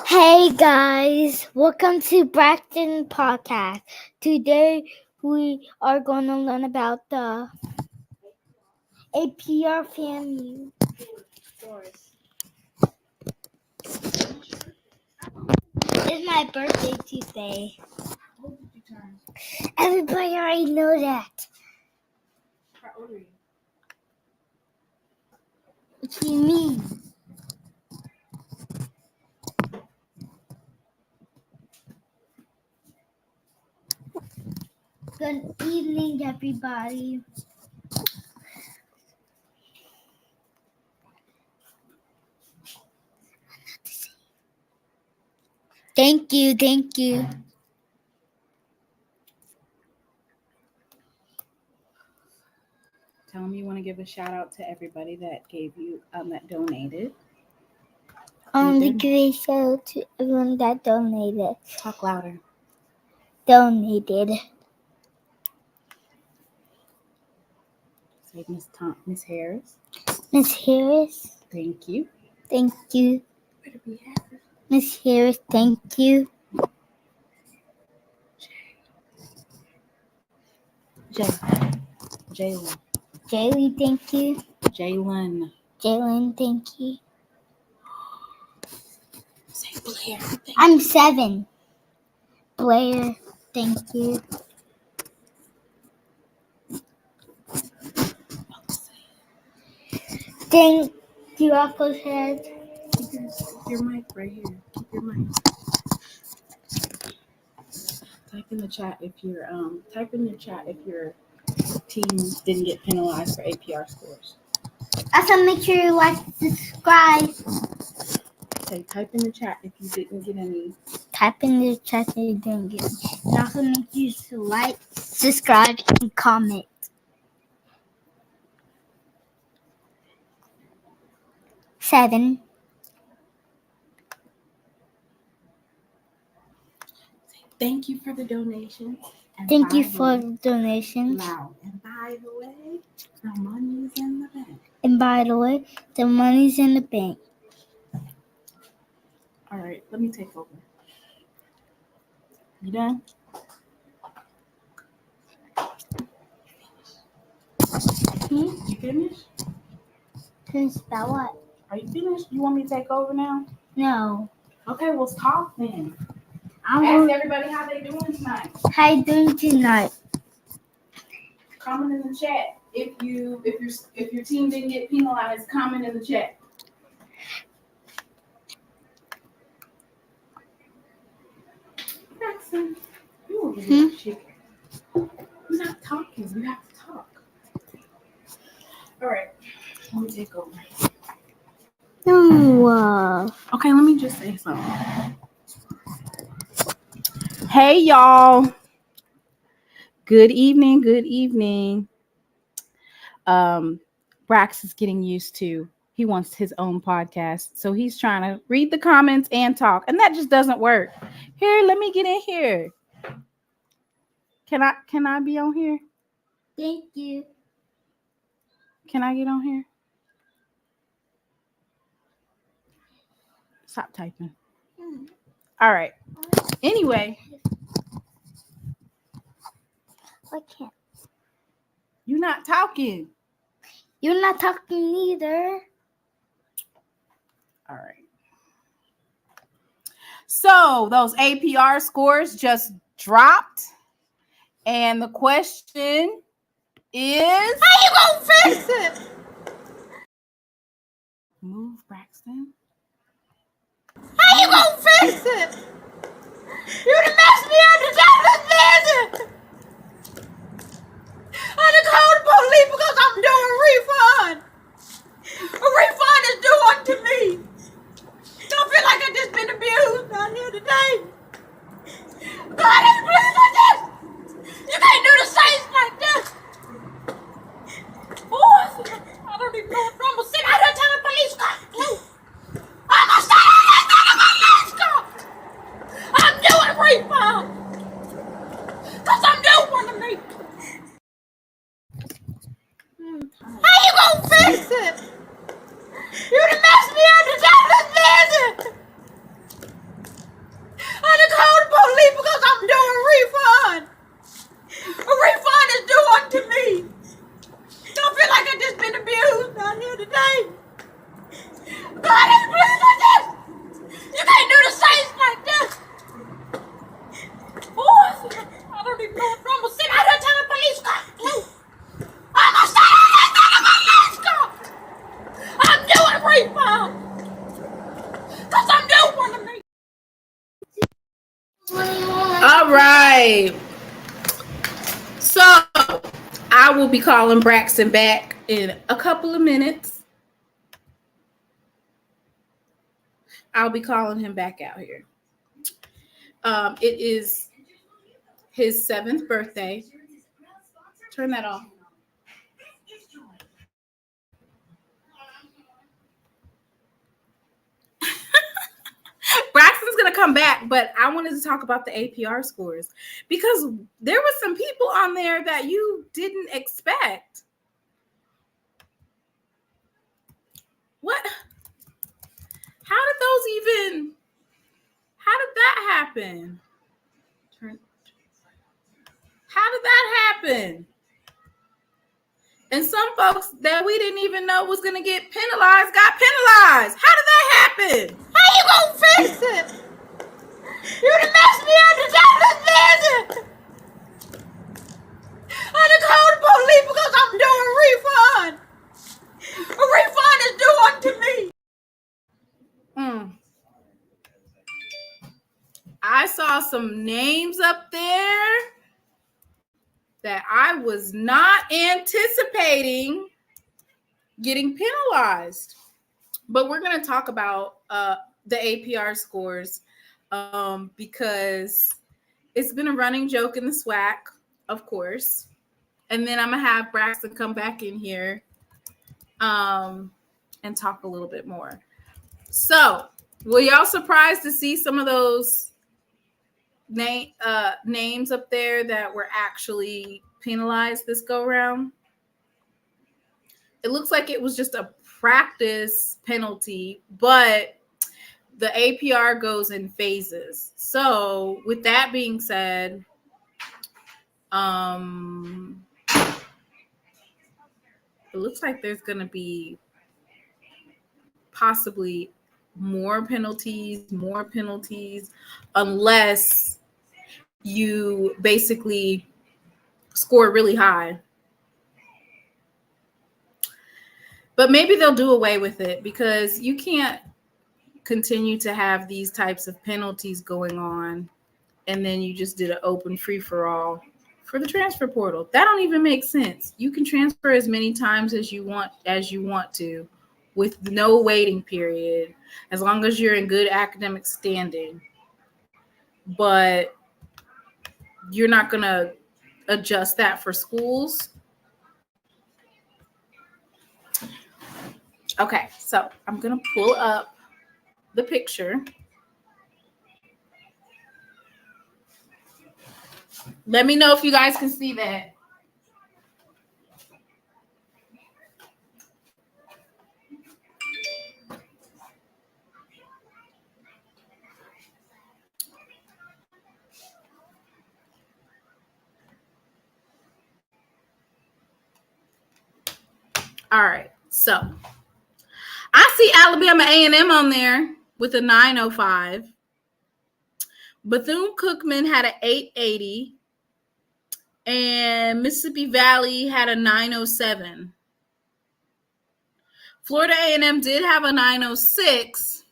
Hey guys, welcome to Brax Podcast. Today we are going to learn about the APR family. It's my birthday today. Everybody already knows that. What do you mean? Good evening, everybody. Thank you. Thank you. Tell them you want to give a shout out to everybody that gave you that donated. To give a shout out to everyone that donated. Talk louder. Donated. Say Miss Harris. Miss Harris. Thank you. Thank you. Miss Harris, thank you. Jalen. Jaylee, thank you. Jalen, thank you. Say Blair. I'm 7. Blair, thank you. Thank you, Uncle Head. Keep your mic right here. Keep your mic. Type in the chat if your team didn't get penalized for APR scores. Also, make sure you like and subscribe. Say type in the chat if you didn't get any. Type in the chat if you didn't get any. And also make sure you like, subscribe, and comment. 7. Thank you for the donation. Thank you for the donations. Loud. And by the way, the money's in the bank. And by the way, the money's in the bank. All right, let me take over. You done? You finished? Finished about what? Are you finished? You want me to take over now? No. Okay, well, talk then. Ask everybody how they doing tonight. How you doing tonight? Comment in the chat. If your team didn't get penalized, comment in the chat. Braxton, you over there chicken. You're not talking. You have to talk. All right. Let me take over. No. Okay, let me just say something. Hey, y'all. Good evening. Good evening. Brax is getting used to. He wants his own podcast, so he's trying to read the comments and talk, and that just doesn't work. Here, let me get in here. Can I be on here? Thank you. Can I get on here? Stop typing. All right. Anyway. I can't. You're not talking. You're not talking either. All right. So those APR scores just dropped. And the question is, how you gonna fix it? Move, Braxton. How you gonna fix it? You done messed me up to death with business. I done called the police because I'm doing a refund. A refund is due unto me. Don't feel like I just been abused out here today. God ain't pleased with this. You can't do the saints like this. Boy, I don't even know what I'm gonna sit out here till the police come. I'm gonna sit out here till the police come. I'm doing a refund. Cause I'm doing one to me. How you gonna fix it? You done messed me up to death with business. I done called the police because I'm doing a refund. A refund is due unto me. Don't feel like I just been abused out here today. God ain't pleased with this. You can't do the saints like this. Boy, I don't even know what I'm gonna sit out here till the police come. I'm gonna sit out here till the police come. I'm doing a refund. Cause I'm doing one to me. All right. So I will be calling Braxton back in a couple of minutes. I'll be calling him back out here. It is his 7th birthday. Turn that off. Braxton's going to come back, but I wanted to talk about the APR scores because there were some people on there that you didn't expect. What? How did that happen? How did that happen? And some folks that we didn't even know was going to get penalized got penalized. How did that happen? How you gonna fix it? You done messed me up the jobless business. I done called the police because I'm doing a refund. A refund is due unto me. I saw some names up there that I was not anticipating getting penalized. But we're going to talk about the APR scores because it's been a running joke in the SWAC, of course. And then I'm going to have Braxton come back in here and talk a little bit more. So, were y'all surprised to see some of those names up there that were actually penalized this go round? It looks like it was just a practice penalty, but the APR goes in phases. So with that being said, it looks like there's going to be possibly more penalties, unless you basically score really high. But maybe they'll do away with it because you can't continue to have these types of penalties going on and then you just did an open free-for-all for the transfer portal. That don't even make sense. You can transfer as many times as you want to with no waiting period as long as you're in good academic standing. But you're not going to adjust that for schools. Okay, so I'm going to pull up the picture. Let me know if you guys can see that. All right, so I see Alabama A&M on there with a 905. Bethune-Cookman had an 880. And Mississippi Valley had a 907. Florida A&M did have a 906.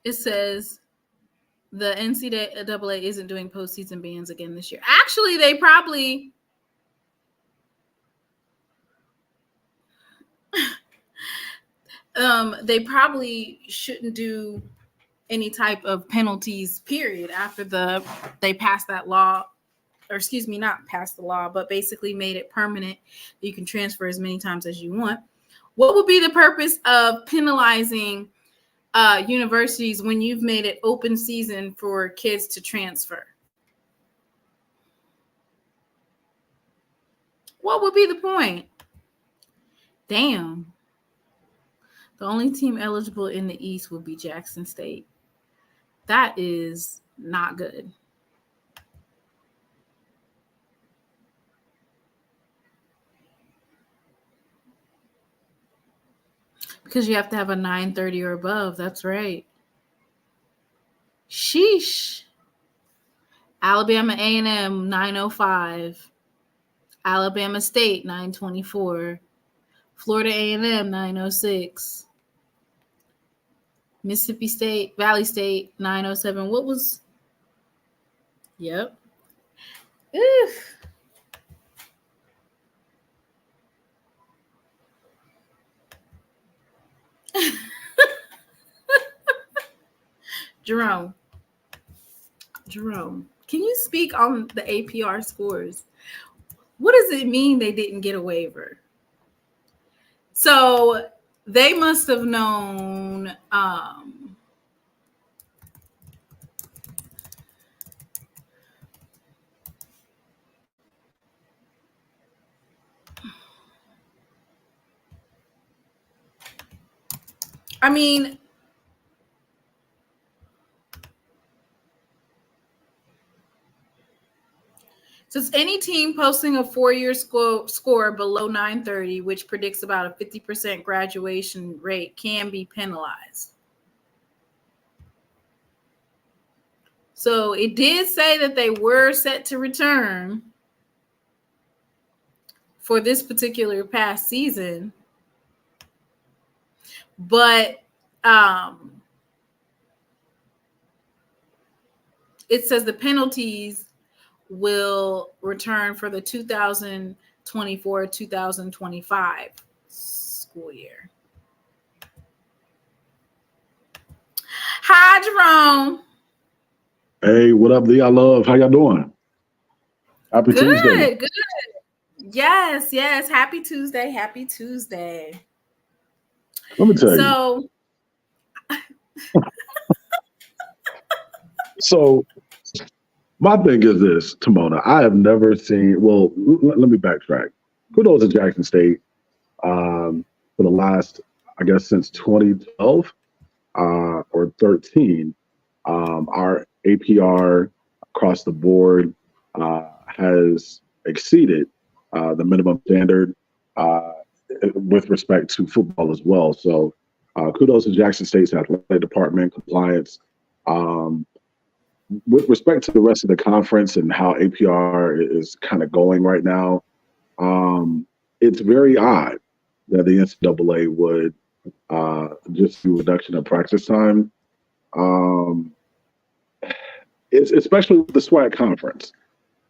It says the NCAA isn't doing postseason bans again this year. Actually, they probably shouldn't do any type of penalties, period, after they passed that law, or excuse me, not passed the law, but basically made it permanent that you can transfer as many times as you want. What would be the purpose of penalizing universities when you've made it open season for kids to transfer? What would be the point? Damn. The only team eligible in the East would be Jackson State. That is not good. Because you have to have a 930 or above. That's right. Sheesh. Alabama A&M 905. Alabama State 924. Florida A&M 906. Mississippi State, Valley State 907. What was? Yep. Oof. Jerome, can you speak on the APR scores? What does it mean they didn't get a waiver? So they must have known. I mean, says any team posting a 4-year score below 930, which predicts about a 50% graduation rate, can be penalized. So it did say that they were set to return for this particular past season, but it says the penalties will return for the 2024-2025 school year. Hi, Jerome. Hey, what up, D? I love. How y'all doing? Happy Tuesday. Good. Yes. Happy Tuesday. Let me tell you. So my thing is this, Timona. I have never seen. Well, let me backtrack. Kudos to Jackson State for the last, I guess, since 2012 or 13. Our APR across the board has exceeded the minimum standard with respect to football as well. So kudos to Jackson State's athletic department compliance. With respect to the rest of the conference and how APR is kind of going right now, it's very odd that the NCAA would just do reduction of practice time. It's especially with the SWAC conference,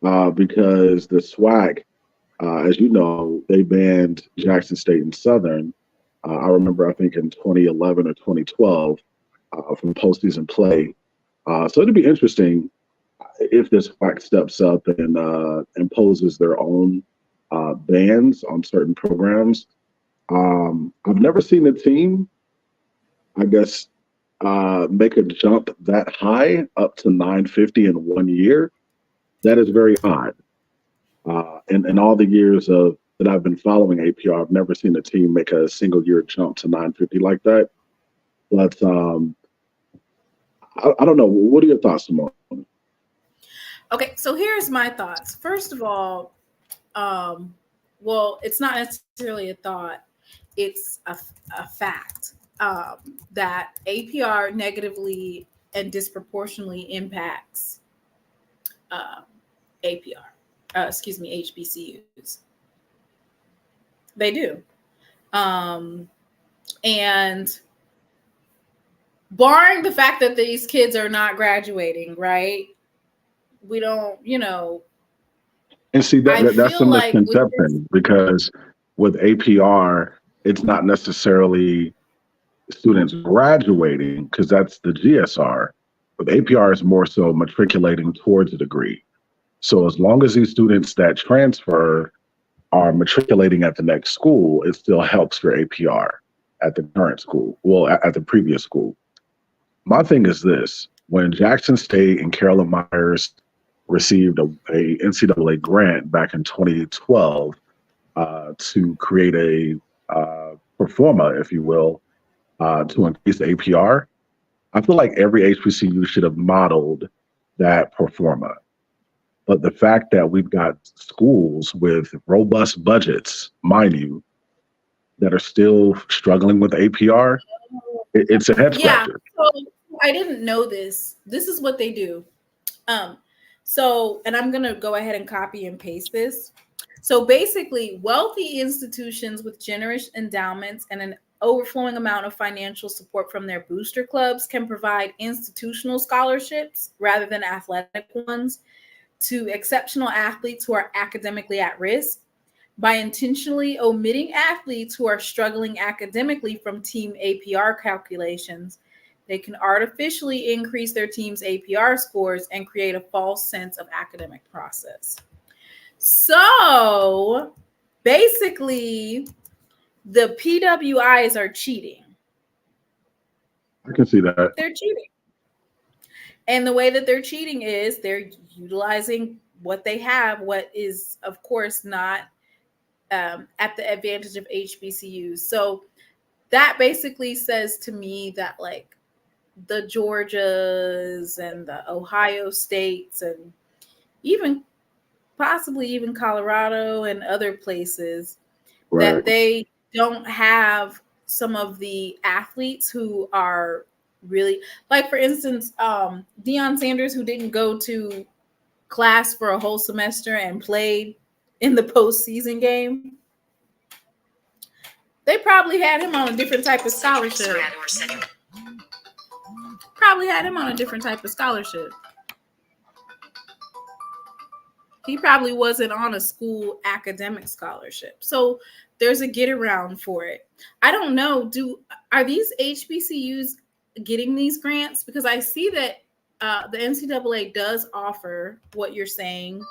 because the SWAC, as you know, they banned Jackson State and Southern. I remember, I think in 2011 or 2012, from postseason play. So it'd be interesting if this SWAC steps up and imposes their own bans on certain programs. I've never seen a team, I guess, make a jump that high up to 950 in 1 year. That is very odd. In all the years that I've been following APR, I've never seen a team make a single year jump to 950 like that. But I don't know. What are your thoughts, Simone? Okay, so here's my thoughts. First of all, well, it's not necessarily a thought. It's a fact that APR negatively and disproportionately impacts HBCUs. They do. And barring the fact that these kids are not graduating, right? We don't, And see, that's a misconception, because with APR, it's not necessarily students graduating, because that's the GSR. But APR is more so matriculating towards a degree. So as long as these students that transfer are matriculating at the next school, it still helps for APR at the current school, well, at the previous school. My thing is this: when Jackson State and Carolyn Myers received a NCAA grant back in 2012 to create a pro forma, if you will, to increase the APR, I feel like every HBCU should have modeled that pro forma. But the fact that we've got schools with robust budgets, mind you, that are still struggling with APR, it's a head scratcher. So I didn't know this. This is what they do. So, and I'm going to go ahead and copy and paste this. So basically, wealthy institutions with generous endowments and an overflowing amount of financial support from their booster clubs can provide institutional scholarships rather than athletic ones to exceptional athletes who are academically at risk. By intentionally omitting athletes who are struggling academically from team APR calculations, They can artificially increase their team's APR scores and create a false sense of academic process. So basically, the PWIs are cheating. I can see that. They're cheating. And the way that they're cheating is they're utilizing what they have, what is, of course, not at the advantage of HBCUs. So that basically says to me that, like, the Georgias and the Ohio States and even possibly even Colorado and other places, Right. that they don't have some of the athletes who are really, like, for instance, Deion Sanders, who didn't go to class for a whole semester and played in the postseason game. They probably had him on a different type of scholarship. He probably wasn't on a school academic scholarship. So there's a get around for it. I don't know. Are these HBCUs getting these grants? Because I see that the NCAA does offer what you're saying.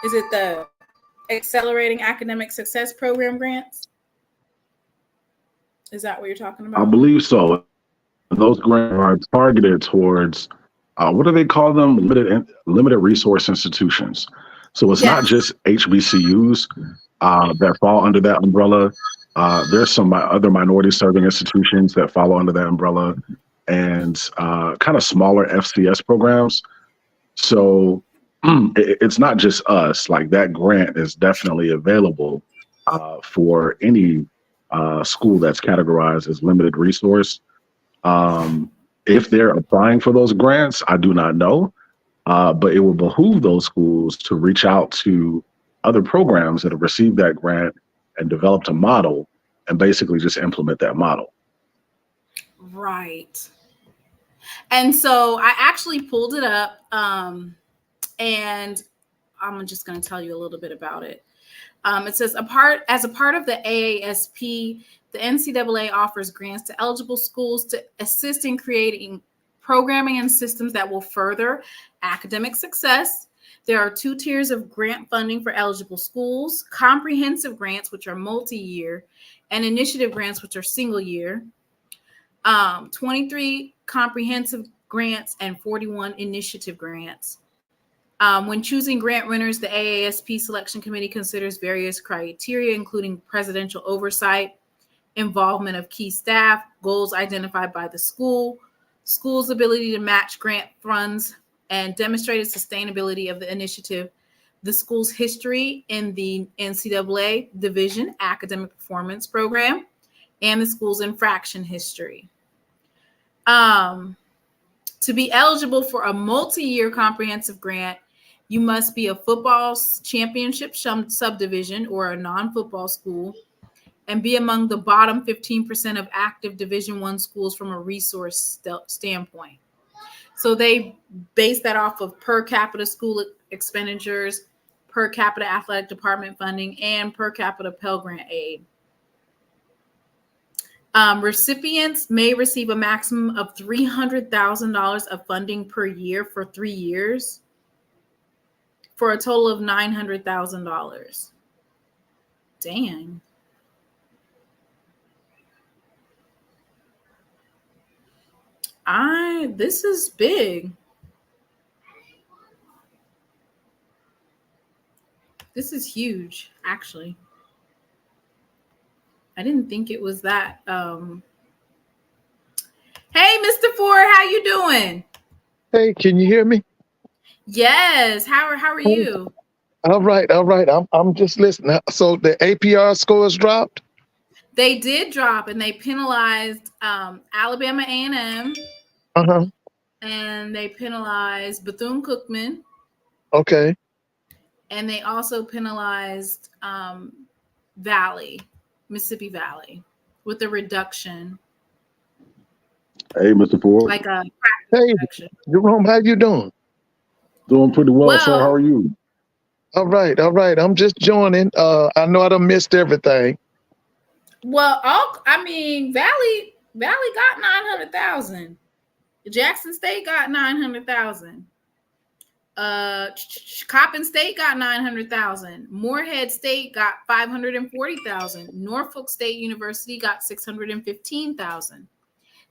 Is it the Accelerating Academic Success Program grants? Is that what you're talking about? I believe so. Those grants are targeted towards, what do they call them? Limited resource institutions. So it's not just HBCUs that fall under that umbrella. There's some other minority serving institutions that fall under that umbrella, and kind of smaller FCS programs. So it's not just us. Like, that grant is definitely available for any school that's categorized as limited resource. If they're applying for those grants, I do not know. But it will behoove those schools to reach out to other programs that have received that grant and developed a model and basically just implement that model. Right. And so I actually pulled it up, and I'm just going to tell you a little bit about it. It says, as a part of the AASP, the NCAA offers grants to eligible schools to assist in creating programming and systems that will further academic success. There are 2 tiers of grant funding for eligible schools: comprehensive grants, which are multi-year, and initiative grants, which are single year. 23 comprehensive grants and 41 initiative grants. When choosing grant winners, the AASP Selection Committee considers various criteria, including presidential oversight, involvement of key staff, goals identified by the school's ability to match grant funds, and demonstrated sustainability of the initiative, the school's history in the NCAA Division Academic Performance Program, and the school's infraction history. To be eligible for a multi-year comprehensive grant, you must be a football championship subdivision or a non-football school, and be among the bottom 15% of active Division I schools from a resource standpoint. So they base that off of per capita school expenditures, per capita athletic department funding, and per capita Pell Grant aid. Recipients may receive a maximum of $300,000 of funding per year for 3 years, for a total of $900,000. Dang. This is big. This is huge, actually. I didn't think it was that. Hey, Mr. Ford, how you doing? Hey, can you hear me? Yes. How are you? All right. I'm just listening. So the APR scores dropped? They did drop, and they penalized Alabama A&M. Uh-huh. And they penalized Bethune-Cookman. Okay. And they also penalized Mississippi Valley, with a reduction. Hey, Mr. Ford. Like a reduction. Jerome, how you doing? Doing pretty well, sir. How are you? All right. I'm just joining. I know I done missed everything. Well, Valley got $900,000. Jackson State got 900,000. Coppin State got 900,000. Morehead State got 540,000. Norfolk State University got 615,000.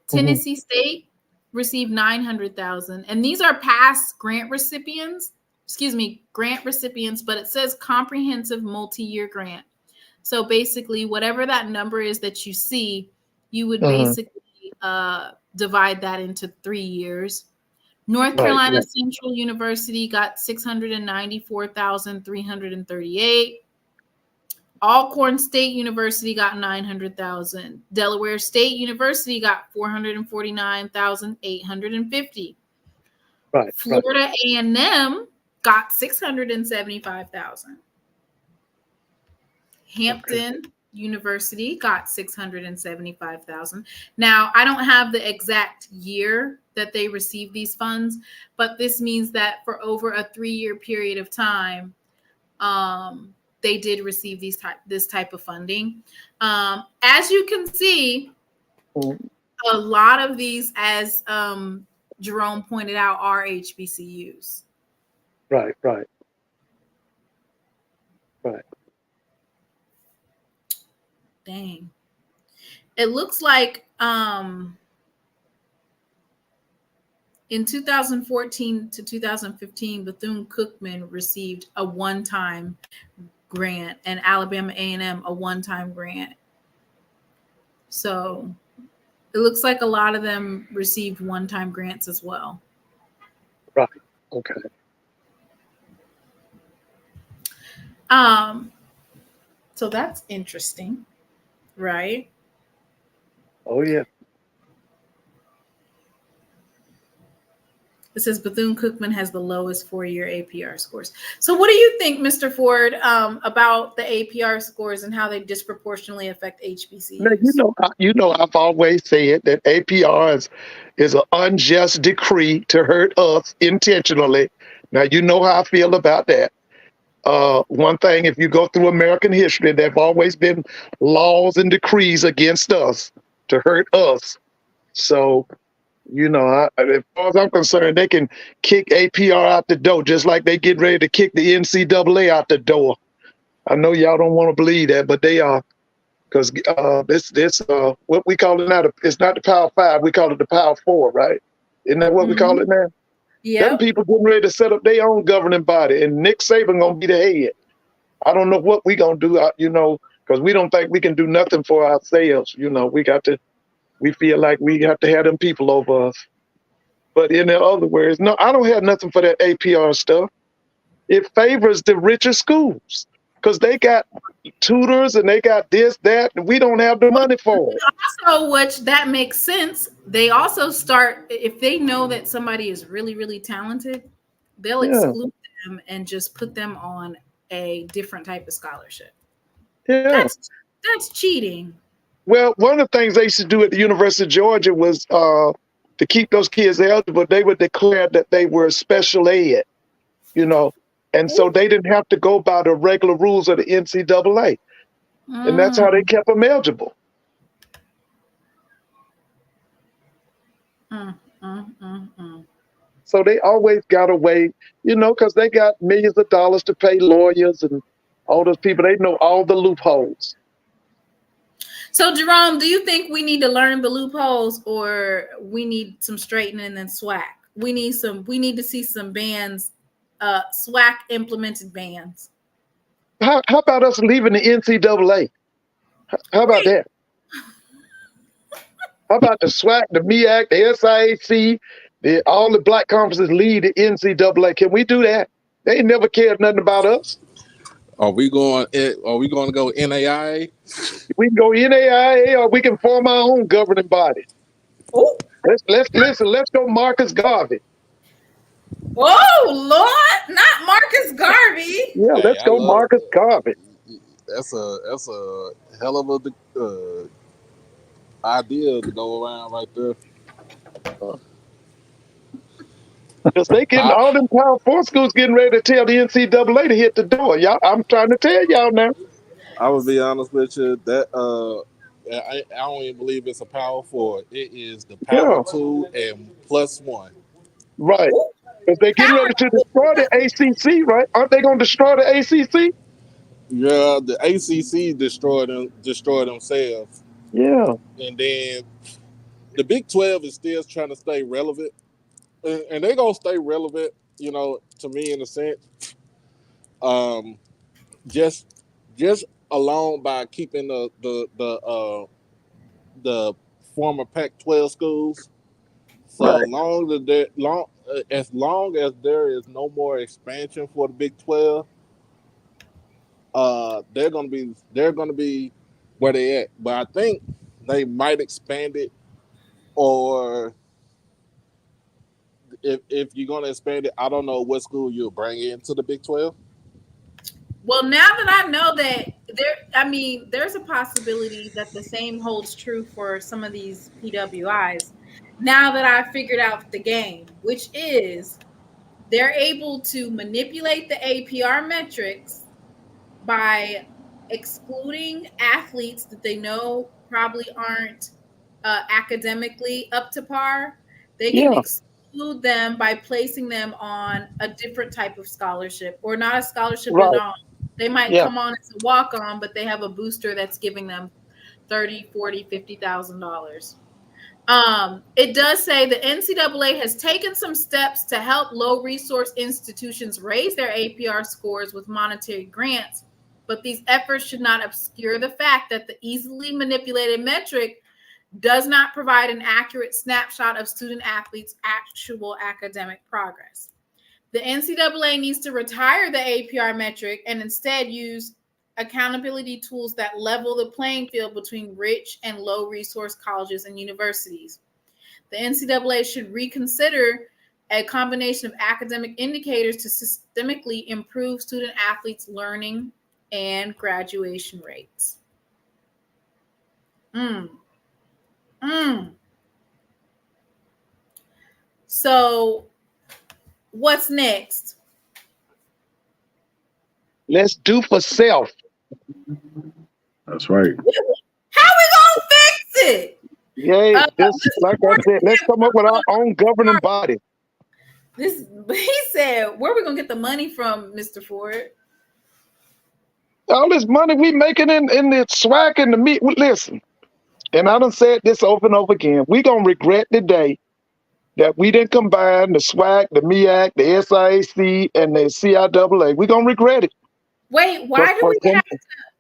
Tennessee State received 900,000, and these are past grant recipients. Grant recipients, but it says comprehensive multi-year grant. So basically, whatever that number is that you see, you would basically divide that into 3 years. North Carolina Central University got 694,338. Alcorn State University got 900,000. Delaware State University got 449,850. Florida A&M got 675,000. Hampton University got 675,000. Now, I don't have the exact year that they received these funds, but this means that for over a 3-year period of time, they did receive this type of funding. As you can see, a lot of these, as Jerome pointed out, are HBCUs. Right. Dang. It looks like in 2014 to 2015, Bethune-Cookman received a one-time grant, and Alabama A&M a one-time grant. So it looks like a lot of them received one-time grants as well. Right. Okay. So that's interesting, right? Oh yeah. It says Bethune-Cookman has the lowest 4-year APR scores. So what do you think, Mr. Ford, about the APR scores and how they disproportionately affect HBCUs? Now, I've always said that APR is an unjust decree to hurt us intentionally. Now, you know how I feel about that. One thing, if you go through American history, there have always been laws and decrees against us to hurt us. So, as far as I'm concerned, they can kick APR out the door, just like they get ready to kick the NCAA out the door. I know y'all don't want to believe that, but they are, because this what we call it now, it's not the Power 5, we call it the Power 4, right? Isn't that what we call it now? Yeah. Them people getting ready to set up their own governing body, and Nick Saban gonna be the head. I don't know what we gonna do, because we don't think we can do nothing for ourselves. We feel like we have to have them people over us. But in other words, no, I don't have nothing for that APR stuff. It favors the richer schools because they got tutors and they got this, that, and we don't have the money for it. Also, which that makes sense. They also start, if they know that somebody is really, really talented, they'll exclude them and just put them on a different type of scholarship. Yeah. That's cheating. Well, one of the things they used to do at the University of Georgia was to keep those kids eligible, they would declare that they were special ed, and so they didn't have to go by the regular rules of the NCAA. And that's how they kept them eligible. So they always got a way, because they got millions of dollars to pay lawyers and all those people. They know all the loopholes. So, Jerome, do you think we need to learn the loopholes, or we need some straightening in SWAC? We need to see some bans, SWAC implemented bans. How about us leaving the NCAA? How about that? How about the SWAC, the MEAC, the SIAC, all the black conferences lead the NCAA? Can we do that? They never cared nothing about us. Are we going to go NAIA? We can go NAIA, or we can form our own governing body. Oh, let's go Marcus Garvey. Oh Lord, not Marcus Garvey. Yeah, let's go Marcus Garvey. That's a hell of a idea to go around right there. Because they getting all them Power 4 schools getting ready to tell the NCAA to hit the door. Y'all, I'm trying to tell y'all now. I would be honest with you, that I don't even believe it's a power 4. It is the power 2 and +1. Right. Ooh, Because they're getting ready to destroy the ACC, right? Aren't they going to destroy the ACC? Yeah, the ACC destroy themselves, Yeah. and then the Big 12 is still trying to stay relevant, and they're gonna stay relevant. To me, in a sense, um, just just alone by keeping the former Pac-12 schools. So Right. as long as there is no more expansion for the Big 12, they're gonna be where they at. But I think they might expand it, or if you're gonna expand it, I don't know what school you'll bring into the Big 12. well, now that I know that there's a possibility that the same holds true for some of these PWIs. Now that I figured out the game, which is they're able to manipulate the APR metrics by excluding athletes that they know probably aren't academically up to par. They can Yeah. exclude them by placing them on a different type of scholarship, or not a scholarship at Right. all. They might Yeah. come on as a walk on, but they have a booster that's giving them 30, 40, $50,000. It does say the NCAA has taken some steps to help low resource institutions raise their APR scores with monetary grants, but these efforts should not obscure the fact that the easily manipulated metric does not provide an accurate snapshot of student athletes' actual academic progress. The NCAA needs to retire the APR metric and instead use accountability tools that level the playing field between rich and low resource colleges and universities. The NCAA should reconsider a combination of academic indicators to systemically improve student athletes' learning and graduation rates. So, what's next? Let's do for self. That's right. How we gonna fix it? Yay. This, Mr. like I Ford said, let's said, come up with our own governing body. he said, where are we gonna get the money from, Mr. Ford? All this money we making in the SWAC and the meat. Listen, and I done said this over and over again. We gonna regret the day that we didn't combine the SWAC, the MEAC, the SIAC, and the CIAA. We gonna regret it. Wait, For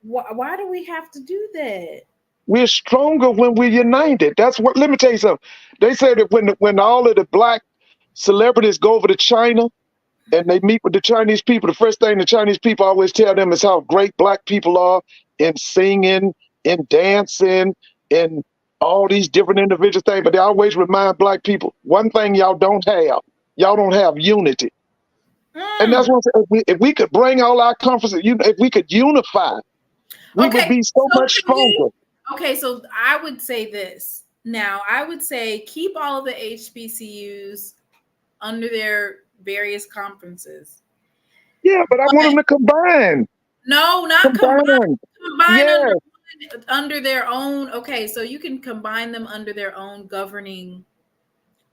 why do we have to do that? We're stronger when we're united. That's what. Let me tell you something. They say that when all of the black celebrities go over to China and they meet with the Chinese people, the first thing the Chinese people always tell them is how great black people are in singing, in dancing, in all these different individual things. But they always remind black people one thing: y'all don't have unity. And that's what I'm saying. If we could bring all our conferences, if we could unify, we would Okay, be so so much stronger. so I would say this. Now, I would say keep all of the HBCUs under their various conferences. Yeah, but I want them to combine. No, not Combine. Yeah. under their own. Okay, so you can combine them under their own governing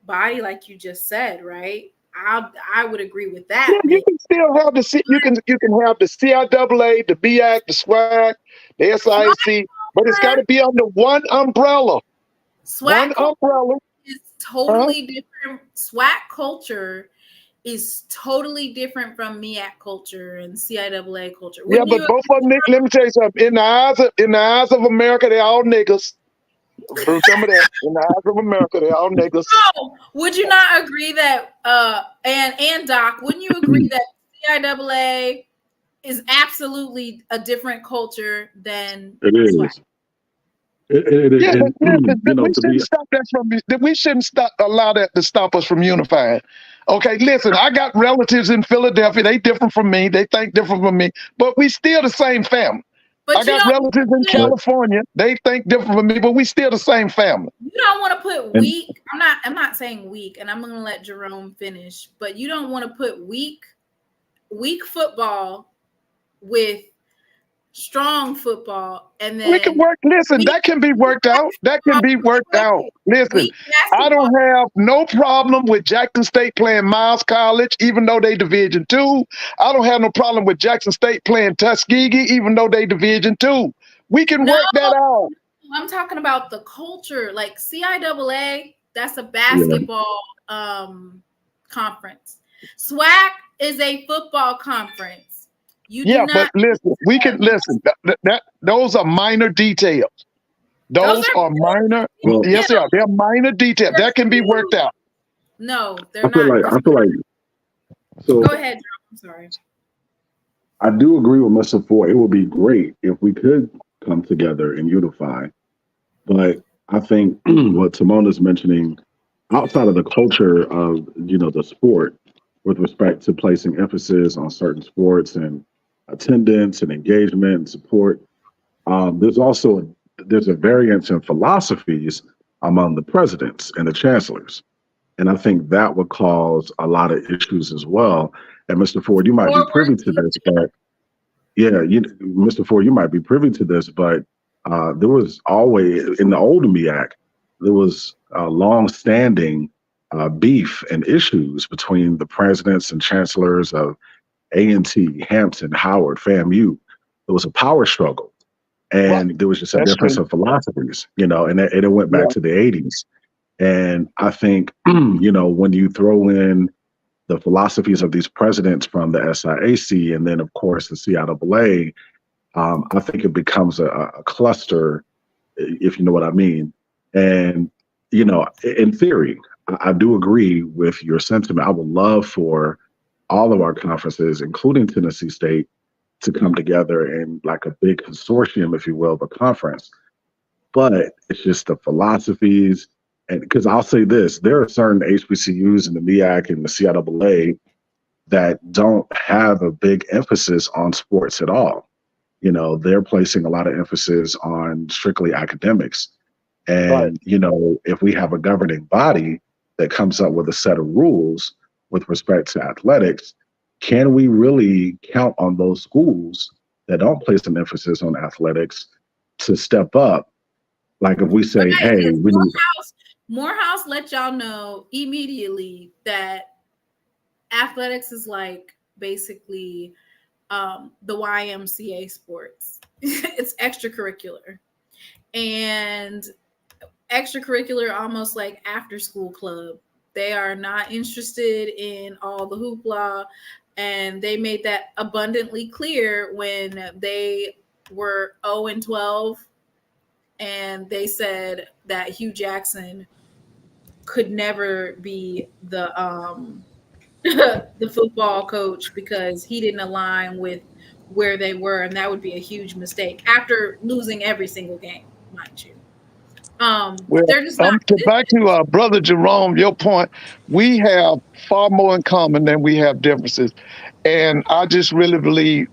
body, like you just said, right? I would agree with that. Yeah, you can still have you can have the CIAA, the BAC, the SWAC, the SIC, but it's got to be under one umbrella. SWAC One umbrella is totally different. SWAC culture is totally different from MEAC culture and CIAA culture. Yeah, but both of them, let me tell you something. In the eyes of America, they're all niggas. Remember that. In the eyes of America, they're all niggas. So, would you not agree that and Doc, wouldn't you agree that CIAA is absolutely a different culture than It is. SWAC? Yeah, but listen, we shouldn't allow that to stop us from unifying. Okay, listen, I got relatives in Philadelphia. They different from me. They think different from me, but we still the same family. But I got relatives in California. They think different from me, but we still the same family. You don't want to put weak. I'm not saying weak, and I'm going to let Jerome finish. But you don't want to put weak football with strong football, and then we can work. Listen, that can be worked out. That can be worked out. Listen, I don't have no problem with Jackson State playing Miles College, even though they Division II. I don't have no problem with Jackson State playing Tuskegee, even though they Division II. We can work that out. I'm talking about the culture, like CIAA. That's a basketball conference. SWAC is a football conference. But listen, we can listen. That those are minor details. Those are minor. Yes, they are. They're minor details. That can be worked out. No, they're not. I feel like. So go ahead, Joe. I'm sorry. I do agree with Mr. Ford. It would be great if we could come together and unify. But I think what Timon is mentioning, outside of the culture of the sport, with respect to placing emphasis on certain sports and attendance and engagement and support, there's a variance in philosophies among the presidents and the chancellors, and I think that would cause a lot of issues as well. And Mr. Ford, you might be privy to this, but Mr. Ford, you might be privy to this, but there was always, in the old MEAC, there was long-standing beef and issues between the presidents and chancellors of A&T, Hampton, Howard, FAMU. There was a power struggle, and there was just a difference of philosophies, and it went back to the 80s. And I think, when you throw in the philosophies of these presidents from the SIAC and then, of course, the CIAA, I think it becomes a cluster, if you know what I mean. And, in theory, I do agree with your sentiment. I would love for all of our conferences, including Tennessee State, to come together in like a big consortium, if you will, of a conference. But it's just the philosophies. And because I'll say this, there are certain HBCUs in the MEAC and the CIAA that don't have a big emphasis on sports at all. They're placing a lot of emphasis on strictly academics. And, if we have a governing body that comes up with a set of rules with respect to athletics, can we really count on those schools that don't place an emphasis on athletics to step up? Like if we say, hey, we need Morehouse let y'all know immediately that athletics is like basically the YMCA sports. It's extracurricular. And extracurricular, almost like after school club. They are not interested in all the hoopla. And they made that abundantly clear when they were 0-12. And they said that Hugh Jackson could never be the the football coach because he didn't align with where they were, and that would be a huge mistake after losing every single game, mind you. Back to Brother Jerome, your point, we have far more in common than we have differences. And I just really believe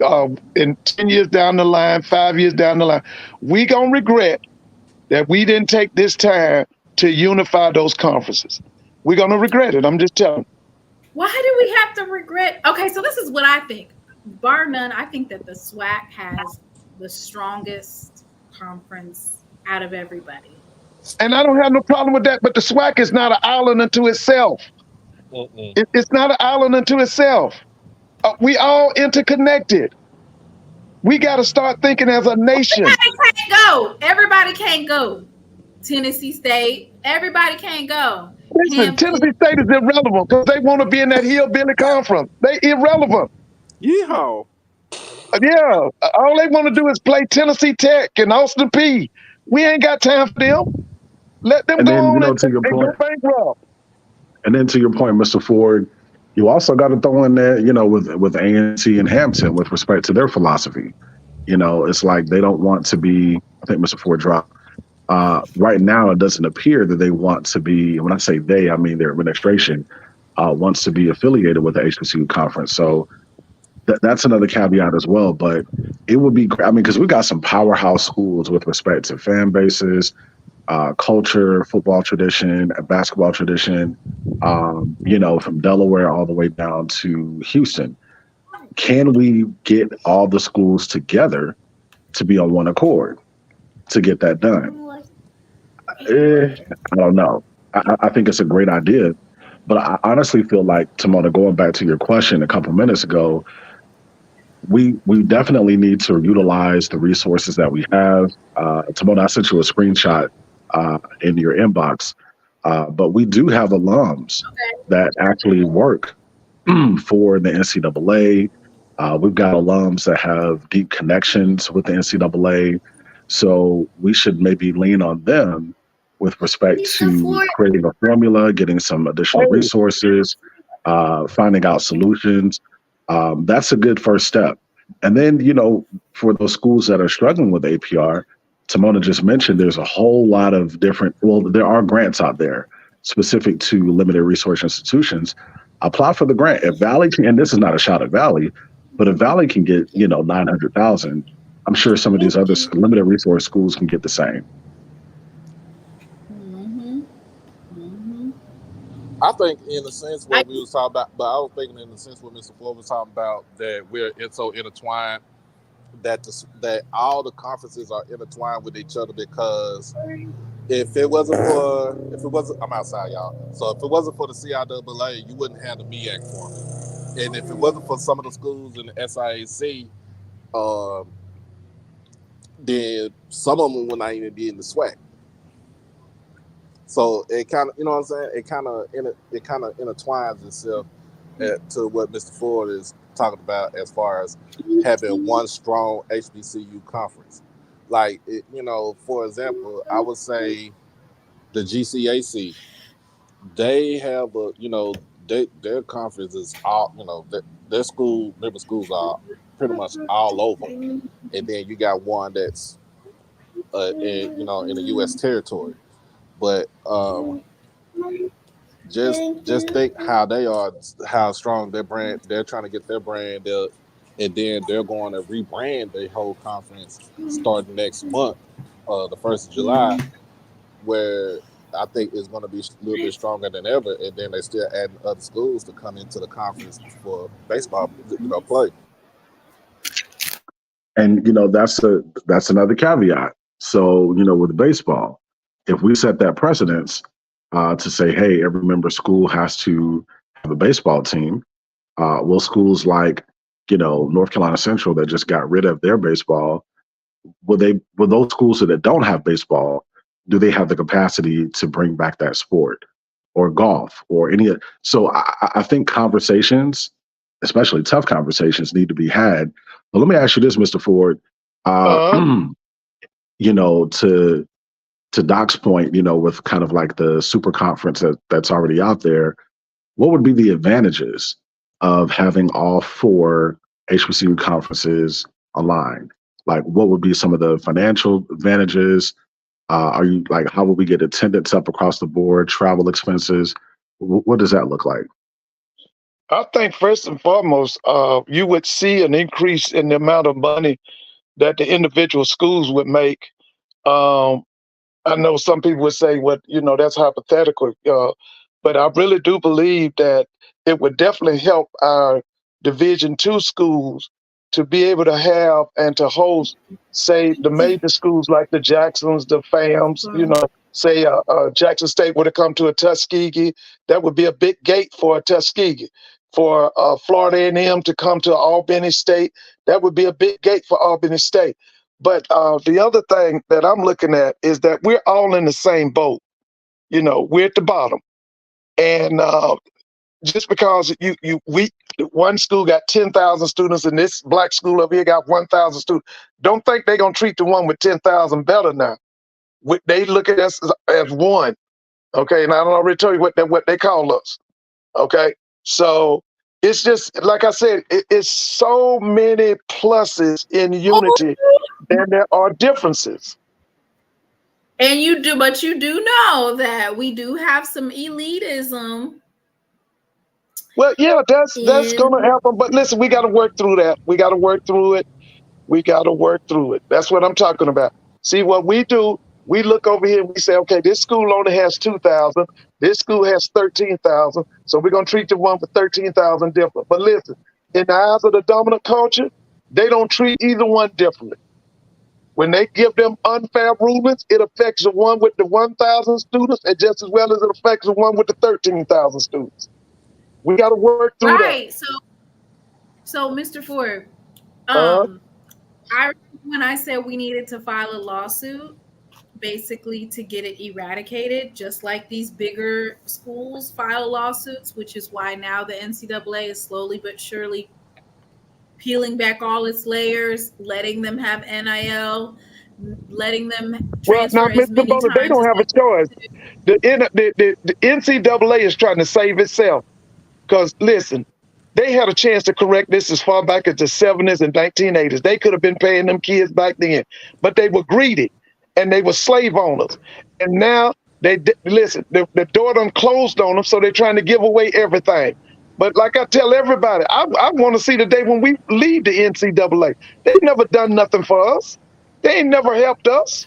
in 10 years down the line, 5 years down the line, we going to regret that we didn't take this time to unify those conferences. We're going to regret it. I'm just telling you. Why do we have to regret? Okay, so this is what I think. Bar none, I think that the SWAC has the strongest conference out of everybody. And I don't have no problem with that, but the SWAC is not an island unto itself. It's not an island unto itself. We all interconnected. We got to start thinking as a nation. Everybody can't go. Tennessee State, everybody can't go. Listen, Tennessee State is irrelevant because they want to be in that hillbilly conference. They irrelevant. Yeehaw. Yeah, all they want to do is play Tennessee Tech and Austin Peay. We ain't got time for them. Let them go on and go bankrupt. And then to your point, Mr. Ford, you also got to throw in there, with A&T and Hampton with respect to their philosophy. It's like they don't want to be, I think Mr. Ford dropped. Right now, it doesn't appear that they want to be, when I say they, I mean their administration, wants to be affiliated with the HBCU conference. So that's another caveat as well. But it would be, because we got some powerhouse schools with respect to fan bases, culture, football tradition, basketball tradition, from Delaware all the way down to Houston. Can we get all the schools together to be on one accord to get that done. I don't know. I think it's a great idea, but I honestly feel like, Timona, going back to your question a couple minutes ago, we definitely need to utilize the resources that we have. Timona, I sent you a screenshot in your inbox, but we do have alums that actually work for the NCAA. We've got alums that have deep connections with the NCAA. So we should maybe lean on them with respect to creating a formula, getting some additional resources, finding out solutions. That's a good first step. And then, for those schools that are struggling with APR, Timona just mentioned there's a whole lot of different, well, there are grants out there specific to limited resource institutions. Apply for the grant. If Valley can, and this is not a shot at Valley, but if Valley can get, 900,000, I'm sure some of these other limited resource schools can get the same. I think in a sense what we was talking about, but I was thinking in the sense what Mr. Ford was talking about, that we're so intertwined, that all the conferences are intertwined with each other, because if it wasn't, I'm outside, y'all. So if it wasn't for the CIAA, you wouldn't have the MEAC format. And if it wasn't for some of the schools in the SIAC, then some of them would not even be in the SWAC. So it kind of, you know what I'm saying? It kind of intertwines itself to what Mr. Ford is talking about as far as having one strong HBCU conference. Like, for example, I would say the GCAC, they have their conference is all, their member schools are pretty much all over. And then you got one that's in the U.S. territory. But just think how strong their brand. They're trying to get their brand up, and then they're going to rebrand their whole conference starting next month, the 1st of July, where I think it's going to be a little bit stronger than ever. And then they're still adding other schools to come into the conference for baseball, play. And that's another caveat. So with baseball, if we set that precedence to say, hey, every member school has to have a baseball team, will schools like North Carolina Central that just got rid of their baseball, will those schools that don't have baseball, do they have the capacity to bring back that sport, or golf, or any? So I think conversations, especially tough conversations, need to be had. But let me ask you this, Mr. Ford. To Doc's point, with kind of like the super conference that's already out there, what would be the advantages of having all 4 HBCU conferences aligned? Like, what would be some of the financial advantages? How would we get attendance up across the board, travel expenses? What does that look like? I think first and foremost, you would see an increase in the amount of money that the individual schools would make. I know some people would say, well, that's hypothetical, but I really do believe that it would definitely help our Division II schools to be able to have and to host, say, the major schools like the Jacksons, the FAMs, say Jackson State would have come to a Tuskegee. That would be a big gate for a Tuskegee. For Florida A&M to come to Albany State, that would be a big gate for Albany State. But the other thing that I'm looking at is that we're all in the same boat. We're at the bottom. And just because one school got 10,000 students and this black school over here got 1,000 students, don't think they're going to treat the one with 10,000 better now. They look at us as one. Okay, and I don't already tell you what they call us. Okay, so it's just, like I said, it's so many pluses in unity than there are differences. And but you do know that we do have some elitism. Well, yeah, that's going to happen. But listen, we got to work through that. We got to work through it. That's what I'm talking about. See, what we do, we look over here and we say, okay, this school only has 2,000. This school has 13,000. So we're going to treat the one with 13,000 different. But listen, in the eyes of the dominant culture, they don't treat either one differently. When they give them unfair rulings, it affects the one with the 1,000 students and just as well as it affects the one with the 13,000 students. We got to work through that. Right. So Mr. Ford, I remember when I said we needed to file a lawsuit, basically to get it eradicated, just like these bigger schools file lawsuits, which is why now the NCAA is slowly but surely peeling back all its layers, letting them have NIL, letting them Well, now, transfer as Mr. many Bowler, they times don't as have they a choice. The NCAA is trying to save itself because, listen, they had a chance to correct this as far back as the 70s and 1980s. They could have been paying them kids back then, but they were greedy and they were slave owners. And now listen, the door done closed on them, so they're trying to give away everything. But like I tell everybody, I want to see the day when we leave the NCAA. They've never done nothing for us. They ain't never helped us.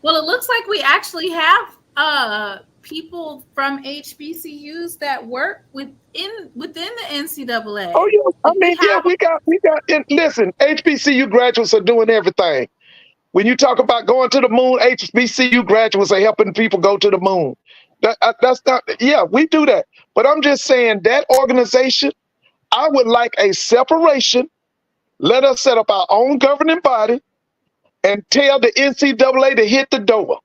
Well, it looks like we actually have people from HBCUs that work within the NCAA. Oh yeah, I mean, we got. And listen, HBCU graduates are doing everything. When you talk about going to the moon, HBCU graduates are helping people go to the moon. That's not. Yeah, we do that. But I'm just saying that organization, I would like a separation. Let us set up our own governing body and tell the NCAA to hit the door.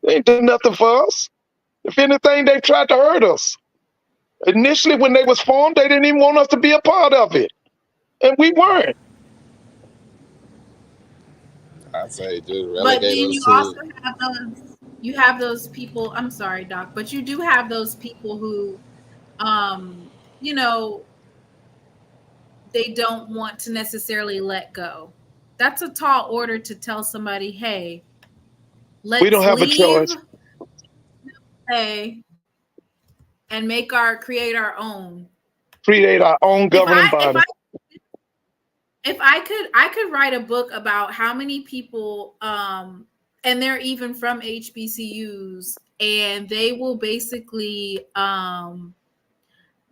They ain't doing nothing for us. If anything, they tried to hurt us. Initially, when they was formed, they didn't even want us to be a part of it. And we weren't. I say just relegate but then you also have those people. I'm sorry, Doc, but you do have those people who, you know, they don't want to necessarily let go. That's a tall order to tell somebody, hey, We don't have leave, a choice. Hey, and create our own. Create our own governing body. If I could write a book about how many people, and they're even from HBCUs, and they will basically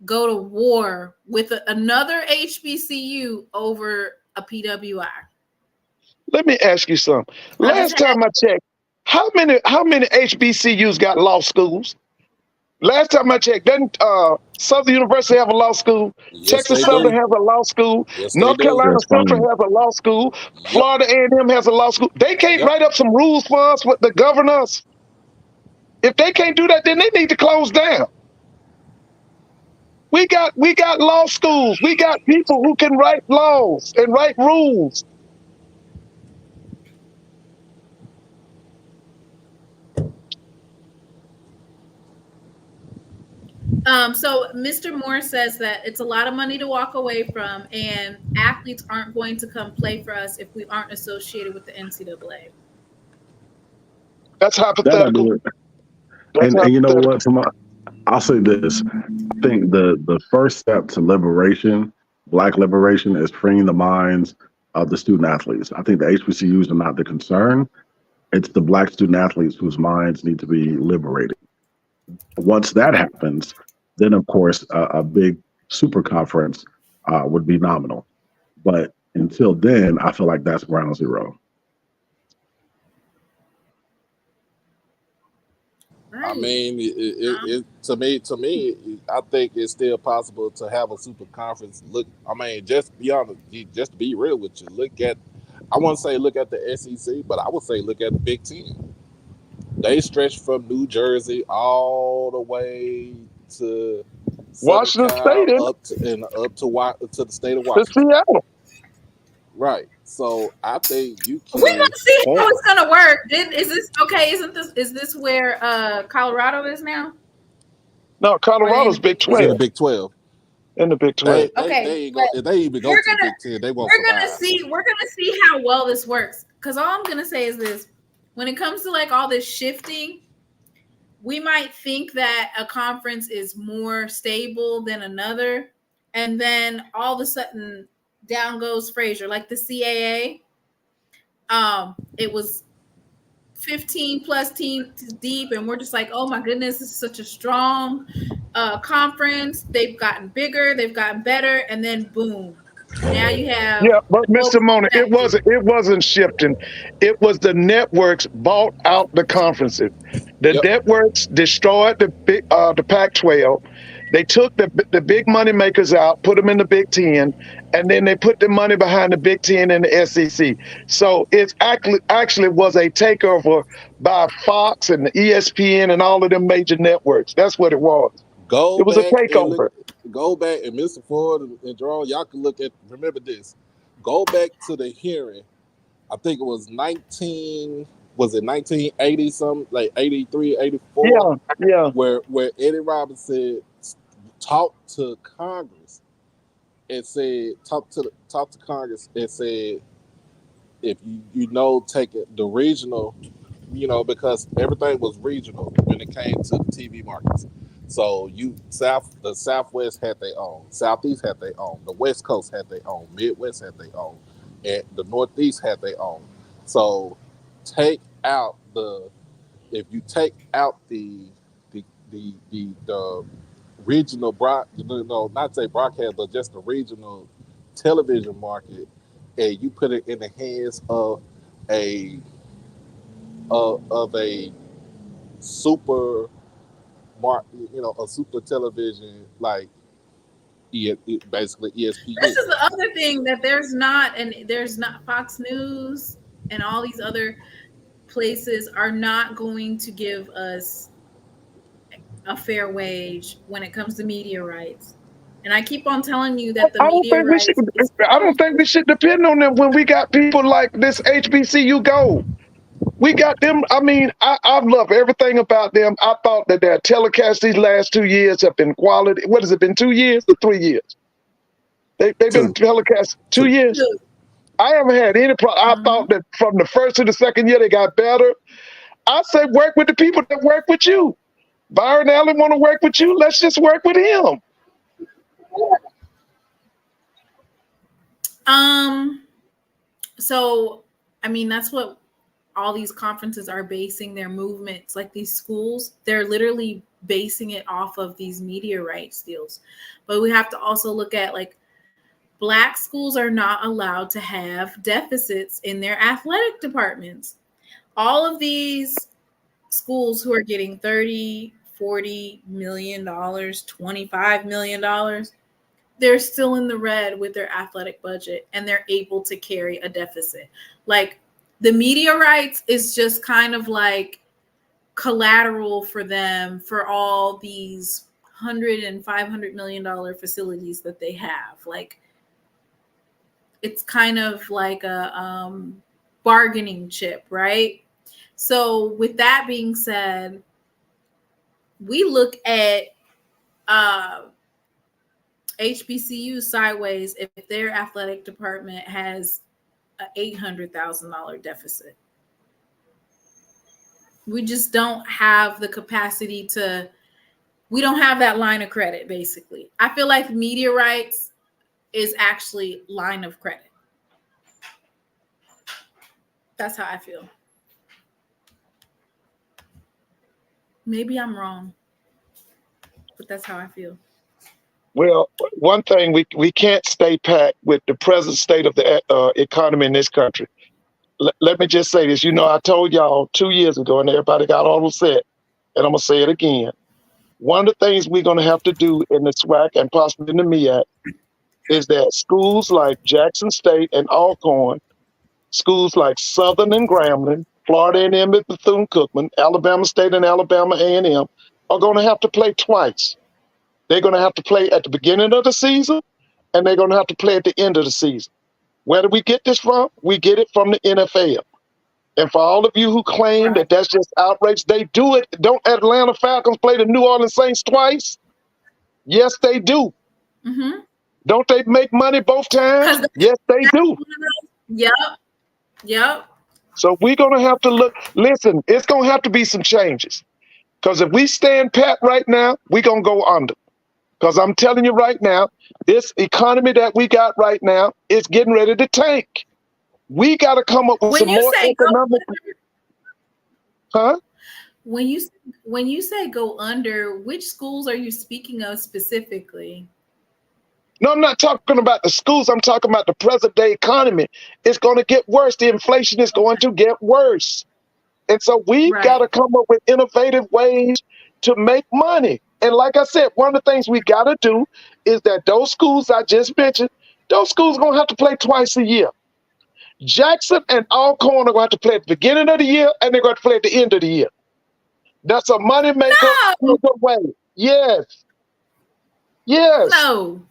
go to war with another HBCU over a PWI. Let me ask you something. Last time I checked, how many HBCUs got law schools? Last time I checked, doesn't Southern University have a law school? Yes, Texas Southern has a law school. Yes, North Carolina Central has a law school. Yep. Florida A&M has a law school. They can't write up some rules for us with the governors. If they can't do that, then they need to close down. We got law schools. We got people who can write laws and write rules. So Mr. Moore says that it's a lot of money to walk away from, and athletes aren't going to come play for us if we aren't associated with the NCAA. That's hypothetical. And you know what? I'll say this. I think the first step to liberation, Black liberation, is freeing the minds of the student athletes. I think the HBCUs are not the concern. It's the Black student athletes whose minds need to be liberated. Once that happens, then of course a big super conference would be nominal. But until then, I feel like that's ground zero. I mean, to me, I think it's still possible to have a super conference. Look, I mean, just be honest, just to be real with you, I wouldn't say look at the SEC, but I would say look at the Big Ten. They stretch from New Jersey all the way to Washington State, up to the state of Washington. Seattle. Right. So I think you can. We're gonna see how it's gonna work. Is this okay? Is this where Colorado is now? No, Colorado's Big 12. In the Big 12. In the Big 12. Okay. They even go to the Big 10. They won't survive. We're gonna see how well this works. Because all I'm gonna say is this: when it comes to like all this shifting, we might think that a conference is more stable than another, and then all of a sudden down goes Frazier, like the CAA. It was 15 plus teams deep, and we're just like, oh my goodness, this is such a strong conference. They've gotten bigger, they've gotten better, and then boom, now you have but Mr. Mona, it connected. wasn't shifting. It was the networks bought out the conferences. The Yep. networks destroyed the Pac-12. They took the big money makers out, put them in the Big Ten, and then they put the money behind the Big Ten and the SEC. So it's actually was a takeover by Fox and the ESPN and all of them major networks. That's what it was. Go It was a back and takeover. go back, and Mr. Ford and Jerome, y'all can look at. Remember this. Go back to the hearing. I think it was 1980 something, like 83, 84. Yeah. Where Eddie Robinson talked to Congress and said, talk to Congress and said, if you take it the regional, because everything was regional when it came to the TV markets. So the Southwest had their own, Southeast had their own, the West Coast had their own, Midwest had their own, and the Northeast had their own. So if you take out the regional not say broadcast, but just the regional television market, and you put it in the hands of a super a super television like basically ESPN. This is the other thing, that there's not Fox News and all these other places are not going to give us a fair wage when it comes to media rights. And I keep on telling you that I don't think we should depend on them when we got people like this HBCU Gold. We got them. I mean, I love everything about them. I thought that their telecasts these last 2 years have been quality. What has it been, 2 years or 3 years? They've been telecast 2 years. I haven't had any problem. I thought that from the first to the second year, they got better. I say work with the people that work with you. Byron Allen want to work with you. Let's just work with him. So, I mean, that's what all these conferences are basing their movements, like these schools, they're literally basing it off of these media rights deals. But we have to also look at, like, Black schools are not allowed to have deficits in their athletic departments. All of these schools who are getting $30, $40 million, $25 million, they're still in the red with their athletic budget, and they're able to carry a deficit. Like, the media rights is just kind of like collateral for them for all these $100 and $500 million facilities that they have. Like, it's kind of like a bargaining chip, right? So with that being said, we look at HBCU sideways if their athletic department has an $800,000 deficit. We just don't have the capacity we don't have that line of credit, basically. I feel like media rights is actually line of credit. That's how I feel. Maybe I'm wrong, but that's how I feel. Well, one thing, we can't stay pat with the present state of the economy in this country. Let me just say this. I told y'all 2 years ago, and everybody got all upset, and I'm going to say it again. One of the things we're going to have to do in the SWAC and possibly in the MEAC is that schools like Jackson State and Alcorn, schools like Southern and Grambling, Florida A&M and Bethune-Cookman, Alabama State and Alabama A&M are going to have to play twice. They're going to have to play at the beginning of the season, and they're going to have to play at the end of the season. Where do we get this from? We get it from the NFL. And for all of you who claim that that's just outrage, they do it. Don't Atlanta Falcons play the New Orleans Saints twice? Yes, they do. Mm-hmm. Don't they make money both times? Yes, they do. Yep. So we're going to have to look. Listen, it's going to have to be some changes. Because if we stand pat right now, we're going to go under. Because I'm telling you right now, this economy that we got right now is getting ready to tank. We got to come up with some more economic. Huh? When you say go under, which schools are you speaking of specifically? No, I'm not talking about the schools. I'm talking about the present day economy. It's going to get worse. The inflation is going to get worse. And so we've got to come up with innovative ways to make money. And like I said, one of the things we got to do is that those schools I just mentioned, those schools are going to have to play twice a year. Jackson and Alcorn are going to have to play at the beginning of the year, and they're going to play at the end of the year. That's a moneymaker either way. Yes. Yes. No.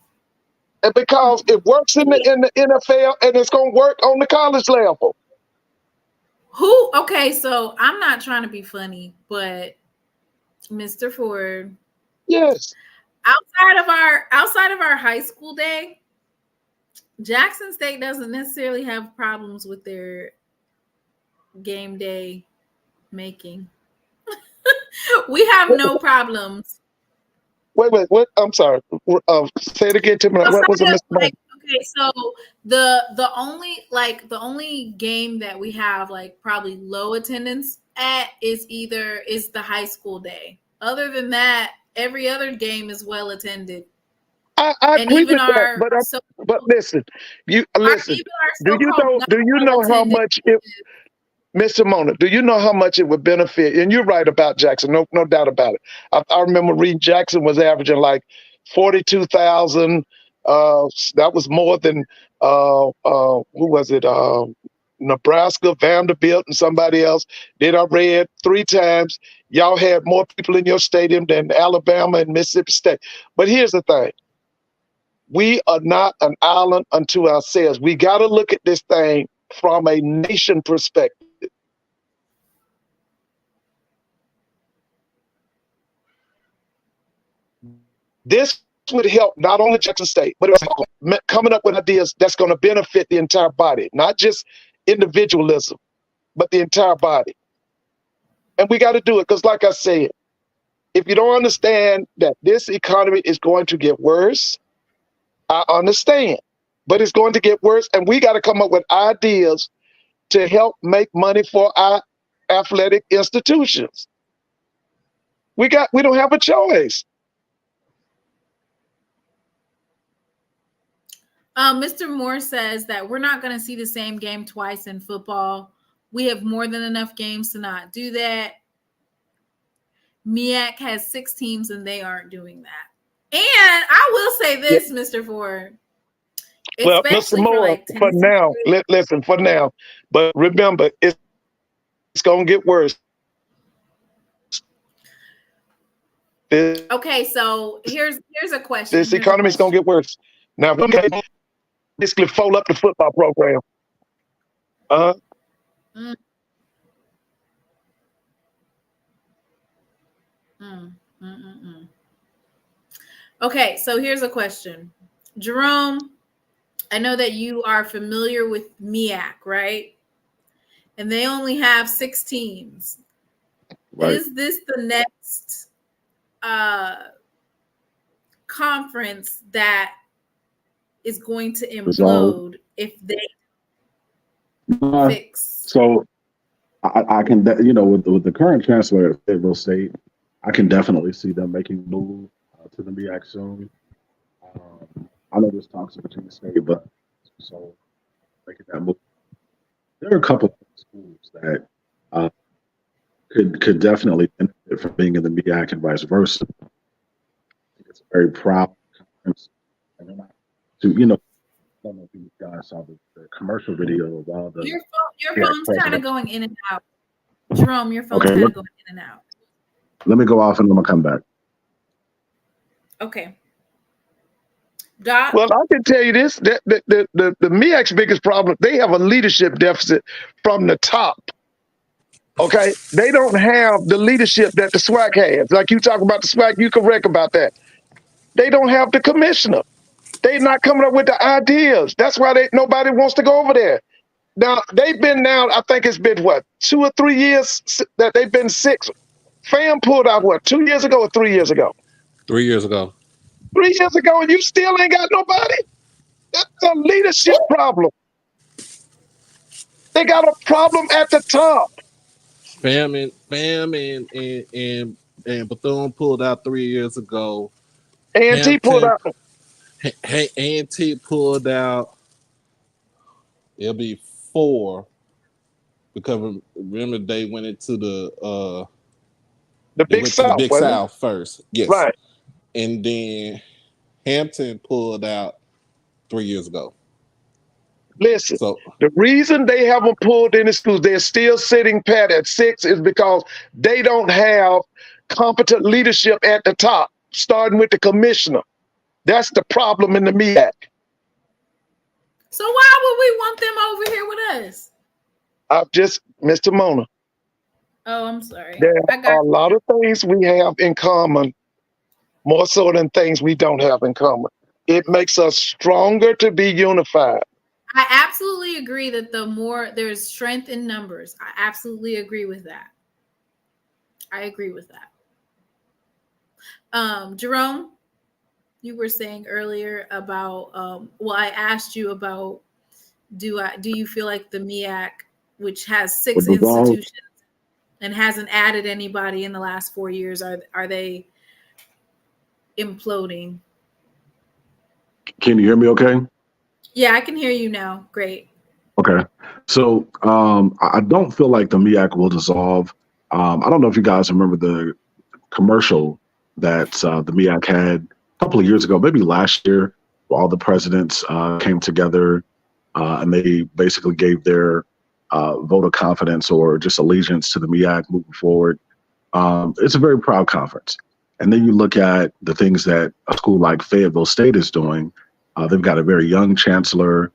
And because it works in the NFL and it's going to work on the college level. Okay, so I'm not trying to be funny, but Mr. Ford. Yes. Outside of our high school day, Jackson State doesn't necessarily have problems with their game day making. We have no problems. Wait. What? I'm sorry. Say it again to me. What was it, Mr. Okay, so the only game that we have like probably low attendance at is the high school day. Other than that, every other game is well attended. I agree with that, but listen, do you know how much Mr. Mona, do you know how much it would benefit? And you're right about Jackson, no doubt about it. I remember reading Jackson was averaging like 42,000. That was more than who was it? Nebraska, Vanderbilt, and somebody else. Then I read 3 times y'all had more people in your stadium than Alabama and Mississippi State. But here's the thing. We are not an island unto ourselves. We got to look at this thing from a nation perspective. This would help not only Jackson State, but coming up with ideas that's going to benefit the entire body, not just individualism, but the entire body. And we got to do it because, like I said, if you don't understand that this economy is going to get worse, I understand, but it's going to get worse, and we got to come up with ideas to help make money for our athletic institutions. We don't have a choice. Mr. Moore says that we're not going to see the same game twice in football. We have more than enough games to not do that. MEAC has 6 teams and they aren't doing that. And I will say this, yeah. Mr. Ford. Well, Mr. Moore, for now, listen, for now. But remember, it's going to get worse. Okay, so here's a question. This economy is going to get worse. Now, we're basically fold up the football program. Okay, so here's a question. Jerome, I know that you are familiar with MEAC, right? And they only have 6 teams. Right. Is this the next conference that is going to implode if they fix? So I can, with the current chancellor at Fayetteville State, I can definitely see them making a move to the MEAC soon. I know there's talks between the state, but so making that move. There are a couple of schools that could definitely benefit from being in the MEAC and vice versa. I think it's a very proud conference, and they're not to, I don't know if you guys saw the commercial video of all the. Your phone's kind of going in and out. Jerome, your phone's kind of going in and out. Let me go off and I'm gonna come back. Okay. Doc? Well, I can tell you this: that the MEAC's biggest problem, they have a leadership deficit from the top. Okay, they don't have the leadership that the SWAC has. Like you talk about the SWAC, you correct about that. They don't have the commissioner. They're not coming up with the ideas. That's why nobody wants to go over there. Now they've been I think it's been 2 or 3 years that they've been 6. FAM pulled out 2 years ago or 3 years ago? 3 years ago. 3 years ago, and you still ain't got nobody? That's a leadership problem. They got a problem at the top. Fam and Bethune pulled out 3 years ago. A&T pulled out. Hey, A&T pulled out. It'll be 4 because remember they went into the Big South, Big South first. Yes, right. And then Hampton pulled out 3 years ago. Listen, So the reason they haven't pulled any schools, they're still sitting pat at 6, is because they don't have competent leadership at the top, starting with the commissioner. That's the problem in the MEAC. So why would we want them over here with us? I've just, Mr. Mona. Oh, I'm sorry. There are a lot of things we have in common, more so than things we don't have in common. It makes us stronger to be unified. I absolutely agree that the more there's strength in numbers, I absolutely agree with that. I agree with that. Jerome, you were saying earlier about, well, I asked you about, do you feel like the MEAC, which has 6 institutions and hasn't added anybody in the last 4 years, are they imploding? Can you hear me okay? Yeah, I can hear you now. Great. Okay. So I don't feel like the MEAC will dissolve. I don't know if you guys remember the commercial that the MEAC had a couple of years ago, maybe last year, where all the presidents came together and they basically gave their vote of confidence or just allegiance to the MEAC moving forward. It's a very proud conference. And then you look at the things that a school like Fayetteville State is doing. They've got a very young chancellor,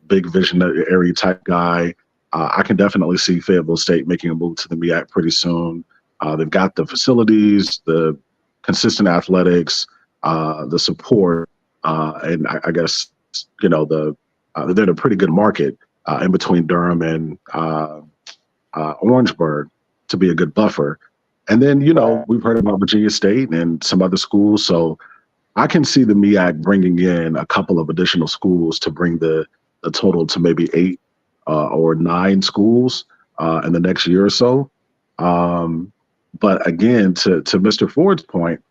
big visionary type guy. I can definitely see Fayetteville State making a move to the MEAC pretty soon. They've got the facilities, the consistent athletics, the support, and I guess, you know, they're in a pretty good market in between Durham and Orangeburg to be a good buffer. And then, you know, we've heard about Virginia State and some other schools. So I can see the MEAC bringing in a couple of additional schools to bring the total to maybe 8 or 9 schools in the next year or so. But again, to Mr. Ford's point,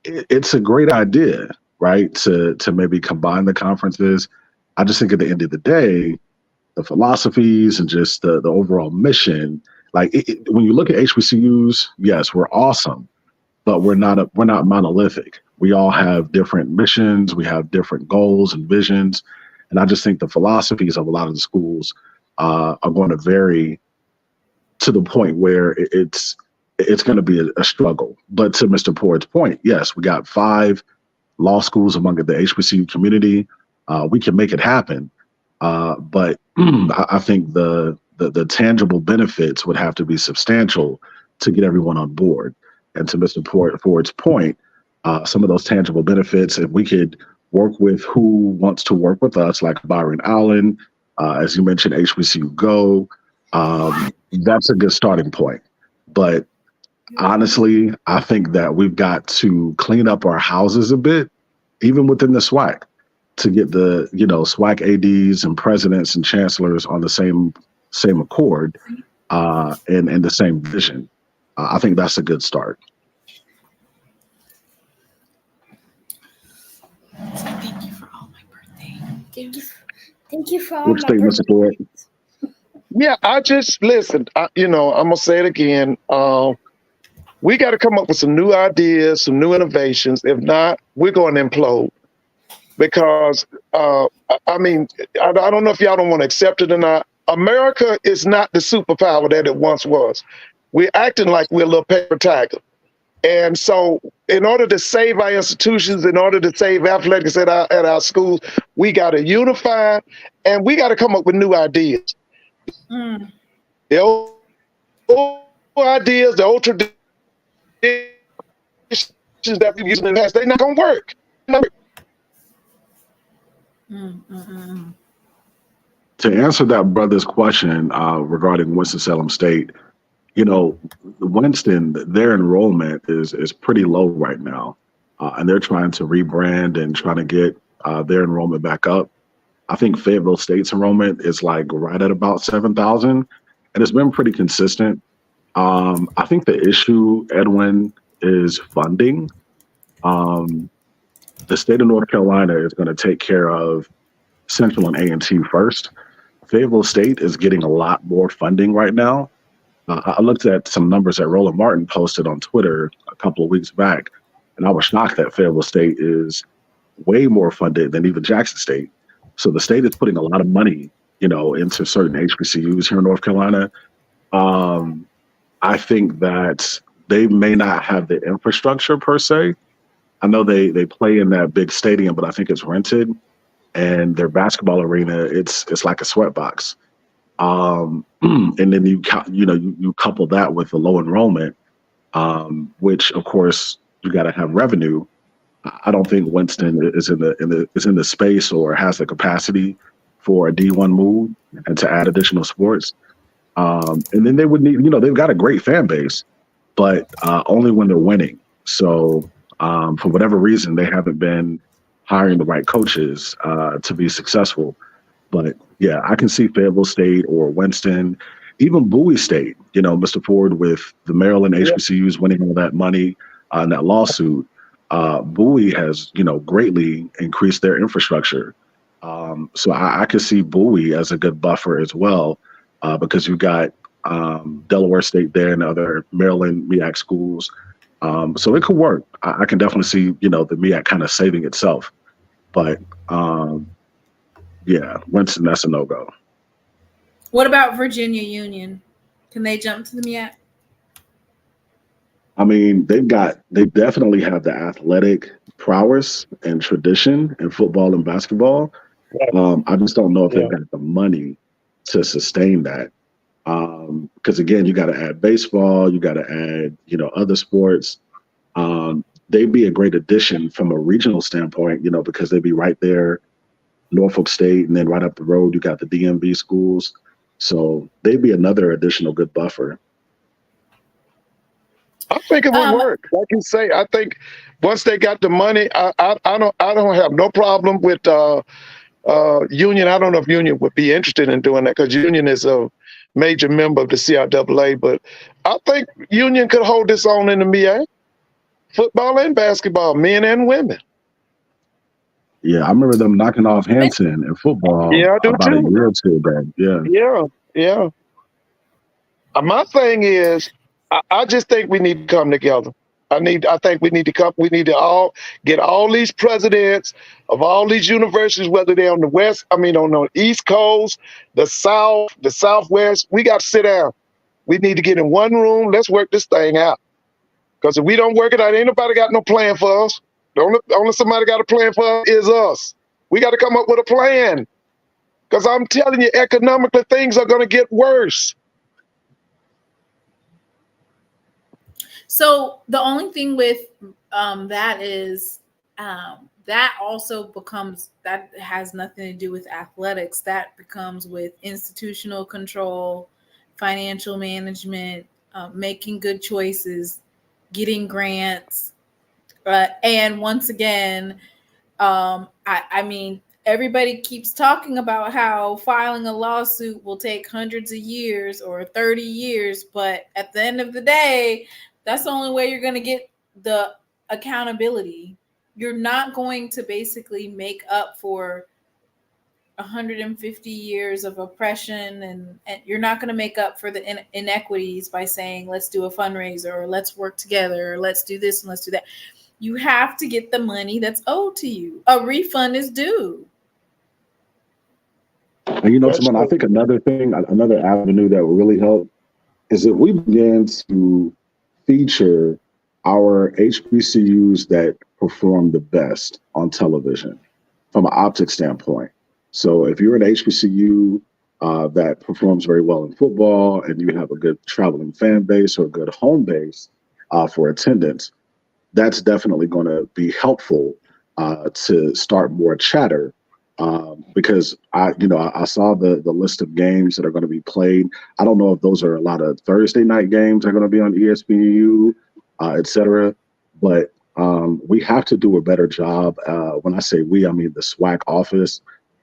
it's a great idea, right? To maybe combine the conferences. I just think at the end of the day, the philosophies and just the overall mission, like when you look at HBCUs, yes, we're awesome, but we're not monolithic. We all have different missions, we have different goals and visions, and I just think the philosophies of a lot of the schools are going to vary to the point where it's going to be a struggle. But to Mr. Ford's point, yes, we got 5 law schools among the HBCU community. We can make it happen, but I think the tangible benefits would have to be substantial to get everyone on board. And to Mr. Ford's point, some of those tangible benefits, if we could work with who wants to work with us, like Byron Allen, as you mentioned, HBCU Go, that's a good starting point. But honestly, I think that we've got to clean up our houses a bit, even within the SWAC, to get the, you know, SWAC ADs and presidents and chancellors on the same accord and the same vision. I think that's a good start. Thank you for all my birthday. Thank you for all my birthday. Yeah, I just listen. You know, I'm gonna say it again. We got to come up with some new ideas, some new innovations. If not, we're going to implode. Because I mean, I don't know if y'all don't want to accept it or not. America is not the superpower that it once was. We're acting like we're a little paper tiger. And so in order to save our institutions, in order to save athletics at our schools, we got to unify and we got to come up with new ideas. The old ideas, the old traditions that we've used in the past, they're not going to work. To answer that brother's question regarding Winston-Salem State, you know, Winston, their enrollment is pretty low right now, and they're trying to rebrand and trying to get their enrollment back up. I think Fayetteville State's enrollment is like right at about 7,000, and it's been pretty consistent. I think the issue, Edwin, is funding. The state of North Carolina is going to take care of Central and A&T first. Fayetteville State is getting a lot more funding right now. I looked at some numbers that Roland Martin posted on Twitter a couple of weeks back, and I was shocked that Fayetteville State is way more funded than even Jackson State. So the state is putting a lot of money, into certain HBCUs here in North Carolina. I think that they may not have the infrastructure per se. I know they play in that big stadium, but I think it's rented, and their basketball arena, it's like a sweatbox. And then you couple that with the low enrollment, which of course you got to have revenue. I don't think Winston is in the space or has the capacity for a D1 move and to add additional sports. And then they would need, they've got a great fan base, but only when they're winning. So for whatever reason, they haven't been hiring the right coaches to be successful. But yeah, I can see Fayetteville State or Winston, even Bowie State, Mr. Ford, with the Maryland HBCUs winning all that money in that lawsuit. Bowie has, greatly increased their infrastructure. So I could see Bowie as a good buffer as well, because you've got Delaware State there and other Maryland MEAC schools. So it could work. I can definitely see, the MEAC kind of saving itself. But yeah, Winston, that's a no-go. What about Virginia Union? Can they jump to the MEAC? I mean, they definitely have the athletic prowess and tradition in football and basketball. I just don't know if they've got the money to sustain that. Because again, you got to add baseball, you got to add, other sports. They'd be a great addition from a regional standpoint, because they'd be right there, Norfolk State, and then right up the road, you got the DMV schools. So they'd be another additional good buffer. I think it would work. Like you say, I think once they got the money, I don't have no problem with Union. I don't know if Union would be interested in doing that because Union is a major member of the CIAA, but I think Union could hold this on in the MEAC, football and basketball, men and women. Yeah, I remember them knocking off Hampton in football about a year or two back. Yeah. My thing is, I just think we need to come together. I think we need to come. We need to all get all these presidents of all these universities, whether they're on the on the East Coast, the South, the Southwest. We got to sit down. We need to get in one room. Let's work this thing out. Because if we don't work it out, ain't nobody got no plan for us. The only somebody got a plan for us is us. We got to come up with a plan. Because I'm telling you, economically, things are going to get worse. So the only thing with that is that also becomes, that has nothing to do with athletics. That becomes with institutional control, financial management, making good choices, getting grants. And once again, I mean, everybody keeps talking about how filing a lawsuit will take hundreds of years or 30 years. But at the end of the day, that's the only way you're going to get the accountability. You're not going to basically make up for 150 years of oppression, and you're not going to make up for the inequities by saying, let's do a fundraiser, or let's work together, or let's do this and let's do that. You have to get the money that's owed to you. A refund is due. And Simone, I think another avenue that will really help is if we begin to feature our HBCUs that perform the best on television from an optics standpoint. So if you're an HBCU that performs very well in football and you have a good traveling fan base or a good home base for attendance, that's definitely going to be helpful to start more chatter. Because I saw the list of games that are going to be played. I don't know if those are a lot of Thursday night games that are going to be on ESPNU, et cetera. But we have to do a better job. When I say we, I mean the SWAC office,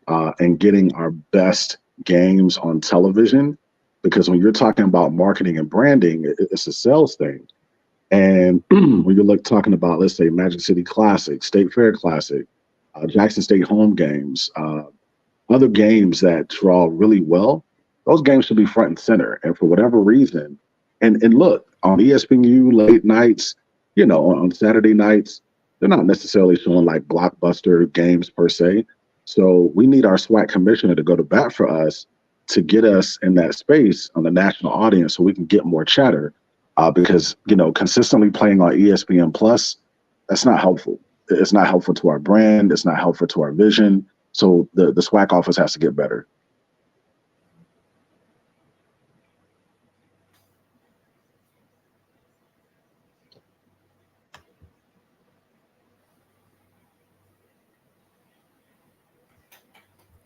and getting our best games on television. because when you're talking about marketing and branding, it's a sales thing. And when you're talking about, let's say, Magic City Classic, State Fair Classic, Jackson State home games, other games that draw really well, those games should be front and center. And for whatever reason, and look, on ESPNU late nights, on Saturday nights, they're not necessarily showing like blockbuster games per se. So we need our SWAC commissioner to go to bat for us to get us in that space on the national audience so we can get more chatter. Because, consistently playing on ESPN Plus, that's not helpful. It's not helpful to our brand. It's not helpful to our vision. So the SWAC office has to get better.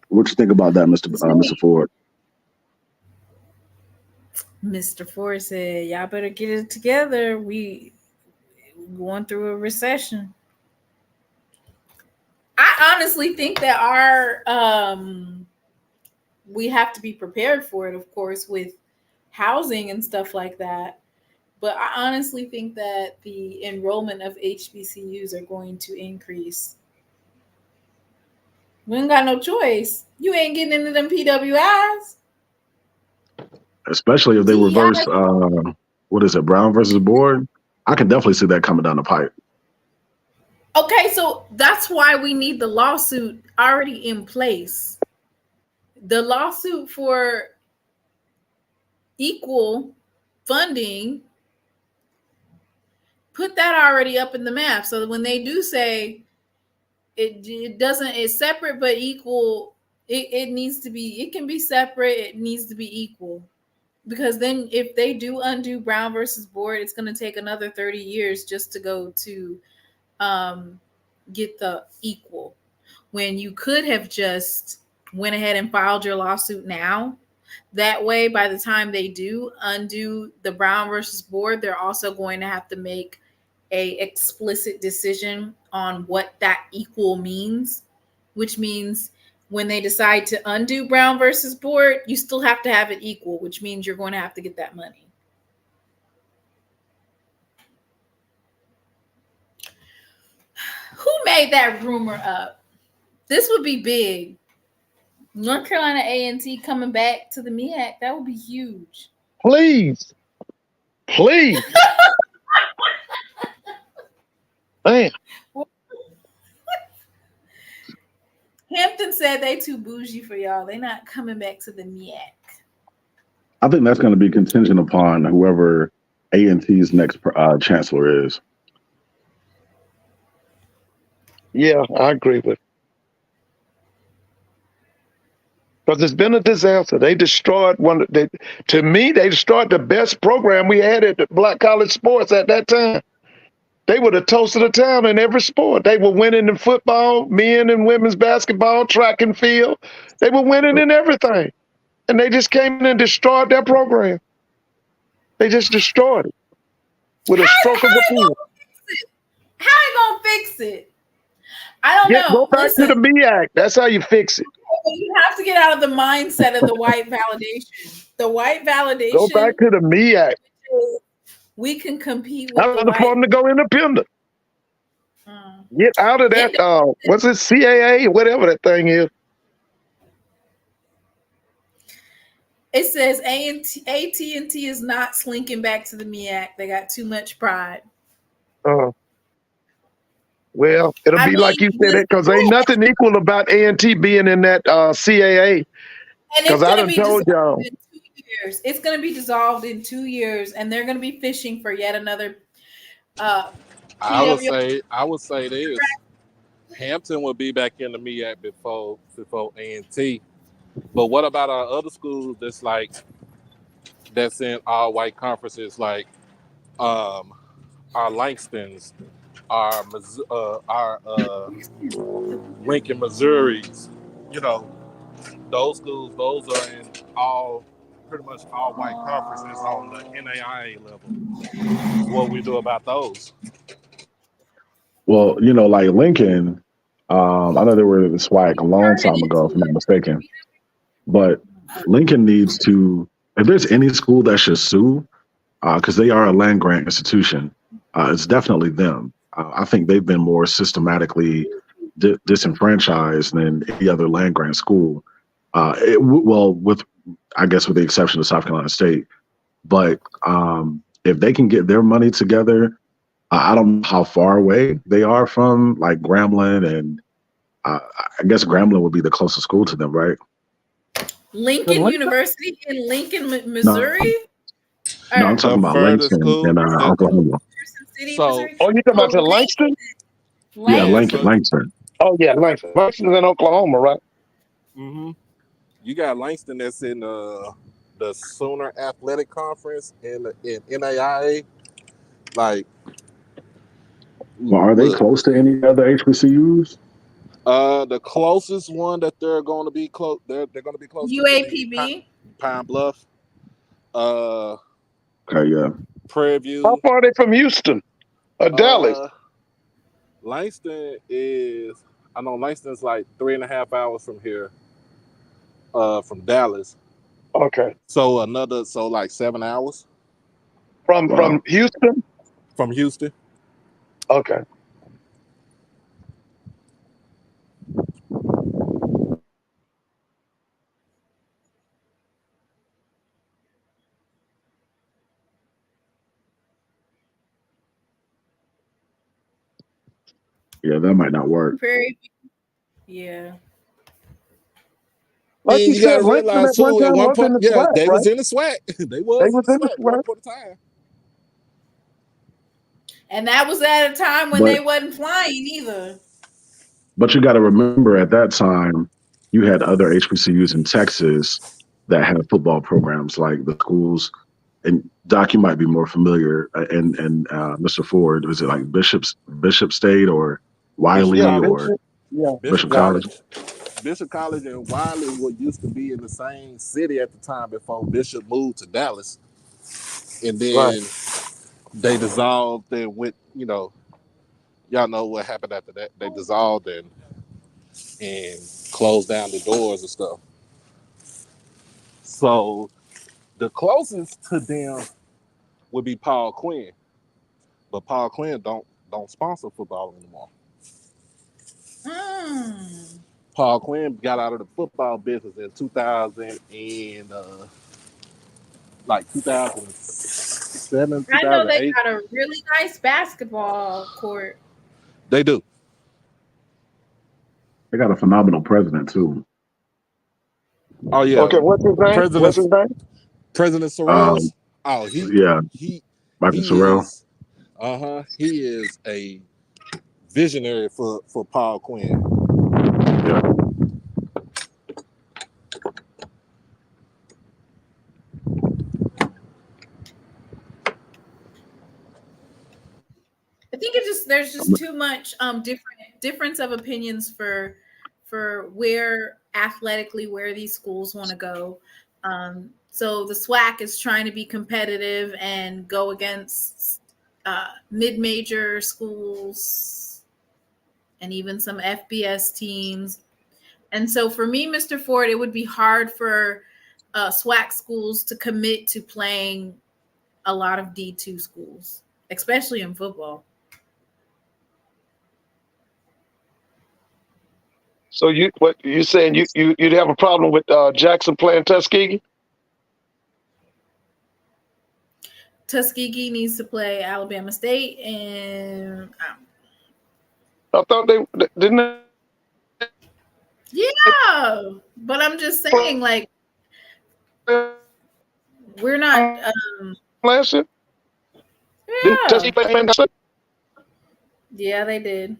What you think about that, Mr. Ford? Mr. Ford said, y'all better get it together. We going through a recession. I honestly think that we have to be prepared for it, of course, with housing and stuff like that. But I honestly think that the enrollment of HBCUs are going to increase. We ain't got no choice. You ain't getting into them PWIs. Especially if they reverse, Brown versus Board. I can definitely see that coming down the pipe. Okay, so that's why we need the lawsuit already in place. The lawsuit for equal funding, put that already up in the map so that when they do say it's separate but equal, it needs to be, it can be separate, it needs to be equal. Because then if they do undo Brown versus Board, it's going to take another 30 years just to go to get the equal. When you could have just went ahead and filed your lawsuit now. That way, by the time they do undo the Brown versus Board, they're also going to have to make a explicit decision on what that equal means, which means when they decide to undo Brown versus Board, you still have to have it equal, which means you're going to have to get that money. Who made that rumor up? This would be big. North Carolina A&T coming back to the MEAC, that would be huge. Please. Man. Hampton said they too bougie for y'all. They not coming back to the MEAC. I think that's going to be contingent upon whoever A&T's next chancellor is. Yeah, I agree with. Because it's been a disaster. They destroyed they destroyed the best program we had at the Black College Sports at that time. They were the toast of the town in every sport. They were winning in football, men and women's basketball, track and field. They were winning in everything. And they just came in and destroyed their program. They just destroyed it with a stroke of a pen. How you gonna fix it? I don't know. Go back to the MEAC. That's how you fix it. You have to get out of the mindset of the white validation. The white validation. Go back to the MEAC. We can compete with the white. To go independent. Get out of that. What's it? CAA, whatever that thing is. It says AT&T is not slinking back to the MEAC. They got too much pride. Well, it'll be like you said it, because ain't nothing equal about A&T being in that CAA. Because I done told y'all. It's going to be dissolved in 2 years, and they're going to be fishing for yet another. I would say this: Hampton will be back in the MEAC before A&T. But what about our other schools that's in all white conferences, like our Langstons, our Lincoln, Missouris? Those schools, those are in pretty much all white conferences on the NAIA level. What we do about those? Well, like Lincoln, I know they were in the SWAC a long time ago, if I'm not mistaken. But Lincoln needs to if there's any school that should sue, because they are a land grant institution, it's definitely them. I think they've been more systematically disenfranchised than any other land grant school. Well, with I guess with the exception of South Carolina State, but if they can get their money together, I don't know how far away they are from like Grambling, and I guess Grambling would be the closest school to them, right? Lincoln University in Lincoln, Missouri? No, I'm talking about Langston in Oklahoma. City, So, Missouri? Oh, you talking about the Langston? Yeah, Langston. Oh, yeah, Langston. Langston's in Oklahoma, right? Mm-hmm. You got Langston that's in the Sooner Athletic Conference in NAIA. Like, Well, are they close to any other HBCUs? The closest one that they're going to be close, they're going to be close UAPB, Pine Bluff. Okay, yeah. Prairie View. How far are they from Houston or Dallas? Langston is, I know Langston's like 3.5 hours from here, from Dallas. Okay. So like 7 hours. From Houston? From Houston. Okay. Yeah, that might not work. Prairie View. Yeah. Like you got to said, Langston realize too, at one point, SWAC, they right? was in the SWAC. They was in the SWAC at one point in time. And that was at a time when they wasn't flying either. But you got to remember, at that time, you had other HBCUs in Texas that had football programs, like the schools. And Doc, you might be more familiar. And Mr. Ford, was it like Bishop State or Wiley Bishop College? Bishop College and Wiley were used to be in the same city at the time before Bishop moved to Dallas, and then they dissolved and went. Y'all know what happened after that. They dissolved and closed down the doors and stuff. So the closest to them would be Paul Quinn, but Paul Quinn don't sponsor football anymore. Paul Quinn got out of the football business in 2007. I know they got a really nice basketball court. They do. They got a phenomenal president too. Oh yeah. Okay, what's his name? President Sorrells. Michael Sorrell. He is a visionary for Paul Quinn. Yeah. I think there's just too much difference of opinions for where athletically where these schools want to go. So the SWAC is trying to be competitive and go against mid-major schools and even some FBS teams. And so for me, Mr. Ford, it would be hard for SWAC schools to commit to playing a lot of D2 schools, especially in football. So you saying you'd have a problem with Jackson playing Tuskegee? Tuskegee needs to play Alabama State, and I thought they didn't. Yeah, but I'm just saying, like, we're not. Last year? Yeah, they did.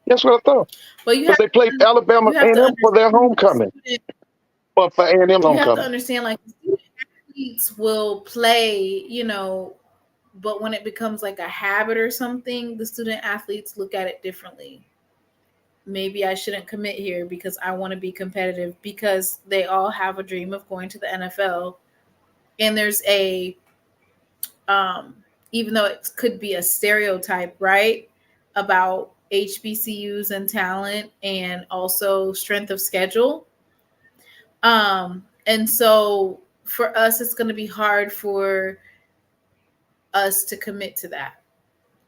That's what I thought. But they played Alabama A&M for their homecoming. But for A&M homecoming, you have to understand, like, athletes will play, but when it becomes like a habit or something, the student athletes look at it differently. Maybe I shouldn't commit here because I want to be competitive, because they all have a dream of going to the NFL. And there's even though it could be a stereotype, right, about HBCUs and talent and also strength of schedule, And so for us, it's going to be hard for us to commit to that.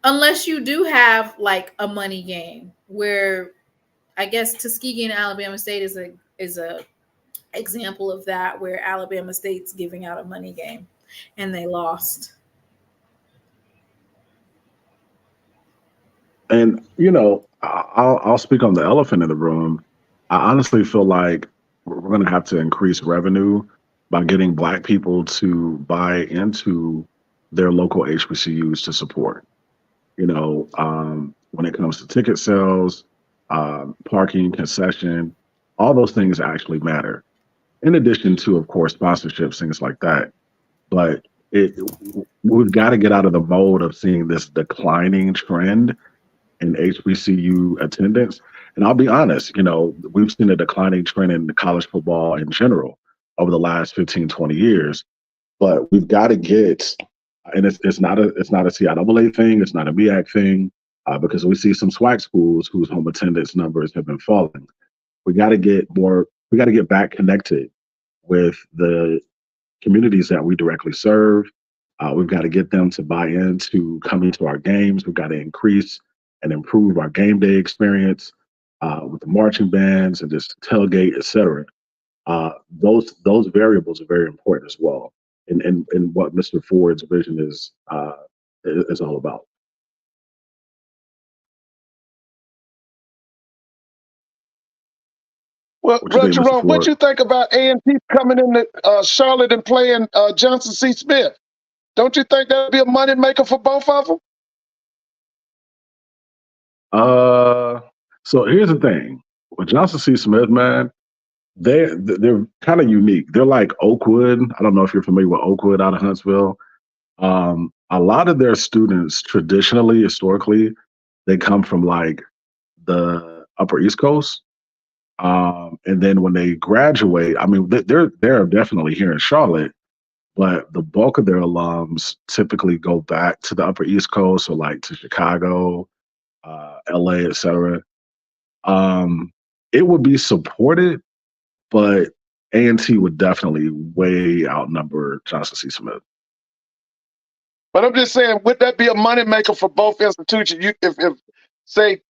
Unless you do have like a money game where I guess Tuskegee and Alabama State is a example of that, where Alabama State's giving out a money game and they lost. And I'll speak on the elephant in the room. I honestly feel like we're going to have to increase revenue by getting Black people to buy into their local HBCUs to support. When it comes to ticket sales, parking, concession, all those things actually matter. In addition to, of course, sponsorships, things like that. But we've got to get out of the mode of seeing this declining trend in HBCU attendance. And I'll be honest, we've seen a declining trend in college football in general over the last 15, 20 years. But we've got to get, and it's not a CIAA thing, it's not a MEAC thing, because we see some SWAC schools whose home attendance numbers have been falling. We got to get back connected with the communities that we directly serve. We've got to get them to buy into coming to our games. We've got to increase and improve our game day experience with the marching bands and just tailgate, et cetera. Those variables are very important as well in what Mr. Ford's vision is all about. Well, Jerome, what you think about A&T coming into Charlotte and playing Johnson C. Smith? Don't you think that'd be a money maker for both of them? So here's the thing with Johnson C. Smith, man. They're kind of unique. They're like Oakwood. I don't know if you're familiar with Oakwood out of Huntsville. A lot of their students traditionally, historically, they come from like the Upper East Coast. And then when they graduate, I mean, they're definitely here in Charlotte, but the bulk of their alums typically go back to the Upper East Coast or like to Chicago, LA, et cetera. It would be supported, but A&T would definitely way outnumber Johnson C. Smith. But I'm just saying, would that be a moneymaker for both institutions? If say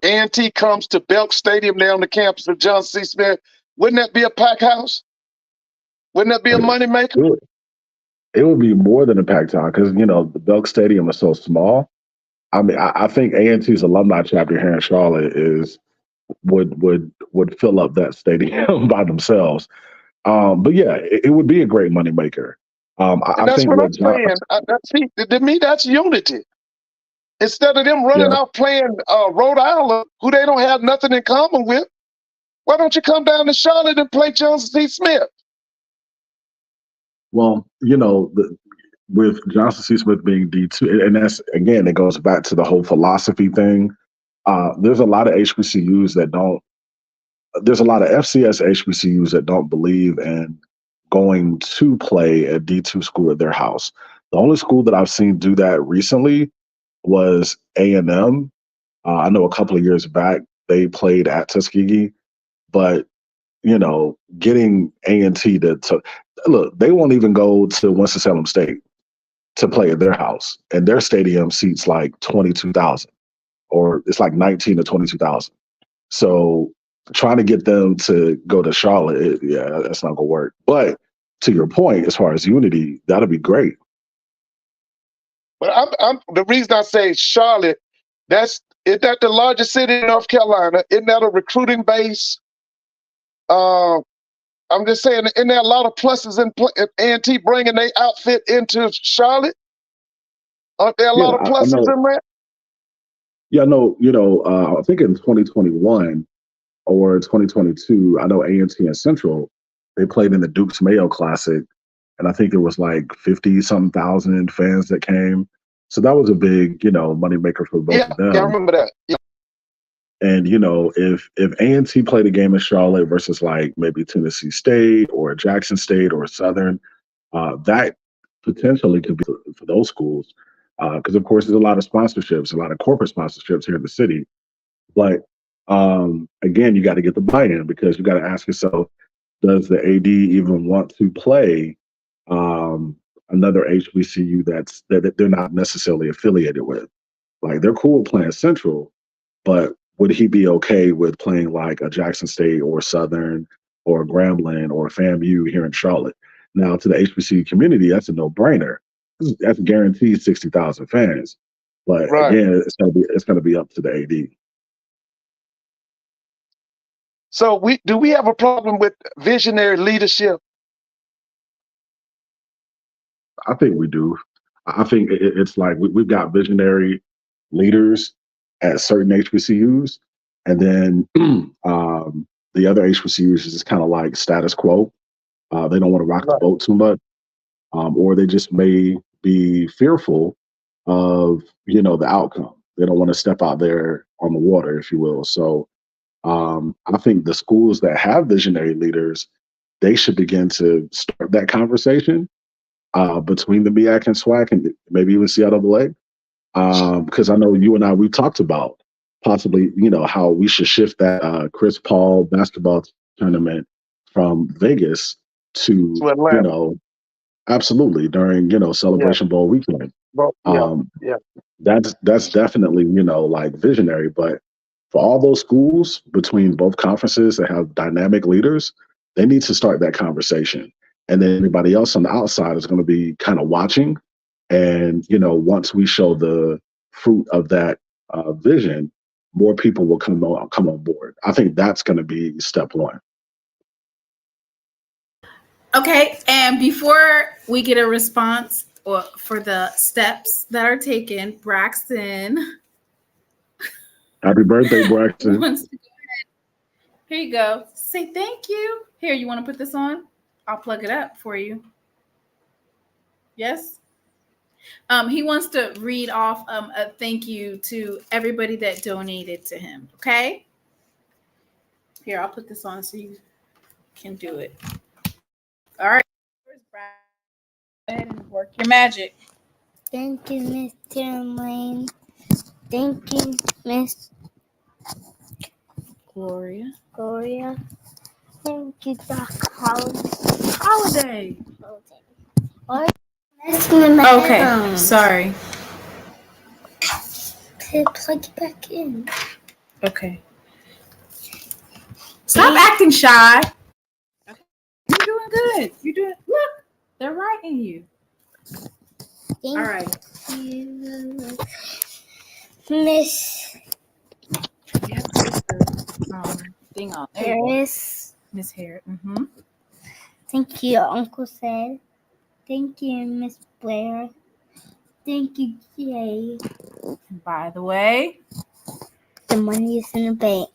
A&T comes to Belk Stadium there on the campus of Johnson C. Smith, wouldn't that be a packed house? Wouldn't that be a moneymaker? It would be more than a packed house because the Belk Stadium is so small. I mean, I think A&T's alumni chapter here in Charlotte would fill up that stadium by themselves. But yeah, it would be a great moneymaker. That's what I'm saying. To me, that's unity. Instead of them running out playing Rhode Island, who they don't have nothing in common with, why don't you come down to Charlotte and play Johnson C. Smith? Well, with Johnson C. Smith being D2, and that's, again, it goes back to the whole philosophy thing. There's a lot of HBCUs there's a lot of FCS HBCUs that don't believe in going to play a D2 school at their house. The only school that I've seen do that recently was A&M. I know a couple of years back they played at Tuskegee, but getting A&T to look, they won't even go to Winston-Salem State to play at their house, and their stadium seats like 22,000, or it's like 19 to 22,000. So trying to get them to go to Charlotte, that's not gonna work. But to your point, as far as unity, that'll be great. But I'm the reason I say Charlotte, isn't that the largest city in North Carolina? Isn't that a recruiting base? I'm just saying, isn't there a lot of pluses in A&T bringing their outfit into Charlotte? Aren't there a lot of pluses in that? Yeah, no, I think in 2021 or 2022, I know A&T and Central, they played in the Duke's Mayo Classic, and I think there was like 50-something thousand fans that came. So that was a big, moneymaker for both of them. Yeah, I remember that. Yeah. And, if A&T played a game in Charlotte versus like maybe Tennessee State or Jackson State or Southern, that potentially could be for those schools. Because, of course, there's a lot of sponsorships, a lot of corporate sponsorships here in the city. But, again, you got to get the buy-in because you got to ask yourself, does the AD even want to play another HBCU that they're not necessarily affiliated with? Like they're cool playing Central, but would he be okay with playing like a Jackson State or Southern or Grambling or FAMU here in Charlotte? Now, to the HBCU community, that's a no-brainer. That's guaranteed 60,000 fans. But Right. again, it's gonna be up to the AD. So do we have a problem with visionary leadership? I think we do. I think it's like we've got visionary leaders at certain HBCUs, and then the other HBCUs is just kind of like status quo. They don't want to rock the boat too much, or they just may be fearful of the outcome. They don't want to step out there on the water, if you will. So I think the schools that have visionary leaders, they should begin to start that conversation between the MEAC and SWAC and maybe even CIAA. Because I know you and I, we talked about possibly, how we should shift that Chris Paul basketball tournament from Vegas to Atlanta. Absolutely during, Celebration Bowl weekend. That's definitely, like visionary. But for all those schools between both conferences that have dynamic leaders, they need to start that conversation. And then everybody else on the outside is going to be kind of watching. And, once we show the fruit of that vision, more people will come on board. I think that's going to be step one. Okay, and before we get a response for the steps that are taken, Braxton. Happy birthday, Braxton. Here you go. Say thank you. Here, you want to put this on? I'll plug it up for you. Yes? He wants to read off a thank you to everybody that donated to him, okay? Here, I'll put this on so you can do it. All right. Go ahead and work your magic. Thank you, Mr. Lane. Thank you, Miss Gloria. Thank you, Doc Holiday. Okay, sorry. Plug it back in. Okay. Stop acting shy. Okay. You're doing good. You're doing. Look, they're writing you. All right. Miss Thing on Harris. Miss Harris. Thank you, Uncle Sad. Thank you, Miss Blair. Thank you, Jay. And by the way, the money is in the bank.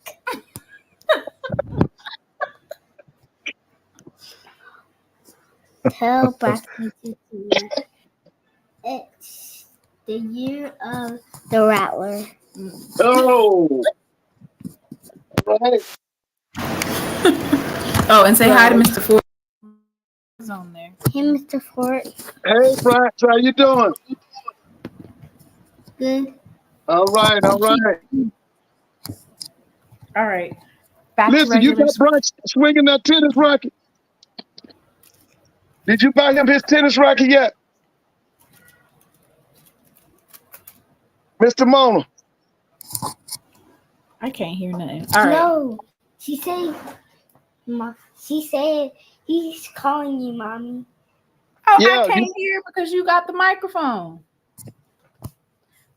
Tell Braxton to see. It's the year of the Rattler. Oh, right. Oh, and say hi to Mr. Ford. He's on there. Hey, Mr. Ford. Hey, Brax, how you doing? Good. All right. All right. Listen, you got Brax swinging that tennis racket. Did you buy him his tennis racket yet? Mr. Mona. I can't hear nothing. All right. No, she said he's calling you, Mommy. Oh, yeah, I can't hear because you got the microphone.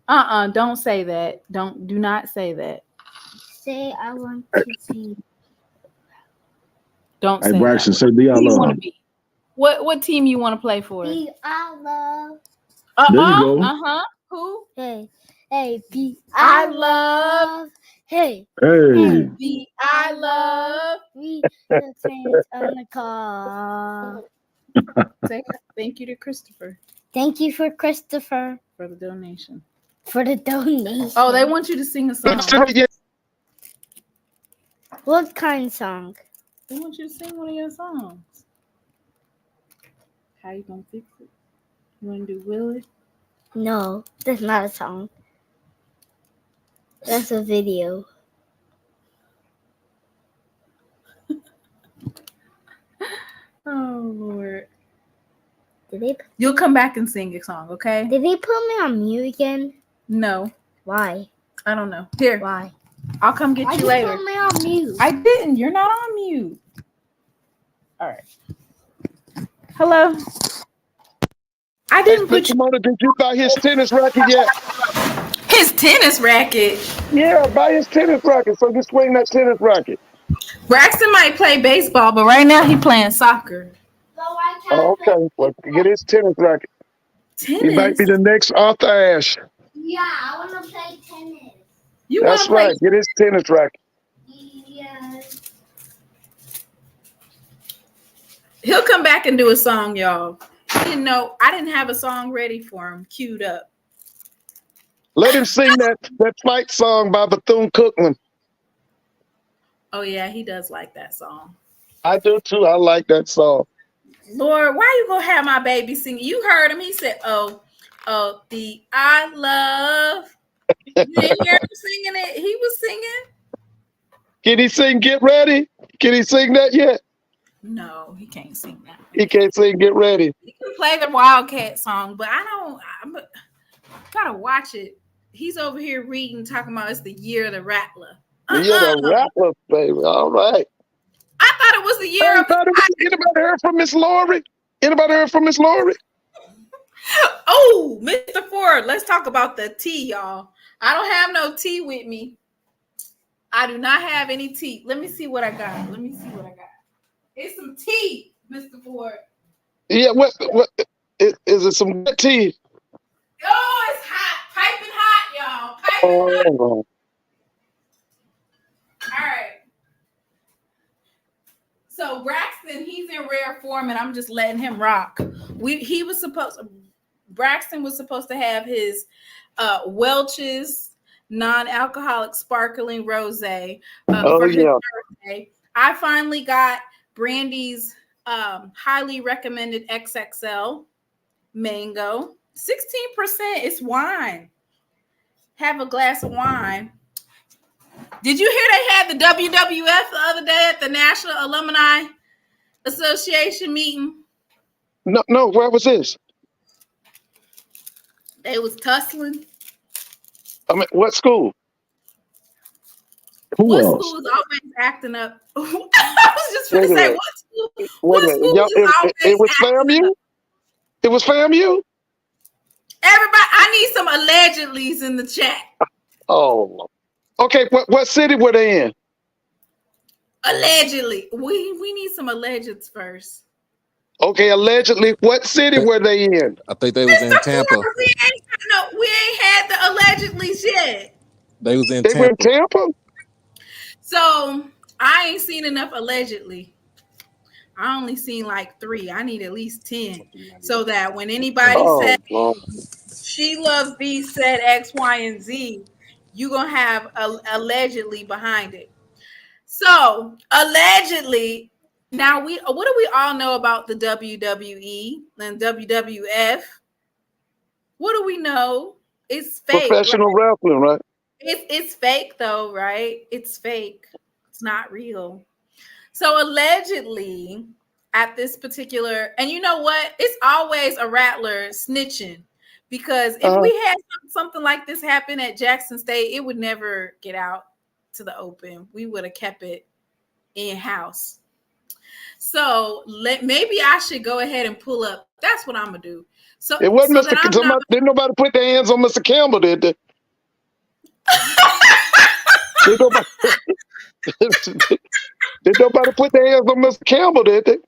Don't say that. Do not say that. Say I want to be. Don't say Braxton, that. say be I love. What team you want to play for? Be I love. There you go. Who? Hey, be I love. Hey. Be I love. We the fans on the call. Say thank you to Christopher. Thank you for Christopher. For the donation. Oh, they want you to sing a song. What kind of song? They want you to sing one of your songs. How you gonna fix it? You wanna do Will It? No, that's not a song. That's a video. Oh Lord. Did You'll come back and sing a song, okay? they put me on mute again? No. Why? I don't know. Here. Why? I'll come get you later. Why did you put me on mute? I didn't. You're not on mute. All right. Hello. I didn't put you. Did you buy his tennis racket yet? His tennis racket? Yeah, buy his tennis racket so you swing that tennis racket. Braxton might play baseball, but right now he's playing soccer. Oh, okay. Well, get his tennis racket. Tennis? He might be the next Arthur Ashe. Yeah, I want to play tennis. That's right. Get his tennis racket. Yeah. He'll come back and do a song, y'all. I didn't have a song ready for him, queued up. Let him sing that fight song by Bethune-Cookman. Oh, yeah, he does like that song. I do, too. I like that song. Lord, why you gonna have my baby singing? You heard him. He said, oh, the I love. You didn't hear him singing it? He was singing. Can he sing Get Ready? Can he sing that yet? No, he can't sing that. He can't sing Get Ready. He can play the Wildcat song, but I gotta watch it. He's over here reading, talking about it's the year of the Rattler. The year of the Rattler, baby. All right. I thought it was the year of... Anybody heard from Miss Lori? Anybody heard from Miss Lori? Oh, Mr. Ford, let's talk about the tea, y'all. I don't have no tea with me. I do not have any tea. Let me see what I got. It's some tea, Mr. Ford. Yeah, what is it some good tea? Oh, it's hot. Piping hot, y'all. Piping hot. All right. So Braxton, he's in rare form, and I'm just letting him rock. Braxton was supposed to have his Welch's non-alcoholic sparkling rosé for his birthday. I finally got Brandy's highly recommended XXL mango. 16%. It's wine. Have a glass of wine. Did you hear they had the WWF the other day at the National Alumni Association meeting? No. Where was this? They was tussling. I mean, what school? What school is always acting up? I was just going to say, what school is always it was FAMU? It was FAMU? Everybody, I need some allegedlys in the chat. Oh, okay. What city were they in? Allegedly. We need some allegeds first. Okay, allegedly. What city were they in? I think they was in Tampa. We ain't had the allegedlys yet. They was in Tampa. They were in Tampa? So I ain't seen enough allegedly. I only seen like 3. I need at least 10. So that when anybody says she loves B, said X, Y, and Z, you're going to have allegedly behind it. So allegedly, now what do we all know about the WWE and WWF? What do we know? It's fake. Professional wrestling, right? It's fake though, right? It's fake. It's not real. So allegedly at this particular, and you know what? It's always a rattler snitching, because if we had something like this happen at Jackson State, it would never get out to the open. We would have kept it in-house. So maybe I should go ahead and pull up. That's what I'm gonna do. So it wasn't didn't nobody put their hands on Mr. Campbell, did they? Did nobody put their hands on Mr. Campbell, did they?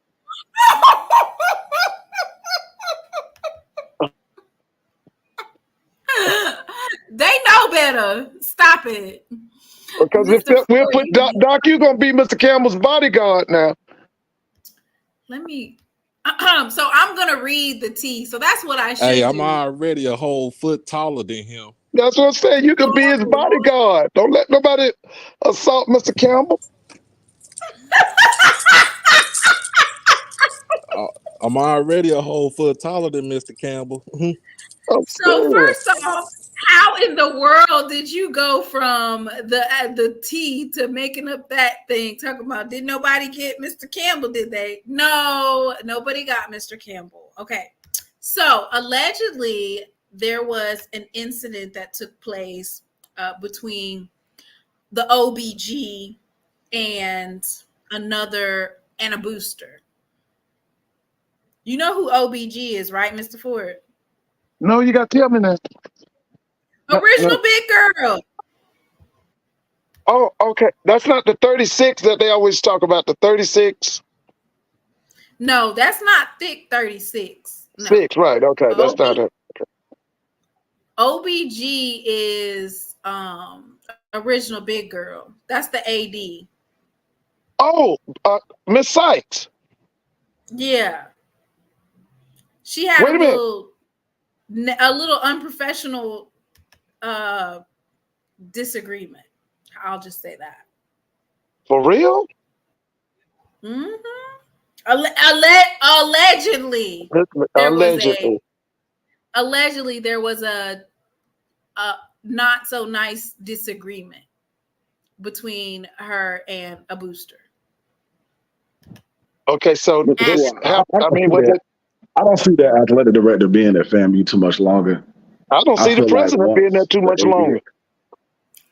They know better. Stop it. Because if we'll put Doc, you're gonna be Mr. Campbell's bodyguard now. Let me. So I'm gonna read the tea. So that's what I should. Hey, I'm already a whole foot taller than him. That's what I'm saying. You can be his bodyguard. Don't let nobody assault Mr. Campbell. I'm already a whole foot taller than Mr. Campbell. So first off, how in the world did you go from the T to making up that thing? Talking about, did nobody get Mr. Campbell? Did they? No, nobody got Mr. Campbell. Okay. So allegedly, there was an incident that took place between the OBG and a booster. You know who OBG is, right, Mr. Ford? No, you got to tell me that. Original Big Girl. Oh, okay. That's not the 36 that they always talk about, the 36. No, that's not thick 36. No. 6, right. Okay. That's not it. Okay. OBG is Original Big Girl. That's the AD. Oh, Miss Sykes. Yeah. She had a little unprofessional disagreement. I'll just say that. For real? Mm-hmm. Allegedly, there was a not so nice disagreement between her and a booster. Okay, so this happened. I don't see that athletic director being at FAMU too much longer. I don't see the president being there too much longer.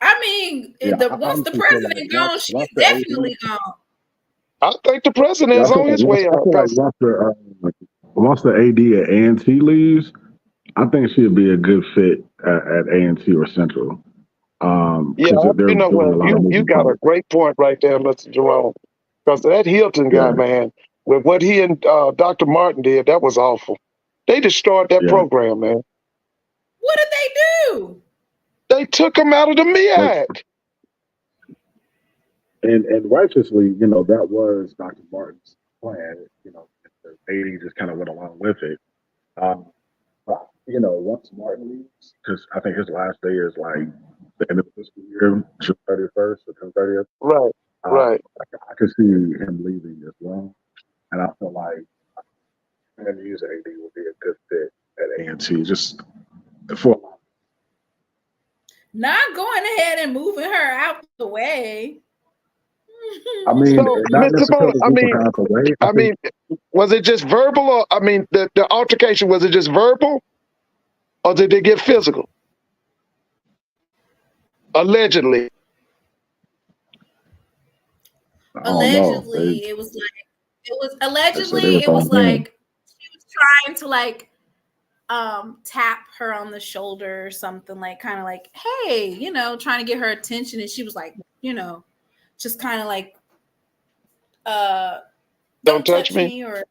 I mean, once the president gone, she's definitely gone. I think the president is on his way out. Once the AD at A&T leaves, I think she'd be a good fit at A&T or Central. You know what? You got a great point right there, Mr. Jerome. Because that Hilton guy, man, with what he and Dr. Martin did, that was awful. They destroyed that program, man. What did they do? They took him out of the MEAC. And righteously, you know, that was Dr. Martin's plan. You know, the AD just kind of went along with it. But, you know, once Martin leaves, because I think his last day is like the end of the fiscal year, June 31st or June 30th. Right, right. I could see him leaving as well. And I feel like FAMU's AD will be a good fit at A&T, just for not going ahead and moving her out the way. I mean, so, I mean, was it just verbal, or I mean, the altercation, was it just verbal, or did they get physical? Allegedly. Allegedly, it was like she was trying to like tap her on the shoulder or something, like kind of like, hey, you know, trying to get her attention, and she was like, you know, just kind of like don't touch me, or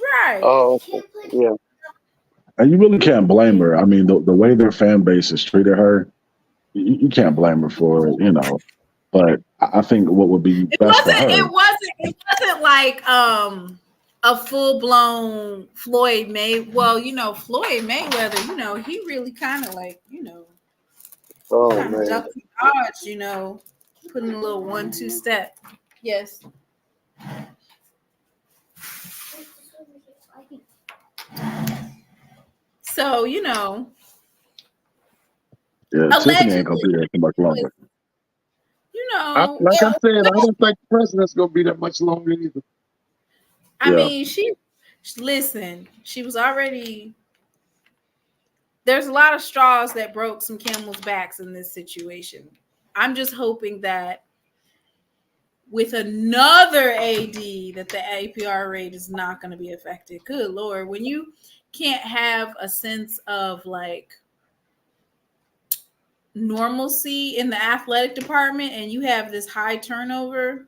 right. Oh, yeah. And you really can't blame her. I mean, the way their fan base has treated her, you can't blame her for it, you know. But I think what would be best for her. It wasn't like a full-blown Floyd Mayweather. Well, you know, Floyd Mayweather, you know, he really kind of like, you know, kind of duck and dodge, you know, putting a little 1-2 step. Yes. So, you know. Yeah, Tiffany ain't gonna be there too much longer. You know, I said, I don't think the president's gonna be there much longer either. I mean, she was already. There's a lot of straws that broke some camel's backs in this situation. I'm just hoping that with another AD that the APR rate is not going to be affected. Good Lord, when you can't have a sense of like normalcy in the athletic department and you have this high turnover.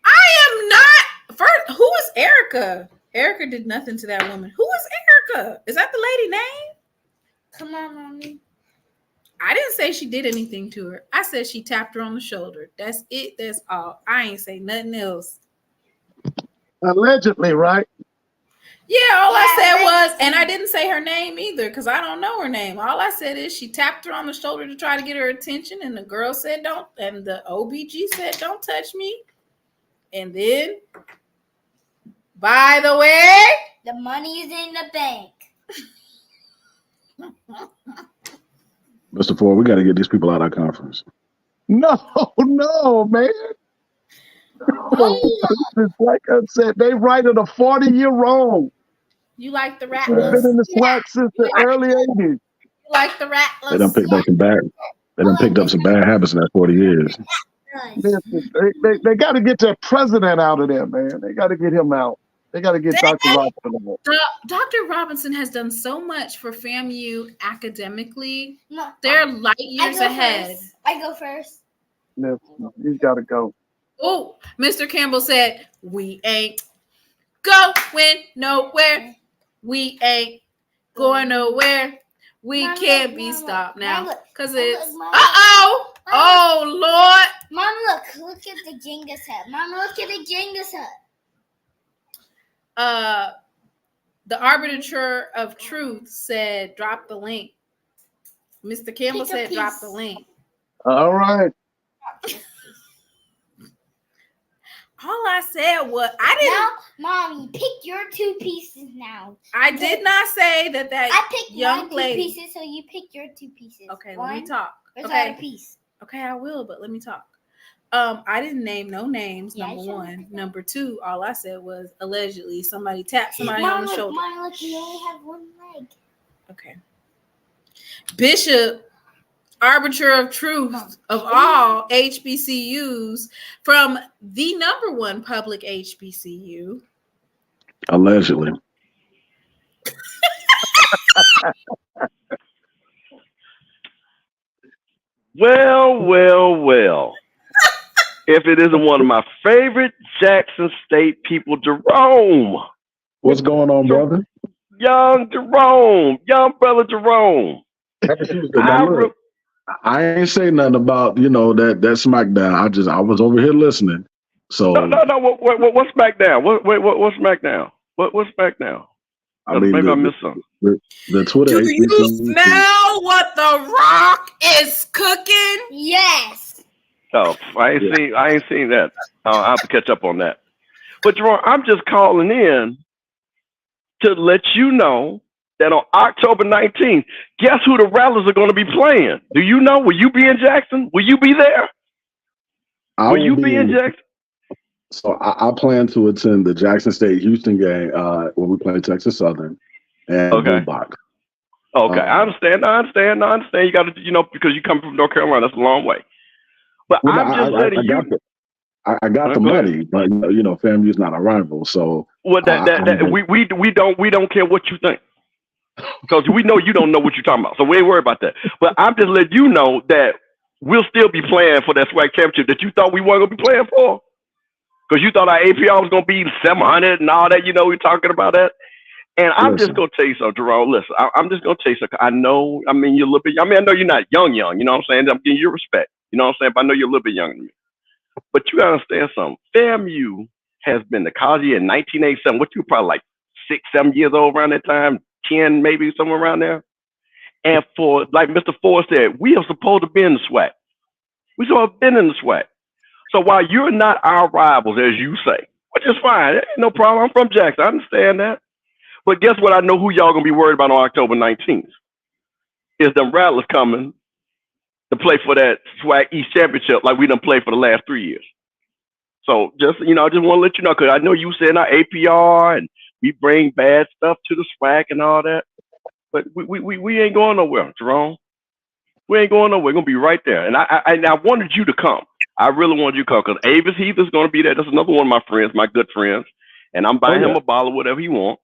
I am not first. Who is Erica? Erica did nothing to that woman. Who is Erica? Is that the lady name? Come on, mommy. I didn't say she did anything to her. I said she tapped her on the shoulder. That's it. That's all. I ain't say nothing else. Allegedly, right? Yeah, all I said was, and I didn't say her name either because I don't know her name. All I said is she tapped her on the shoulder to try to get her attention, and the girl said, don't, and the OBG said, don't touch me. And then, by the way, the money is in the bank. Mr. Ford, we got to get these people out of our conference. No, man. Like I said, they righted a 40-year wrong. You like the rat? They've been in the SWAC since the early 80s. You like the rat? They done picked up some bad. They done picked up some bad habits in that 40 years. Listen, they got to get that president out of there, man. They got to get him out. They got to get Dr. Robinson out. Dr. Robinson has done so much for FAMU academically. No, they're light years ahead. I go first. Listen, he's got to go. Oh, Mr. Campbell said, we ain't going nowhere. We ain't going nowhere. We can't be stopped now. Because it's, uh-oh. Oh, Lord. Mom, look at the Jenga's head. Mom, look at the Jenga's head. The arbiter of truth said, drop the link. Mr. Campbell said, drop the link. All right. All I said was, I didn't. Now, Mommy, pick your 2 pieces now. I did not say that I picked young my 2 lady. pieces, so you pick your 2 pieces. Okay, let me talk. There's Okay. a piece. Okay, I will, but let me talk. I didn't name no names, number one. Number 2, all I said was allegedly somebody tapped somebody on the shoulder. Mom, look, you only have 1 leg. Okay. Bishop, arbiter of truth of all HBCUs from the number 1 public HBCU. Allegedly. Well. If it isn't one of my favorite Jackson State people, Jerome. What's going on, brother? Young brother Jerome. I ain't say nothing about, that SmackDown. I was over here listening. So no. What's SmackDown? What's SmackDown? What's SmackDown? I mean, maybe I missed something. The Twitter. Do you smell what The Rock is cooking? Yes. Oh, I ain't seen that. I'll have to catch up on that. But Jerome, I'm just calling in to let you know that on October 19th, guess who the Rattlers are going to be playing? Do you know? Will you be in Jackson? Will you be there? Will you be in Jackson? So I plan to attend the Jackson State Houston game when we play Texas Southern and Okay. Box. Okay, I understand. You got to, because you come from North Carolina, that's a long way. But Well, I'm just letting you. I got the money, but FAMU's not a rival, so. Well, we don't care what you think, because we know you don't know what you're talking about, so we ain't worried about that. But I'm just letting you know that we'll still be playing for that SWAC championship that you thought we weren't gonna be playing for, because you thought our APR was gonna be 700 and all that. We're talking about that. And I'm just gonna tell you something, Jerome. Listen, I'm just gonna tell you something. I know. I mean, you're a little bit. I know you're not young. You know what I'm saying? I'm giving you respect. You know what I'm saying? But I know you're a little bit younger than me. But you gotta understand something. FAMU has been the college year in 1987. What you were probably like 6, 7 years old around that time, 10 maybe, somewhere around there. And for, like Mr. Ford said, we are supposed to be in the SWAC. We supposed to have been in the SWAC. So while you're not our rivals, as you say, which is fine, ain't no problem. I'm from Jackson. I understand that. But guess what? I know who y'all gonna be worried about on October 19th. Is them Rattlers coming to play for that SWAC East Championship like we done played for the last 3 years. So just, I just want to let you know, because I know you said our APR and we bring bad stuff to the SWAC and all that, but we ain't going nowhere, Jerome. We ain't going nowhere. We're going to be right there. And I wanted you to come. I really wanted you to come, because Avis Heath is going to be there. That's another one of my friends, my good friends. And I'm buying him a bottle of whatever he wants.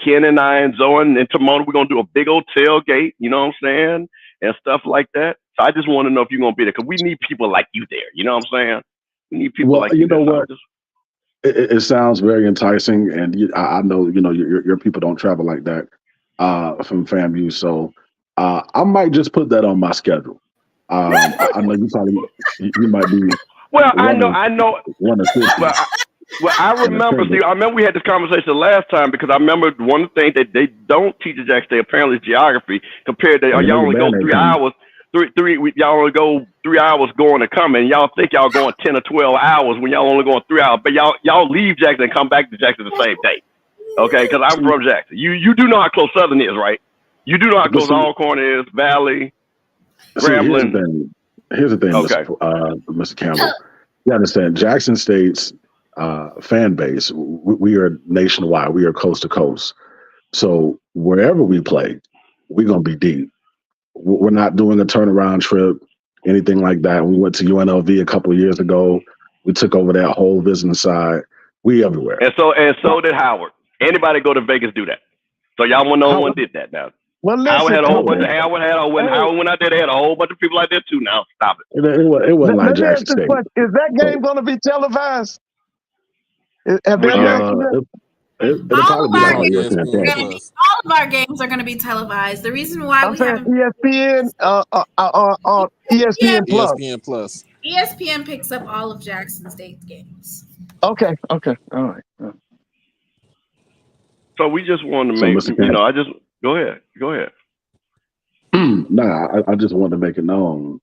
Ken and I and Zoe and Timona, we're going to do a big old tailgate, you know what I'm saying? And stuff like that. So I just want to know if you're going to be there, because we need people like you there. You know what I'm saying? We need people like you. You know what? It sounds very enticing, and I know your people don't travel like that from FAMU, so I might just put that on my schedule. I know you might be. Well, I know. Well, I remember we had this conversation last time, because I remember one of the things that they don't teach at Jackson State apparently is geography, compared to y'all only go 3 hours. Y'all only go 3 hours going and coming. Y'all think y'all going 10 or 12 hours when y'all only going 3 hours. But y'all leave Jackson and come back to Jackson the same day. Okay, because I'm from Jackson. You do know how close Southern is, right? You do know how close Alcorn is, Valley, Grambling. Here's the thing, okay. Mr. Campbell. You understand, Jackson State's fan base, we are nationwide. We are coast to coast. So wherever we play, we're going to be deep. We're not doing a turnaround trip, anything like that. We went to UNLV a couple of years ago. We took over that whole business side. We everywhere. And so did Howard. Anybody go to Vegas do that. So y'all want to know no one did that now. Well, Howard had a whole bunch of Howard went out there, they had a whole bunch of people out there too. Now stop it. It wasn't like Jackson State. Is that game going to be televised? Have they all of our games are going to be televised. The reason why ESPN, ESPN Plus. ESPN picks up all of Jackson State's games. Okay, all right. So we just wanted to make, go ahead. I just wanted to make it known,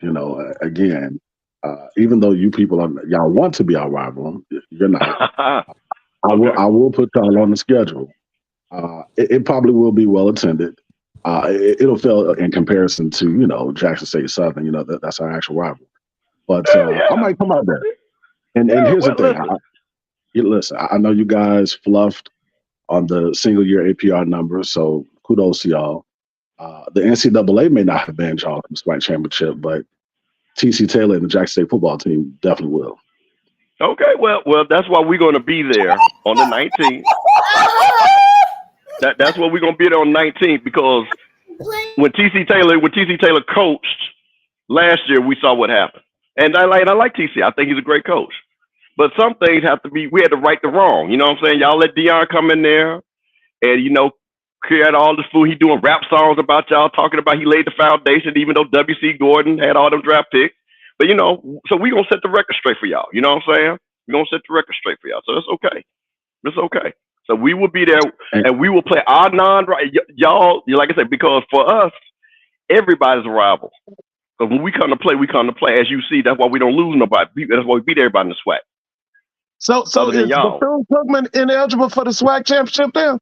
again, even though you people y'all want to be our rival, you're not. I will put y'all on the schedule. It probably will be well attended. It'll fail in comparison to Jackson State Southern. That's our actual rival. But I might come out there. And here's the thing. Listen, I know you guys fluffed on the single year APR numbers, so kudos to y'all. The NCAA may not have banned y'all from the SWAC championship, but TC Taylor and the Jackson State football team definitely will. Okay, well, that's why we're going to be there on the 19th. That's why we're going to be there on the 19th, because when TC Taylor coached last year, we saw what happened. And I like TC. I think he's a great coach. But some things have to be, we had to right the wrong. You know what I'm saying? Y'all let Deion come in there and, create all this fool. He doing rap songs about y'all, talking about he laid the foundation, even though W.C. Gordon had all them draft picks. But, so we're going to set the record straight for y'all. You know what I'm saying? We're going to set the record straight for y'all. So it's okay. It's okay. So we will be there and we will play our y'all, like I said, because for us, everybody's a rival. Because when we come to play, as you see, that's why we don't lose nobody. That's why we beat everybody in the SWAC. So is Bethune-Cookman ineligible for the SWAC championship then?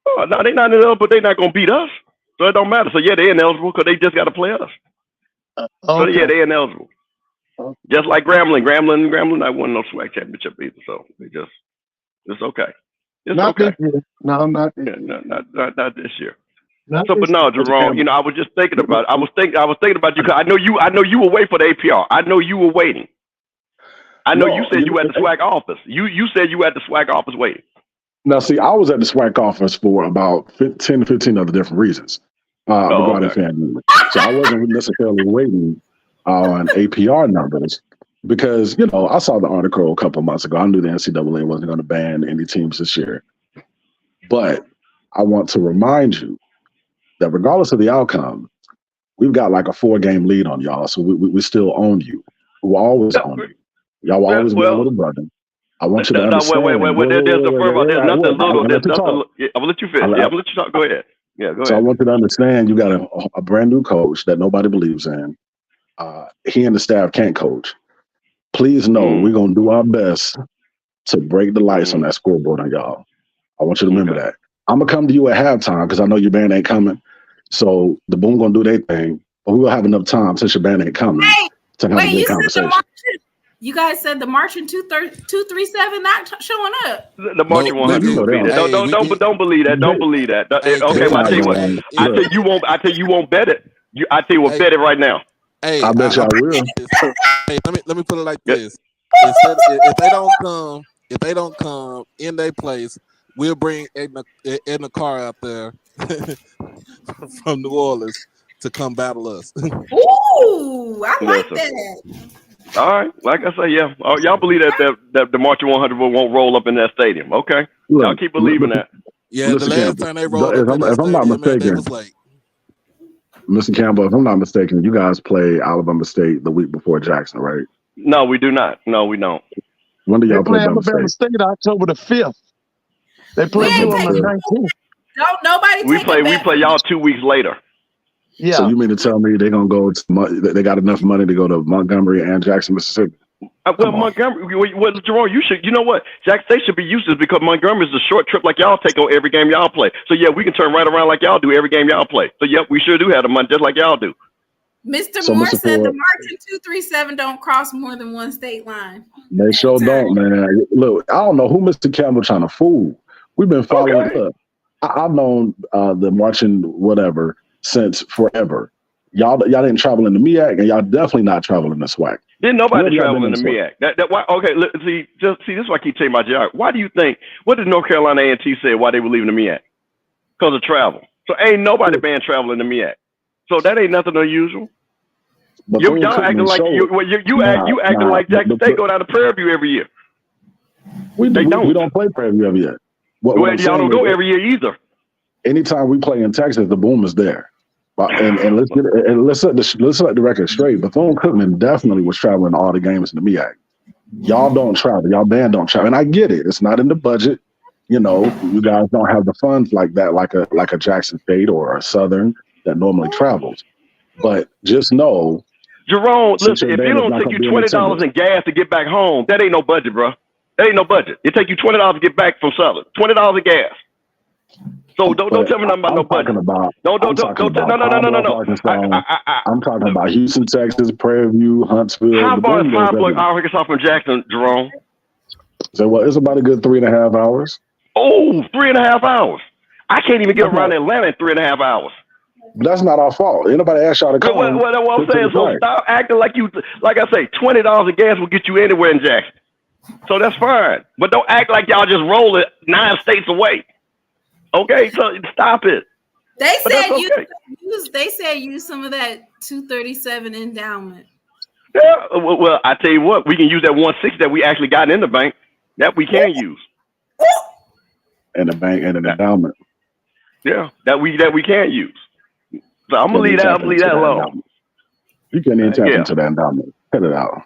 Oh, no, they're not ineligible, but they're not going to beat us. So it don't matter. So, they're ineligible because they just got to play us. Okay. So, they're ineligible. Okay. Just like Grambling. Grambling not won no SWAC championship either. So, it's okay. It's not okay. This year. No, not this year. Not this year. But no, Jerome, I was just thinking about it. I was thinking about you because I know you were waiting for the APR. I know you were waiting. I know you said you were at the SWAC office. You said you were at the SWAC office waiting. Now, see, I was at the SWAC office for about 10 to 15 other different reasons regarding fan movement. So I wasn't necessarily waiting on APR numbers because, I saw the article a couple of months ago. I knew the NCAA wasn't going to ban any teams this year. But I want to remind you that regardless of the outcome, we've got like a 4-game lead on y'all. So we still own you. We'll always own you. Y'all will always be a little brother. I want you to understand. Wait. There's nothing little. I'm gonna let you finish. I'm gonna let you talk. Go ahead. Yeah, go ahead. So I want you to understand. You got a brand new coach that nobody believes in. He and the staff can't coach. Please know we're gonna do our best to break the lights on that scoreboard on y'all. I want you to remember that. I'm gonna come to you at halftime because I know your band ain't coming. So the Boom gonna do their thing, but we will have enough time since your band ain't coming to have a good conversation. You guys said the Marching 237 not showing up. The Marching 100 will be there. Don't believe that. Don't believe that. Okay, well, I tell you what. I tell you won't bet it. I tell you what, bet it right now. Hey, I bet y'all will. Hey, let me put it like this. If they don't come in their place, we'll bring Edna Carr out there from New Orleans to come battle us. Ooh, I like that. All right, like I say, yeah. Y'all believe that the Marching 100 won't roll up in that stadium, okay? Y'all keep believing that. Yeah, the last time they rolled up in that stadium, I'm not mistaken, it was late. Mr. Campbell, if I'm not mistaken, you guys play Alabama State the week before Jackson, right? No, we do not. No, we don't. When do y'all play Alabama State? October the 5th. They play you on the 19th. Don't nobody. We play y'all 2 weeks later. Yeah. So you mean to tell me they're gonna go? They got enough money to go to Montgomery and Jackson, Mississippi? Well, Montgomery, well, Jerome, you know what? Jackson State should be used to this because Montgomery is a short trip like y'all take on every game y'all play. So, yeah, we can turn right around like y'all do every game y'all play. So, yep, we sure do have the money just like y'all do. Mr. Moore said the marching 237 don't cross more than one state line. They sure don't, man. Look, I don't know who Mr. Campbell trying to fool. We've been following. Okay. I've known the marching whatever since forever. Y'all didn't travel in the MEAC, and y'all definitely not traveling the SWAC. Didn't nobody travel in the MEAC. Why? Okay, see, this is why I keep telling my job. Why do you think? What did North Carolina A&T say why they were leaving the MEAC? Because of travel. So ain't nobody banned travel in the MEAC. So that ain't nothing unusual. Y'all acting like you acting like Jackson State go down to Prairie View every year. We don't play Prairie View every year. Well, y'all don't go every year either. Anytime we play in Texas, the boom is there. And let's set the record straight. Bethune-Cookman definitely was traveling to all the games in the MEAC. Y'all don't travel. Y'all band don't travel, and I get it. It's not in the budget. You know, you guys don't have the funds like that, like a Jackson State or a Southern that normally travels. But just know, Jerome, listen, if it don't take you $20 in gas to get back home, that ain't no budget, bro. That ain't no budget. It take you $20 to get back from Southern. $20 in gas. So don't tell me nothing about no budget. No. I'm talking about Houston, Texas, Prairie View, Huntsville. How far is Arkansas from Jackson, Jerome? So it's about a good 3.5 hours. Oh, 3.5 hours. I can't even get around Atlanta in 3.5 hours. But that's not our fault. Anybody asked y'all to come. What I'm saying, so stop acting like you, like I say, $20 in gas will get you anywhere in Jackson. So that's fine. But don't act like y'all just roll it 9 states away. Okay, so stop it. They said use some of that 237 endowment. Yeah, well, I tell you what, we can use that 160 that we actually got in the bank. That we can use. In the bank and an endowment. Yeah, that we can use. So I'm gonna leave that alone. You can't even tap into that endowment. Cut it out.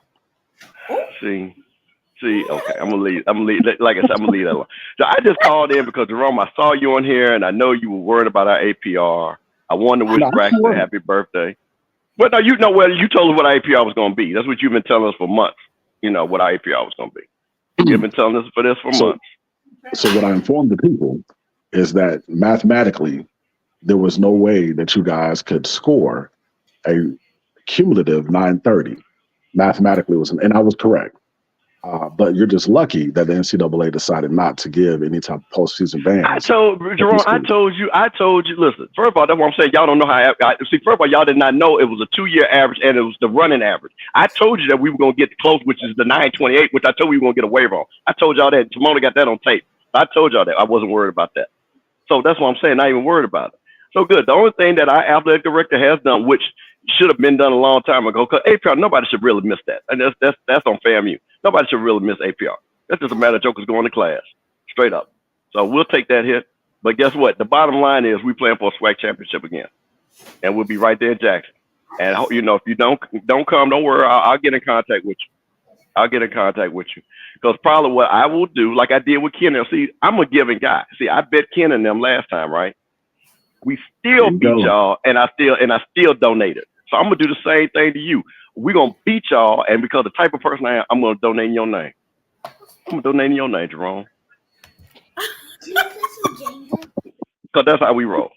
See, okay, I'm gonna leave. Like I said, I'm gonna leave that alone. So I just called in because Jerome, I saw you on here, and I know you were worried about our APR. I wanted to wish Brax a happy birthday. But no, you told us what our APR was gonna be. That's what you've been telling us for months. You know what our APR was gonna be. You've been telling us for this for months. So what I informed the people is that mathematically, there was no way that you guys could score a cumulative 930. Mathematically, and I was correct. But you're just lucky that the NCAA decided not to give any type of postseason bans. I told you, listen, first of all, that's what I'm saying. Y'all don't know how, first of all, y'all did not know it was a 2-year average and it was the running average. I told you that we were going to get close, which is the 928, which I told you we were going to get a waiver on. I told y'all that. Timona got that on tape. I told y'all that. I wasn't worried about that. So that's what I'm saying. Not even worried about it. So good. The only thing that our athletic director has done, which should have been done a long time ago, because APR, nobody should really miss that. And that's on FAMU. Nobody should really miss APR. That's just a matter of jokers going to class, straight up. So we'll take that hit. But guess what? The bottom line is we playing for a SWAC championship again, and we'll be right there in Jackson. And you know, if you don't come, don't worry. I'll get in contact with you. I'll get in contact with you, because probably what I will do, like I did with Ken. See, I'm a giving guy. See, I bet Ken and them last time, right? We still beat y'all, and I still donated. So I'm gonna do the same thing to you. We're gonna beat y'all, and because the type of person I am, I'm gonna donate in your name. I'm gonna donate in your name, Jerome. Because that's how we roll.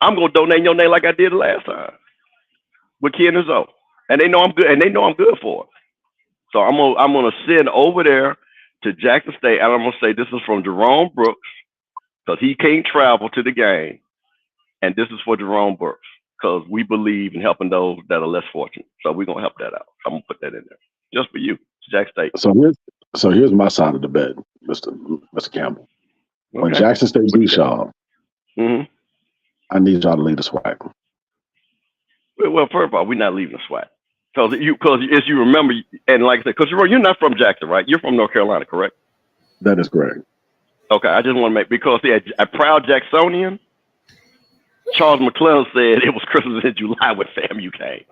I'm gonna donate in your name like I did the last time with Ken and Zoe, and they know I'm good, and they know I'm good for it. So I'm gonna send over there to Jackson State, and I'm gonna say this is from Jerome Brooks, because he can't travel to the game, and this is for Jerome Brooks, because we believe in helping those that are less fortunate. So we're gonna help that out. I'm gonna put that in there just for you, Jackson State. So here's my side of the bet, Mr. Campbell. Okay. When Jackson State beats y'all, I need y'all to lead the SWAC. Well, first of all, we're not leaving the SWAC. Because as you remember, and like I said, because you're not from Jackson, right? You're from North Carolina, correct? That is correct. Okay, I just want to make, because a proud Jacksonian, Charles McClellan said it was Christmas in July when FAMU came.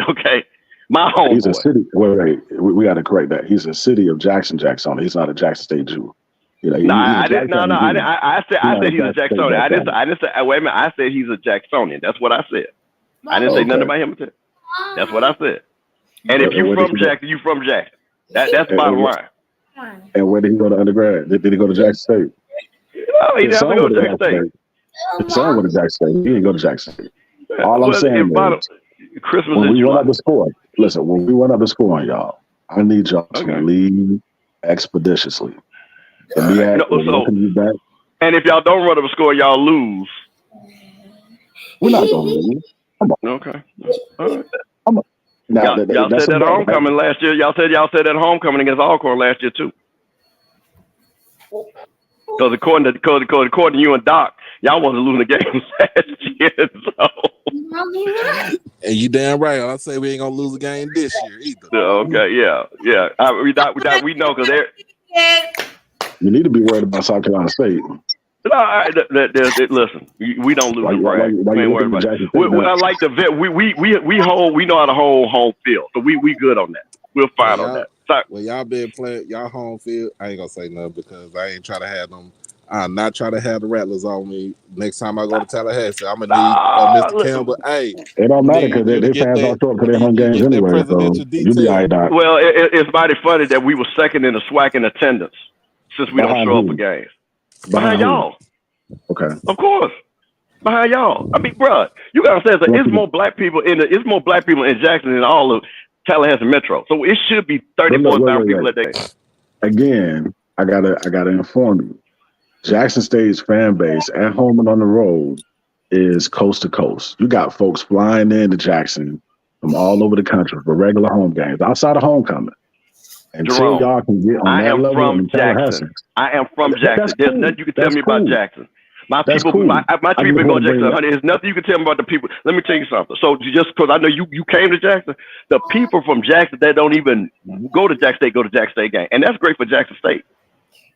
Okay, my homeboy. He's a city. Wait, we got to correct that. He's a city of Jackson. He's not a Jackson State Jew. You know, I said he's a Jacksonian. I didn't say. Wait a minute. I said he's a Jacksonian. That's what I said. I didn't say nothing about him. That's what I said. And if you from Jackson, you from Jackson. That's the bottom line. And where did he go to undergrad? Did he go to Jackson State? No, he doesn't go to Jackson State. His son went to Jackson State. He didn't go to Jackson State. All I'm Well, saying is, Christmas when is we July. went up the score, listen, when we went up the score on y'all, I need y'all to leave expeditiously. And and if y'all don't run up a score, y'all lose. We're not going to lose. Come on. Okay. All right. Now, y'all said that homecoming last year. Y'all said that homecoming against Alcorn last year too. Because according to you and Doc, y'all wasn't losing the games last year. So. And you damn right. I say we ain't gonna lose a game this year either. Okay, yeah. We know because you need to be worried about South Carolina State. No, listen, we don't lose the brag. We ain't worried about it. I like the vet. We know how to hold home field, so we good on that. We're fine on that. Well, y'all been playing y'all home field. I ain't gonna say nothing because I ain't trying to have them. I'm not trying to have the Rattlers on me next time I go to Tallahassee. I'm gonna need Mr. Campbell. Hey, it don't matter because they fans all show up for their home games anyway. So you be all right, Doc. Well, it's mighty funny that we were second in the SWAC in attendance since we don't show up for games. Behind y'all. Okay. Of course. Behind y'all. I mean, bro, you gotta say it's more black people in Jackson than all of Tallahassee Metro. So it should be 34,000 people a day. Again, I gotta inform you. Jackson State's fan base at home and on the road is coast to coast. You got folks flying into Jackson from all over the country for regular home games outside of homecoming. Until y'all can get on that level in Tallahassee. I am from Jackson. There's nothing you can tell me about Jackson. My people go to Jackson. Honey, there's nothing you can tell me about the people. Let me tell you something. So just because I know you came to Jackson, the people from Jackson that don't even go to Jackson State go to Jackson State game, and that's great for Jackson State.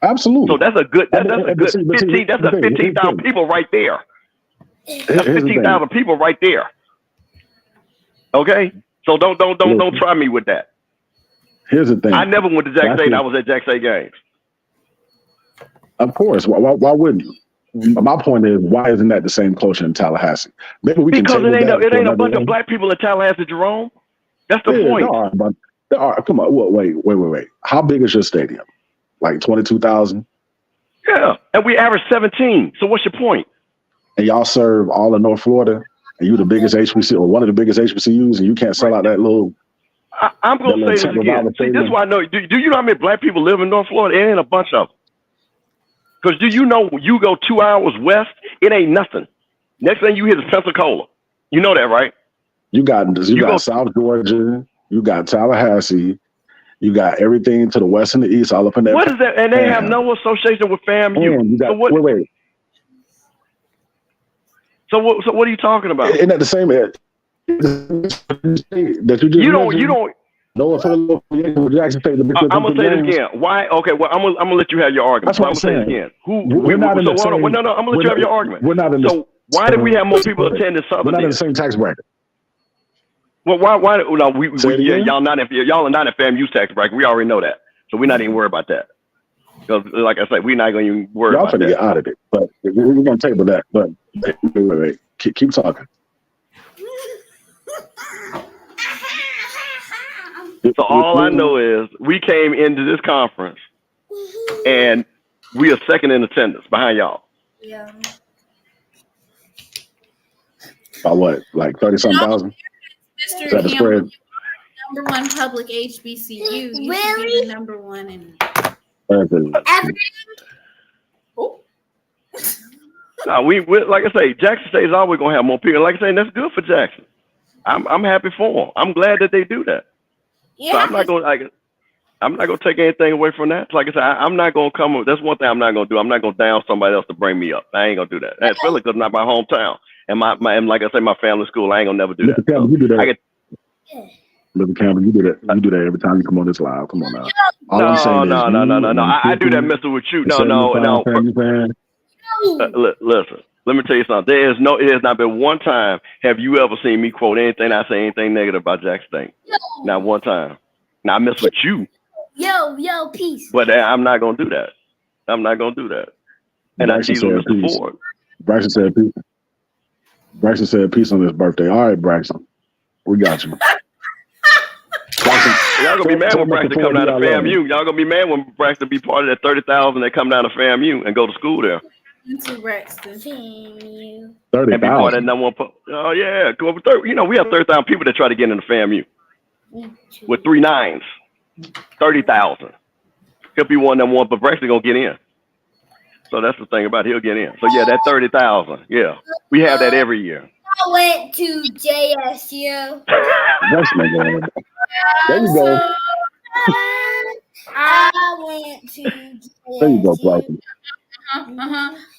Absolutely. So that's a good 15. That's a 15,000 people right there. That's 15,000 people right there. Okay, so don't try me with that. Here's the thing. I never went to Jackson State. I was at Jackson State games. Of course. Why wouldn't you? My point is, why isn't that the same culture in Tallahassee? Maybe we can because it ain't a bunch of black people in Tallahassee, Jerome. That's the point. There are. Come on. Wait. How big is your stadium? Like 22,000? Yeah, and we average 17. So what's your point? And y'all serve all of North Florida, and you the biggest HBCU or one of the biggest HBCUs, and you can't sell out that little. I'm going to say this again. See, this is why I know. Do you know how many black people live in North Florida? It ain't a bunch of them. Because do you know when you go 2 hours west, it ain't nothing. Next thing you hear is Pensacola. You know that, right? You got South Georgia. You got Tallahassee. You got everything to the west and the east, all up in there. What is that? And they have no association with FAMU. Wait. So what are you talking about? Isn't that the same that you just you don't. No, Jackson State. I'm gonna say this again. Why? Okay. Well, I'm gonna let you have your argument. That's what I'm gonna say it again. I'm gonna let you have your argument. We're not in so why did we have more people attending Southern? We're not in the same tax bracket. Well, why? No, y'all are not in FAMU's tax bracket. We already know that, so we're not even worried about that. Because, like I said, we're not going to even worry about that. Y'all finna get out of it, but we're going to table that. But wait. Keep talking. So all I know is we came into this conference and we are second in attendance behind y'all. Yeah. By what? Like 30-something thousand? Mr. Is that the spread? Number one public HBCU. You should be the number one in No, we like I say, Jackson State is always gonna have more people. Like I say, that's good for Jackson. I'm happy for them. I'm glad that they do that. Yeah. So I'm not gonna take anything away from that. Like I said, I'm not gonna come. That's one thing I'm not gonna do. I'm not gonna down somebody else to bring me up. I ain't gonna do that. That's really because it's not my hometown and and like I say, my family school. I ain't gonna never do that. Mr. Campbell, you do that. Mr. Campbell, you do that. You do that every time you come on this live. Come on now. No. I do that messing with you. No. Listen. Let me tell you something. It has not been one time have you ever seen me quote anything I say anything negative about Jackson State. Not one time. Now I mess with you. Yo, peace. But I'm not gonna do that. I'm not gonna do that. And Braxton I see Mr. Ford. Braxton said peace. Braxton said peace on his birthday. All right, Braxton. We got you. Y'all gonna be mad when Braxton come down to FAMU. Y'all gonna be mad when Braxton be part of that 30,000 that come down to FAMU and go to school there. Into Braxton. 30,000. And be part of that number one. Oh yeah, you know we have 30,000 people that try to get into FAMU with 3 nines. 30,000. He'll be one of them ones, but Braxton gonna get in. So that's the thing about it. He'll get in. So yeah, that 30,000. Yeah, we have that every year. I went to JSU. That's my God. There you go. I went to JSU. There you go, Braxton.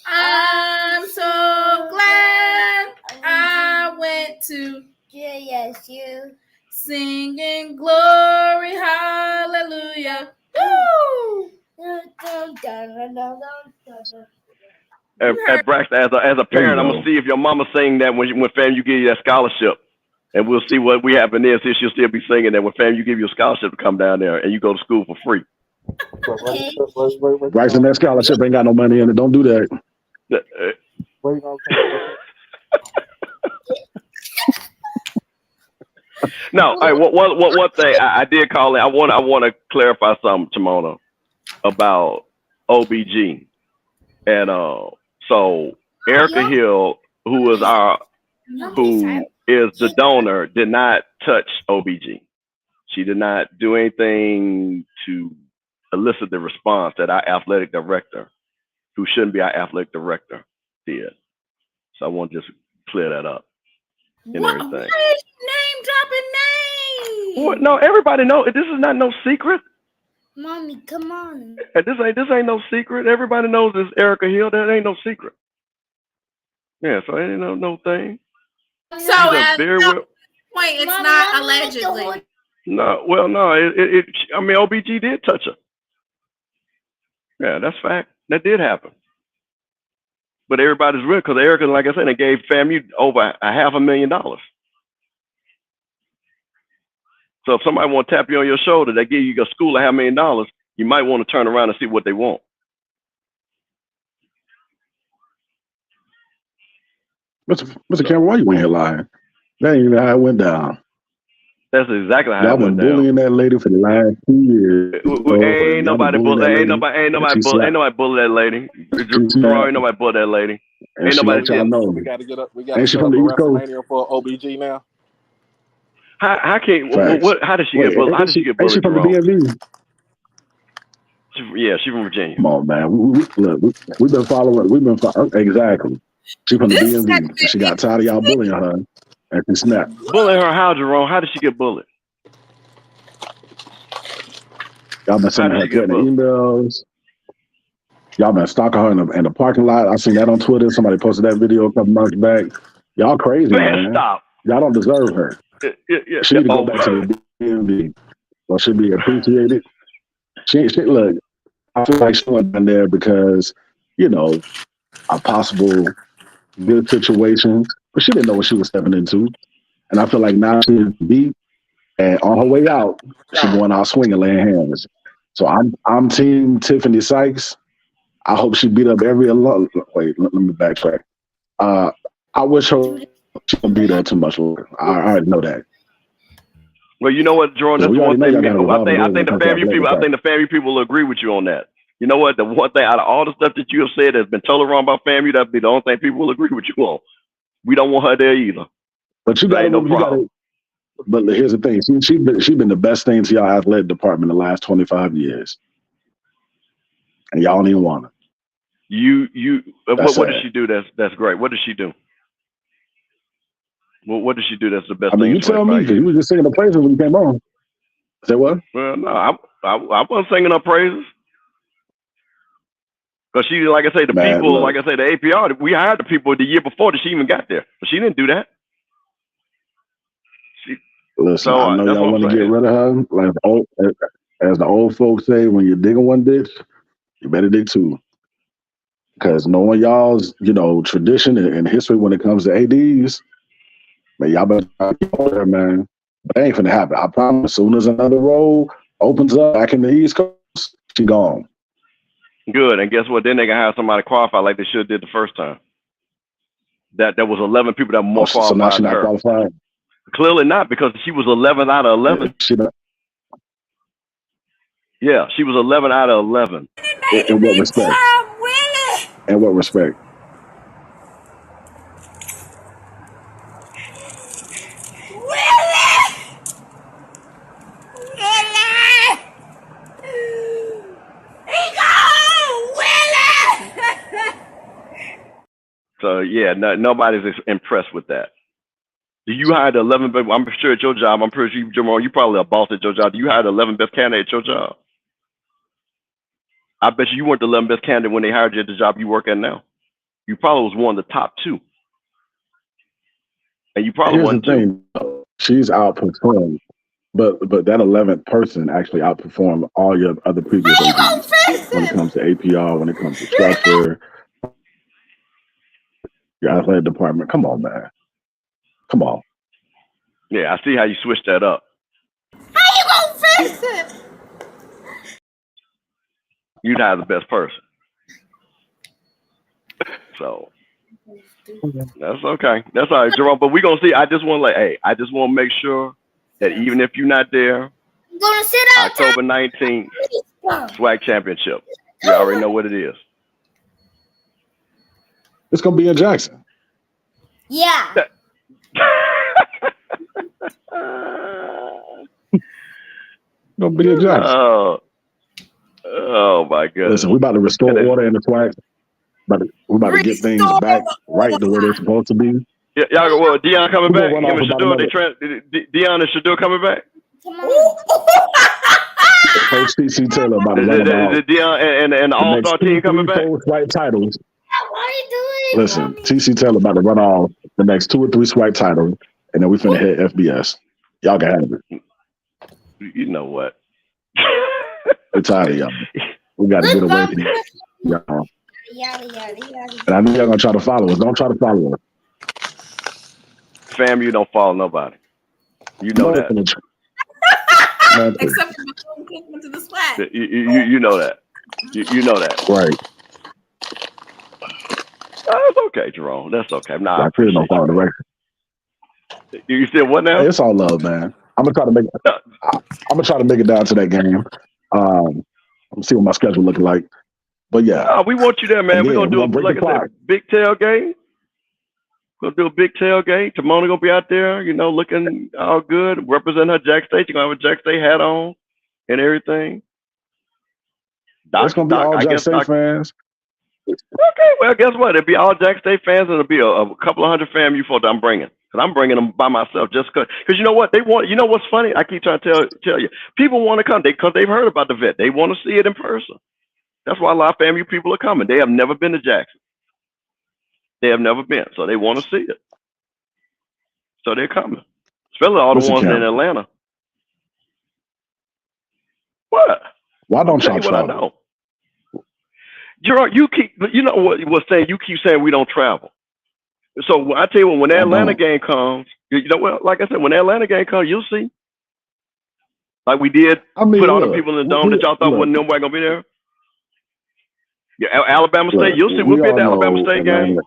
I'm so glad I went to JSU. Singing glory, hallelujah. Woo! At Braxton, as a parent, I'm gonna see if your mama sing that when FAMU give you that scholarship, and we'll see what we happen there. See if she'll still be singing that when FAMU give you a scholarship to come down there and you go to school for free. Okay. Braxton, that scholarship ain't got no money in it. Don't do that. No, hey, one thing I did call it. I want to clarify something, Timona, about OBG, and so Erica Hill, who is the donor, did not touch OBG. She did not do anything to elicit the response that our athletic director, who shouldn't be our athletic director, did. So I want to just clear that up. And everything. Why is name dropping names? What? No, everybody knows. This is not no secret. Mommy, come on. This ain't no secret. Everybody knows this Erica Hill. That ain't no secret. Yeah, so it ain't no thing. So at no point, it's not allegedly. No, well, no. I mean, OBG did touch her. Yeah, that's fact. That did happen. But everybody's real because Erica, like I said, they gave FAMU over $500,000. So if somebody want to tap you on your shoulder, they give you a school $500,000, you might want to turn around and see what they want. Mr. Cameron, why you in here lying? That ain't even how it went down. That's exactly how y'all it went down. Y'all been bullying that lady for the last 2 years. Ain't nobody bully that lady. Ain't nobody bully that lady. Ain't nobody bully that lady. Ain't nobody. We got to get up. We got to set up a WrestleMania for OBG now. How did she get bullied? How did she get bullied? She from the DMV. Yeah, she's from Virginia. Come on, man. We've been following. Exactly. She from the DMV. She got tired of y'all bullying her, and she snapped. Bullying her how, Jerome? How did she get bullied? Y'all been sending her emails. Y'all been stalking her in the parking lot. I seen that on Twitter. Somebody posted that video a couple months back. Y'all crazy, man. Stop. Y'all don't deserve her. Yeah. She need to go back to the DMV. Well, she'll be appreciated. She look, I feel like she went down there because, a possible good situation, but she didn't know what she was stepping into. And I feel like now she's beat, and on her way out, she's going out swinging, laying hands. So I'm team Tiffany Sykes. I hope she beat up every alum. Wait, let me backtrack. I wish her she don't be there too much longer. I already know that. Well, you know what, Jordan? That's one thing. I think the FAMU people will agree with you on that. You know what? The one thing out of all the stuff that you have said that's been totally wrong about FAMU, that'd be the only thing people will agree with you on. We don't want her there either. But you got no problem. But here's the thing: she been the best thing to y'all athletic department in the last 25 years, and y'all don't even want her. What does she do? That's great. What does she do? Well, what does she do? That's the best thing. You tell me, because you was just singing the praises when you came on. Say what? Well, no, I wasn't singing her praises. Because she, like I say, the people, like I say, the APR, we hired the people the year before that she even got there. But she didn't do that. Listen, I know y'all want to get rid of her. Like as the old folks say, when you're digging one ditch, you better dig two. Because knowing y'all's, tradition and history when it comes to ADs, man, y'all better get over there, man. But that ain't finna happen. I promise. As soon as another role opens up back in the East Coast, she gone. Good. And guess what? Then they can have somebody qualified like they should have did the first time. That there was 11 people that were more qualified so now she's than not her. Qualified? Clearly not, because she was 11 out of 11. Yeah, she was 11 out of 11. In what respect? Willie. In what respect? Willie. Willie. He gone. Willie. So yeah, nobody's impressed with that. Do you hire the 11 best? I'm sure at your job, I'm pretty sure Jamal, you probably a boss at your job. Do you hire the 11 best candidate at your job? I bet you weren't the 11 best candidate when they hired you at the job you work at now. You probably was one of the top 2. And you probably Here's the thing, she's outperformed, but that 11th person actually outperformed all your other previous APs when it comes to APR, when it comes to structure, your athletic department. Come on, man. Come on. Yeah, I see how you switched that up. How you gonna fix it? You'd hire the best person. So that's okay. That's all right, Jerome. But we're gonna see. I just want to make sure that even if you're not there, I'm gonna sit out October 19th, SWAC Championship. You already know what it is. It's gonna be in Jackson. Yeah. Gonna be in Jackson. Oh my goodness. Listen, we about to restore order in the SWAC. We're about to get things back right to where they're supposed to be. Yeah, y'all. Well, Dion coming back. Him and Shador, Dion and Shador coming back. Come on. Coach TC Taylor about to run out. Dion and the All-Star team coming back. SWAC titles. What are you doing? Listen, TC Taylor about to run off the next 2 or 3 SWAC titles, and then we finna hit FBS. Y'all can have it. You know what? We're tired of y'all. We got to get away from y'all. And I know y'all gonna try to follow us. Don't try to follow us. Fam, you don't follow nobody. You know that. Except for the to the SWAC. You know that. You know that. Right. That's okay, Jerome. That's okay. Nah, I appreciate don't follow the record. You said what now? Hey, it's all love, man. I'm gonna try to make it down to that game. Let's see what my schedule looking like. But yeah, we want you there, man. We're gonna do a big tailgate. We'll do a big tailgate. Timona gonna be out there, looking all good, represent her Jack State. You're gonna have a Jack State hat on and everything. It's gonna be all Jack State fans. Okay, well, guess what? It'll be all Jack State fans, and it'll be a couple of hundred FAMU folks I'm bringing. Because I'm bringing them by myself just because you know what? They want, what's funny? I keep trying to tell you. People want to come because they've heard about the vet. They want to see it in person. That's why a lot of FAMU people are coming. They have never been to Jackson. They have never been. So they want to see it. So they're coming. Especially all the ones in Atlanta. What? Why don't y'all travel? Gerard, you keep saying we don't travel. So I tell you what, when that Atlanta game comes, like I said, when that Atlanta game comes, you'll see. Like we did put all the people in the dome that y'all thought wasn't nobody gonna be there. Yeah, Alabama State, you'll see. We'll be at the Alabama State game.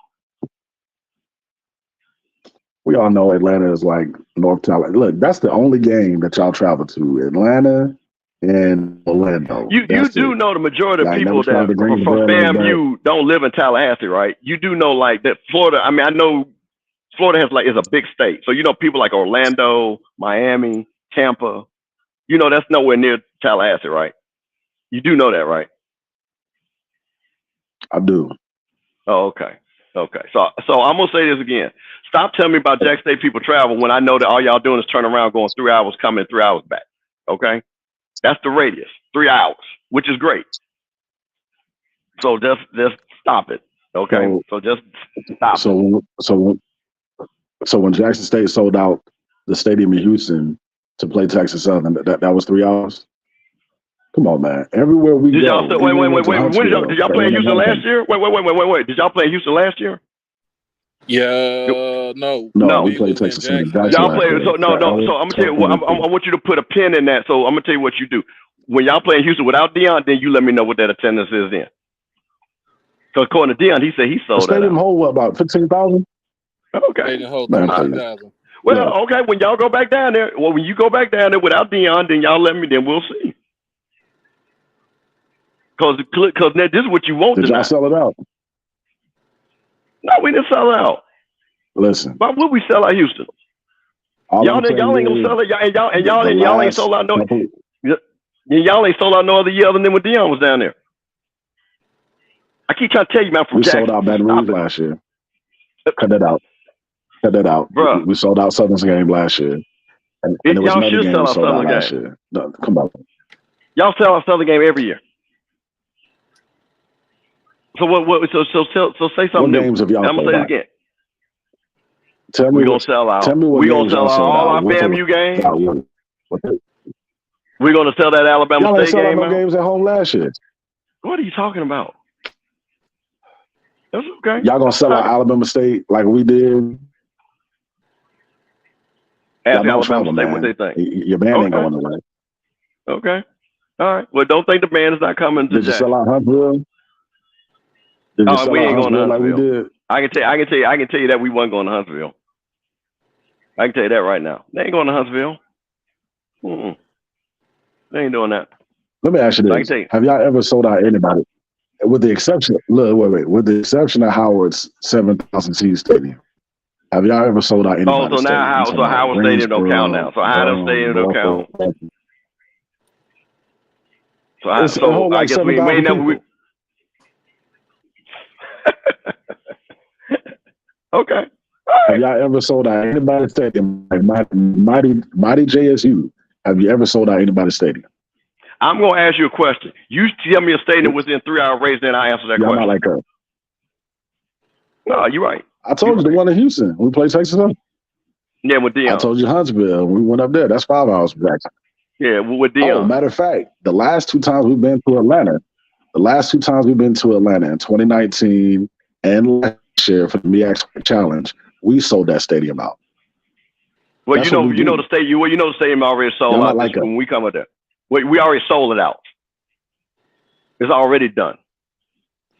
We all know Atlanta is like North Carolina. Look, that's the only game that y'all travel to. Atlanta and Orlando. You do know the majority of people that from FAMU don't live in Tallahassee, right? You do know like that Florida. I mean, I know Florida is a big state, so people like Orlando, Miami, Tampa. That's nowhere near Tallahassee, right? You do know that, right? I do. Oh, okay. So I'm gonna say this again. Stop telling me about Jack State people travel when I know that all y'all doing is turn around, going 3 hours, coming 3 hours back. Okay, that's the radius, 3 hours, which is great. So just stop it. Okay, so just stop. So when Jackson State sold out the stadium in Houston to play Texas Southern, that was 3 hours. Come on, man. Everywhere we go. Wait. Did y'all play in Houston last year? Wait. Did y'all play in Houston last year? Yeah, no, we played Texas Southern. Y'all play. So no. So I'm gonna tell you. I want you to put a pin in that. So I'm gonna tell you what you do. When y'all play in Houston without Dion, then you let me know what that attendance is then. Because according to Dion, he said he sold that. Stadium hold about 15,000. Okay. Stadium hold 15,000. Well, okay. When y'all go back down there, when you go back down there without Dion, then y'all let me. Then we'll see. Because this is what you want. Did y'all sell it out? No, we didn't sell it out. Listen. Why would we sell out Houston? Y'all ain't gonna sell it. Y'all ain't sold out no. Y'all ain't sold out no other year other than when Dion was down there. I keep trying to tell you, man. From we Jackson, sold out Baton Rouge last year. Cut that out. Cut that out, bro. We sold out Southern's game last year, and it was another game we sold out last year. No, come on. Y'all sell out Southern game every year. So what? So say something new. Games have y'all I'm gonna say it again. Tell me we're gonna sell out. Tell me what we're gonna sell out all our FAMU games. We're gonna sell that Alabama State game. No games at home last year. What are you talking about? That's okay. Y'all gonna sell out Alabama State like we did? Ask Alabama State what they think. Your band ain't going away. Okay. All right. Well, don't think the band is not coming to Did you sell out Huntsville? Did you sell we out ain't going to Huntsville Huntsville. like we did? I can tell you that we wasn't going to Huntsville. I can tell you that right now. They ain't going to Huntsville. They ain't doing that. Let me ask you this: have y'all ever sold out anybody? With the exception, with the exception of Howard's 7,000 seat stadium, have y'all ever sold out anybody? Oh, so now Howard Stadium don't count now. So Howard Stadium don't count. So I guess we ain't never. Okay. Have y'all ever sold out anybody's stadium? Like mighty JSU. Have you ever sold out anybody's stadium? I'm gonna ask you a question. You tell me a stadium within 3 hour radius, then I answer that question. Not like that. No, you're right. I told you the one in Houston. We played Texas up. Yeah, with Dion. I told you Huntsville. We went up there. That's 5 hours back. Yeah, with Dion. Oh, matter of fact, the last 2 times we've been to Atlanta, in 2019 and last year for the MEAC Challenge, we sold that stadium out. Well, you know the stadium already sold out when we come up there. We already sold it out. It's already done.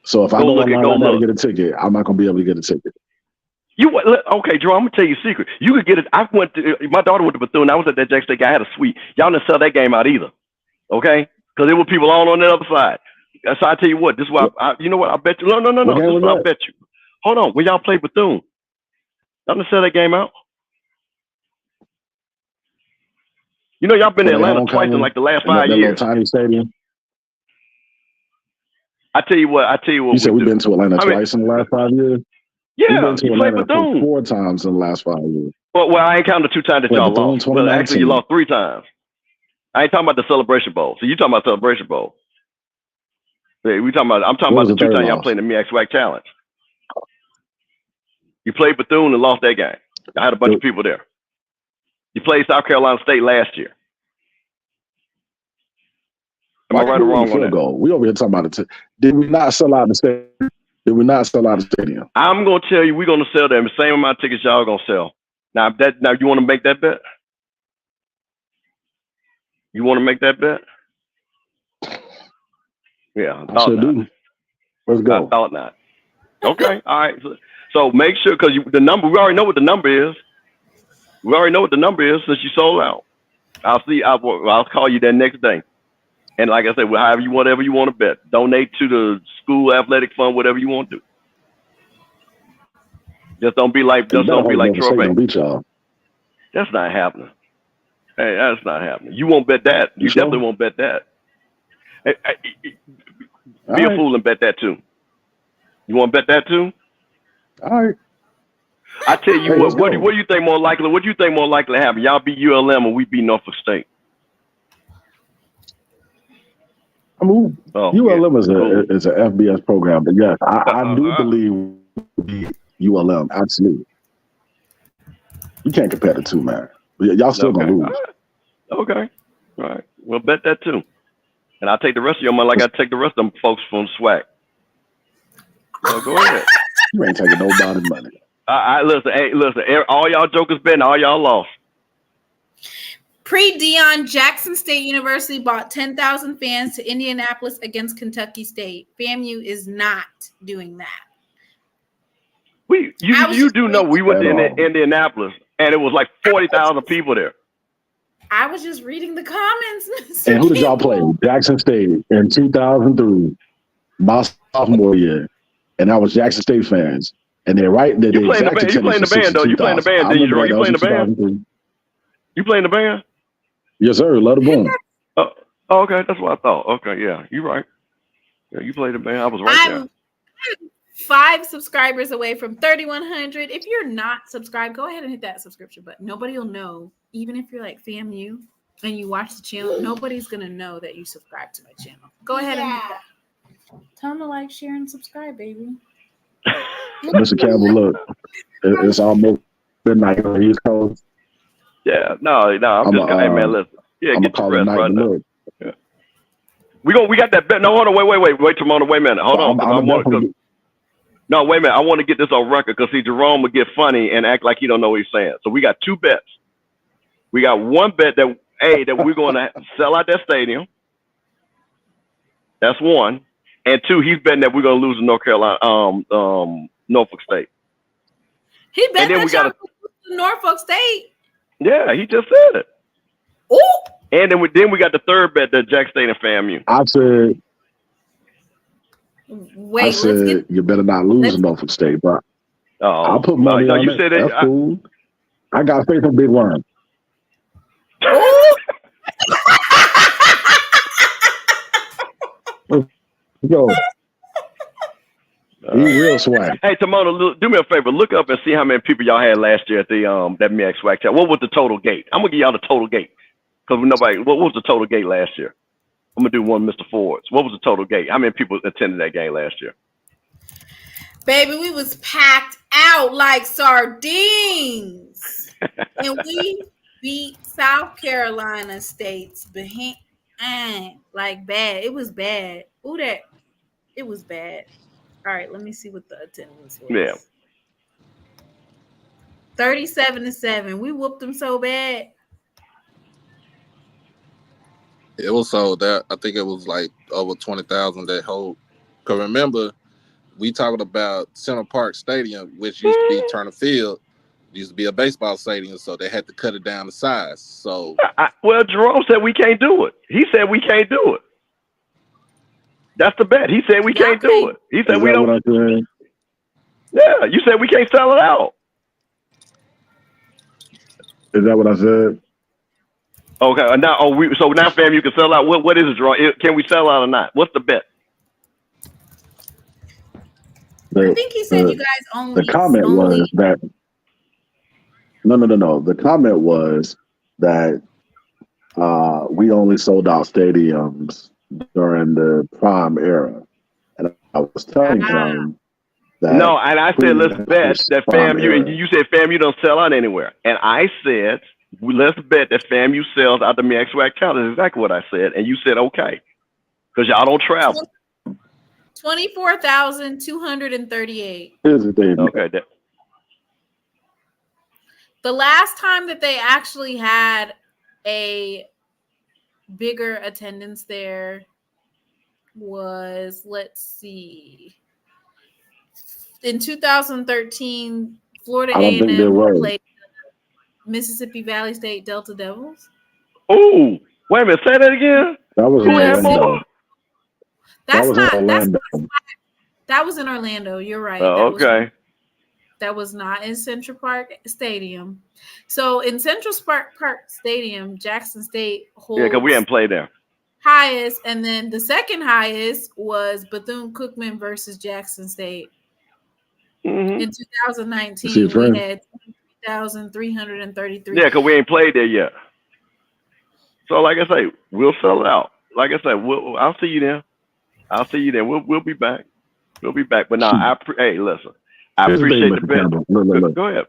So if I go online to get a ticket, I'm not gonna be able to get a ticket. Okay, Drew, I'm gonna tell you a secret. You could get it. My daughter went to Bethune. I was at that Jackson State guy. I had a suite. Y'all didn't sell that game out either. Okay? Because there were people all on the other side. So I tell you what, this is why you know what? I bet you. No. This is what I bet you. Hold on. When y'all played Bethune, y'all didn't sell that game out. You know, y'all been in Atlanta twice in like the last 5 years. Tiny stadium. I tell you what. You said we've been to Atlanta twice in the last 5 years. Yeah, you played Bethune 4 times in the last 5 years. Well, I ain't counting the 2 times that y'all lost. Well, actually, you lost 3 times. I ain't talking about the Celebration Bowl. So you talking about Celebration Bowl? I'm talking about the 2 times y'all played in the MEAC SWAC Challenge. You played Bethune and lost that game. I had a bunch of people there. You played South Carolina State last year. Am I right or wrong on that? We over here talking about it. Did we not sell out the stadium? I'm going to tell you, we're going to sell them the same amount of tickets y'all are going to sell. Now, you want to make that bet? You want to make that bet? Yeah, I thought not. Let's go. I thought not. Okay, all right. So make sure, because the number, we already know what the number is. We already know what the number is since you sold out. I'll call you that next day. And like I said, whatever you want to bet. Donate to the school athletic fund, whatever you want to do. Just don't be like Troy Banks. That's not happening. Hey, that's not happening. You won't bet that. You definitely won't bet that. Be a fool and bet that too. You want to bet that too? All right. I tell you what do you think more likely? What do you think more likely to happen? Y'all beat ULM or we beat Norfolk State? I mean, ULM is an FBS program, but yes, I do believe the ULM absolutely. You can't compare the two, man. Y'all still gonna lose. Right. Okay, all right. Well, bet that too, and I'll take the rest of your money like I take the rest of them folks from SWAC. So go ahead. You ain't taking nobody's money. Listen. All y'all jokers betting, all y'all lost. Pre-Dion, Jackson State University bought 10,000 fans to Indianapolis against Kentucky State. FAMU is not doing that. You do know we went to Indianapolis and it was like 40,000 people there. I was just reading the comments. Mr. And who did y'all play? Campbell. Jackson State in 2003, my sophomore year, and I was Jackson State fans. And they're right. You playing the band? You playing the band though? You playing the band? Didn't you, Jerome? You playing the band? You playing the band? Yes, sir. Love the boom. Oh, okay. That's what I thought. Okay, yeah, you're right. Yeah, you played the band. I was right there. I'm 5 subscribers away from 3,100. If you're not subscribed, go ahead and hit that subscription button. Nobody will know, even if you're like FAMU and you watch the channel. Nobody's gonna know that you subscribe to my channel. Go ahead and hit that. Tell them to like, share, and subscribe, baby. Mr. Campbell, look, it's almost midnight on the East Coast. Yeah, no, I'm just hey man, listen. Yeah, get your rest right now. Yeah. We got that bet. No, hold on, wait, Timona, wait a minute. Hold on. No, wait a minute. I want to get this on record because see, Jerome will get funny and act like he don't know what he's saying. So we got 2 bets. We got one bet that we're going to sell out that stadium. That's one. And 2, he's betting that we're going to lose to North Carolina, Norfolk State. He bet that y'all lose to Norfolk State. Yeah, he just said it. Ooh. And then we got the third bet that Jack State and FAMU. I said. Wait, you better not lose to Norfolk State, but I'll put money on it. That's cool. I got faith in Big Worm. Go. He real swag. Hey, Timona, do me a favor. Look up and see how many people y'all had last year at the that MEAC SWAC chat. What was the total gate? I'm gonna give y'all the total gate because nobody. What was the total gate last year? I'm gonna do one, Mr. Ford's. What was the total gate? How many people attended that game last year? Baby, we was packed out like sardines, and we beat South Carolina State's behind like bad. It was bad. Ooh, it was bad. All right, let me see what the attendance was. Yeah. 37-7. We whooped them so bad. It was sold out. I think it was like over 20,000 that whole. Because remember, we talking about Center Park Stadium, which used to be Turner Field, used to be a baseball stadium, so they had to cut it down to size. So, well, Jerome said we can't do it. He said we can't do it. That's the bet. He said we can't do it. He said we don't. Yeah, you said we can't sell it out. Is that what I said? Okay, now so now, fam, you can sell out. What is it, Jerome? Can we sell out or not? What's the bet? I think he said you guys only. The comment was that. No. The comment was that we only sold out stadiums during the prime era, and I was telling him that. No, and I said let's bet that FAMU, and you said FAMU don't sell out anywhere, and I said let's bet that FAMU sells out the MEAC SWAC count. Is exactly what I said, and you said okay, because y'all don't travel. 24,238. Here's the thing. Okay. The last time that they actually had a bigger attendance there was, let's see, in 2013, Florida A&M played Mississippi Valley State Delta Devils. Oh, wait a minute, say that again. That was Orlando. That was in Orlando. You're right. Oh, okay. That was not in Central Park Stadium. So in Central Park Stadium, Jackson State holds. Yeah, because we hadn't played there. Highest, and then the second highest was Bethune-Cookman versus Jackson State. Mm-hmm. In 2019, we had 23,333. Yeah, because we ain't played there yet. So, like I say, we'll sell it out. Like I said, I'll see you there. We'll be back. We'll be back. But now, hey, listen. I appreciate the bet. Look. Go ahead.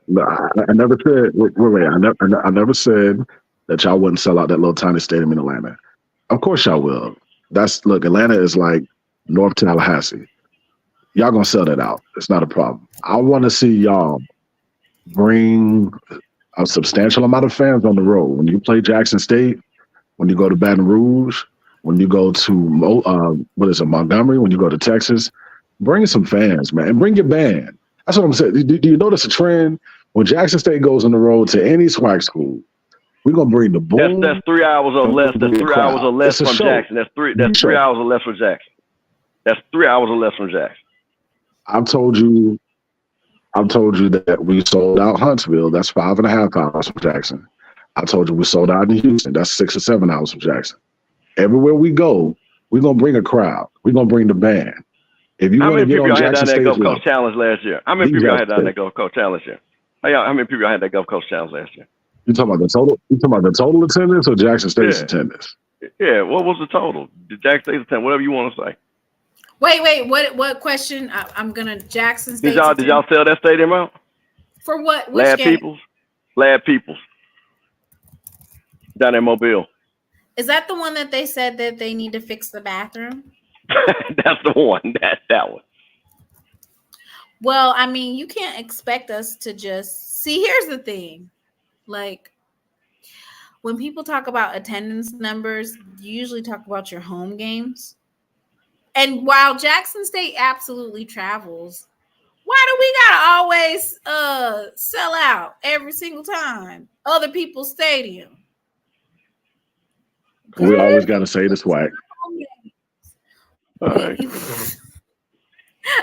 I never said. Wait. I never said that y'all wouldn't sell out that little tiny stadium in Atlanta. Of course y'all will. Atlanta is like North Tallahassee. Y'all gonna sell that out. It's not a problem. I want to see y'all bring a substantial amount of fans on the road. When you play Jackson State, when you go to Baton Rouge, when you go to Montgomery, when you go to Texas, bring some fans, man, and bring your band. That's what I'm saying. Do you notice a trend when Jackson State goes on the road to any SWAC school? We're gonna bring the boom. That's 3 hours or less. That's 3 hours or less from Jackson. That's 3 hours or less from Jackson. That's 3 hours or less from Jackson. I've told you that we sold out Huntsville. That's 5.5 hours from Jackson. I told you we sold out in Houston. That's 6 or 7 hours from Jackson. Everywhere we go, we're gonna bring a crowd. We're gonna bring the band. If you want to get on Jackson stage, Gulf Coast Challenge last year? How many people y'all had down that Gulf Coast Challenge year? How many people y'all had that Gulf Coast Challenge last year? You talking about the total? You talking about the total attendance or Jackson State's attendance? Yeah. What was the total? The Jackson State's attendance, whatever you want to say. Wait. What question? I'm gonna Jackson State. Did y'all sell that stadium out? For what? Which Lad game? Peoples. Down in Mobile. Is that the one that they said that they need to fix the bathroom? That's the one. That one. Well, I mean, you can't expect us to just see. Here's the thing, like when people talk about attendance numbers, you usually talk about your home games. And while Jackson State absolutely travels, why do we gotta always sell out every single time other people's stadium? We always got to say the SWAC. All right.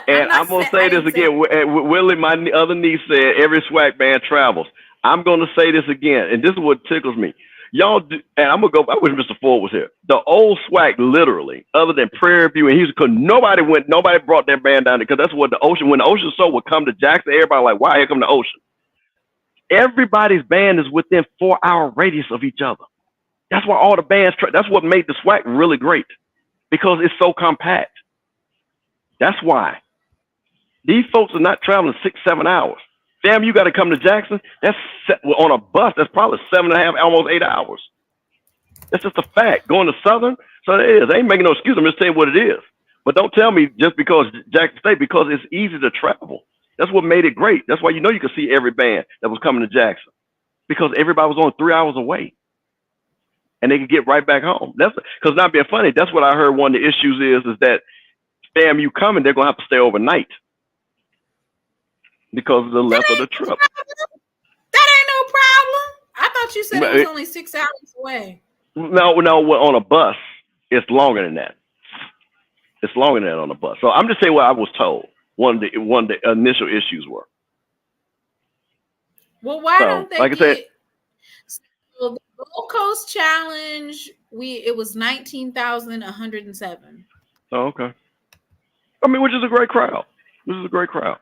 And I'm going to say this again. Willie, my other niece, said every SWAC band travels. I'm going to say this again, and this is what tickles me. Y'all do, and I'm going to go, I wish Mr. Ford was here. The old SWAC, literally, other than Prairie View and Houston, because nobody brought their band down there, because that's what when the Ocean Soul would come to Jackson, everybody like, wow, here come the Ocean. Everybody's band is within 4-hour radius of each other. That's why all the bands, that's what made the SWAC really great, because it's so compact. That's why. These folks are not traveling 6-7 hours. Damn, you got to come to Jackson. That's on a bus. That's probably 7.5, almost 8 hours. That's just a fact. Going to Southern, so it is. I ain't making no excuse. I'm just saying what it is. But don't tell me just because Jackson State, because it's easy to travel. That's what made it great. That's why you could see every band that was coming to Jackson, because everybody was only 3 hours away. And they could get right back home. That's because, not being funny, that's what I heard one of the issues is that FAMU coming, they're going to have to stay overnight because of the length of the trip. That ain't no problem. I thought you said it was only 6 hours away. No, on a bus, it's longer than that. It's longer than that on a bus. So I'm just saying what I was told. One of the initial issues were. Well, why don't they? Like I said, so the Gold Coast Challenge, it was 19,107. Oh, okay. I mean, which is a great crowd. This is a great crowd.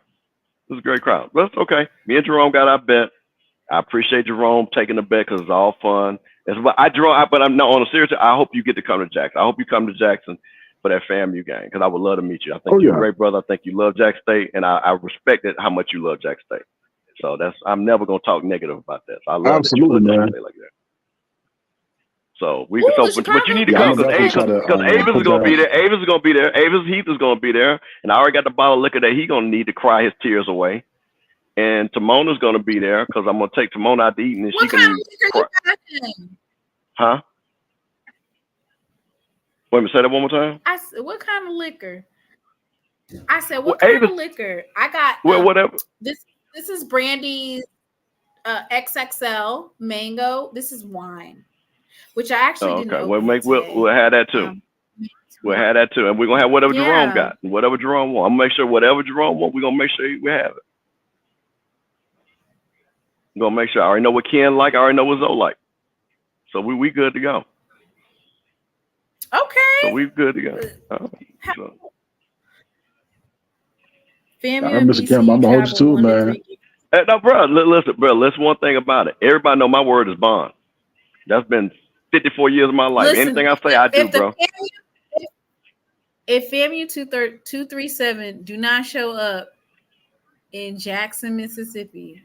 But that's okay. Me and Jerome got our bet. I appreciate Jerome taking the bet because it's all fun. But I'm not on a serious. I hope you get to come to Jackson. I hope you come to Jackson for that FAMU game, because I would love to meet you. I think you're a great brother. I think you love Jackson State, and I respect it how much you love Jackson State. So I'm never gonna talk negative about that. So I love that you love Jackson State like that. So but you need to come because Avis is gonna be there. Avis is gonna be there. Avis Heath is gonna be there, and I already got the bottle of liquor that he's gonna need to cry his tears away. And Timona's gonna be there because I'm gonna take Timona out to eat, and she can cry. Huh? Wait a minute, say that one more time. I said, what kind of liquor? I said, what kind of liquor? I got whatever. This is Brandy's XXL mango. This is wine, which I actually didn't. Okay, we'll have that too. We'll have that too, and we're gonna have whatever Jerome got, whatever Jerome want. I'm gonna make sure whatever Jerome want, we're gonna make sure we have it. I'm gonna make sure. I already know what Ken like. I already know what Zoe like. So we good to go. Okay. So we good to go. Mr. Kim, I'm gonna hold you to it, man. No, bro. Listen, bro. Listen, one thing about it. Everybody know my word is bond. That's been 54 years of my life. Listen, anything I say, I do, bro. If FAMU 237 do not show up in Jackson, Mississippi,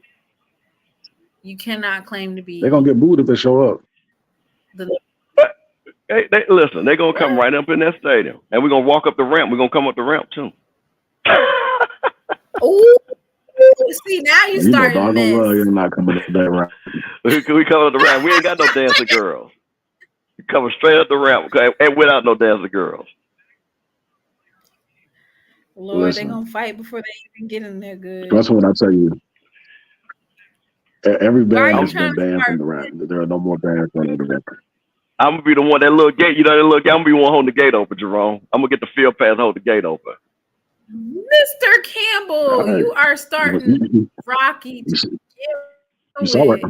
you cannot claim to be. They're gonna get booed if they show up. Listen, they're gonna come right up in that stadium, and we're gonna walk up the ramp. We're gonna come up the ramp too. Oh, see, now you starting to mess. You're not coming up that ramp. We come up the ramp. We ain't got no dancing girls. We coming straight up the ramp, okay, and without no dancing girls. Lord, they're gonna fight before they even get in there. Good. That's what I tell you. Every band has been banned from the ramp. There are no more bands on the ramp. I'm gonna be the one, that little gate. You know that little gate. I'm gonna be the one holding the gate open, Jerome. I'm gonna get the field pass, hold the gate open. Mr. Campbell, right. You are starting Rocky. You saw what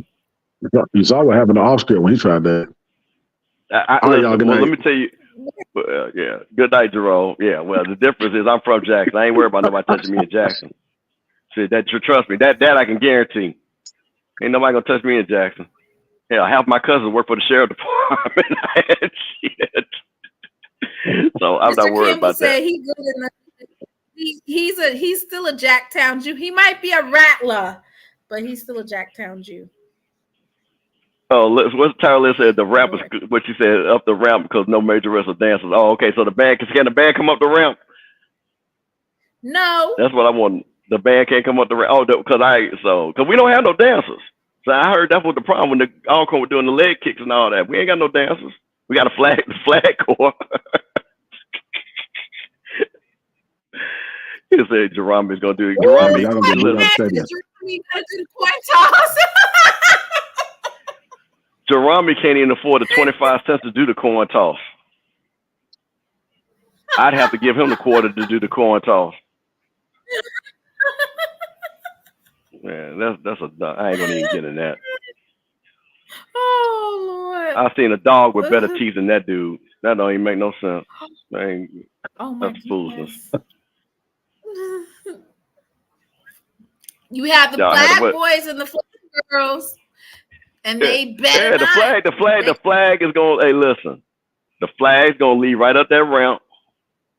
happened to Oscar when he tried that. Listen, well, let me tell you. Yeah. Good night, Jerome. Yeah. Well, the difference is I'm from Jackson. I ain't worried about nobody touching me in Jackson. See, trust me. That I can guarantee. Ain't nobody gonna touch me in Jackson. Hell, half my cousins work for the sheriff department. Shit. So I'm not worried about that. He good enough. He's still a Jacktown Jew. He might be a rattler, but he's still a Jacktown Jew. Oh, what's Tyler said? The ramp is what you said, up the ramp because no major wrestler dancers. Oh, okay. So can the band come up the ramp? No. That's what I want. The band can't come up the ramp. Oh, because we don't have no dancers. So I heard that was the problem when the encore were doing the leg kicks and all that. We ain't got no dancers. We got the flag corps. He said Jerome is gonna do it. Jerome gonna do the coin toss. Jerome can't even afford the 25 cents to do the coin toss. I'd have to give him the quarter to do the coin toss. Man, that's I ain't gonna even get in that. Oh Lord! I've seen a dog with better teeth than that dude. That don't even make no sense. That's foolishness. You have the black boys and the flag girls, and they better. Yeah, the flag is gonna. Hey, listen, the flag's gonna lead right up that ramp.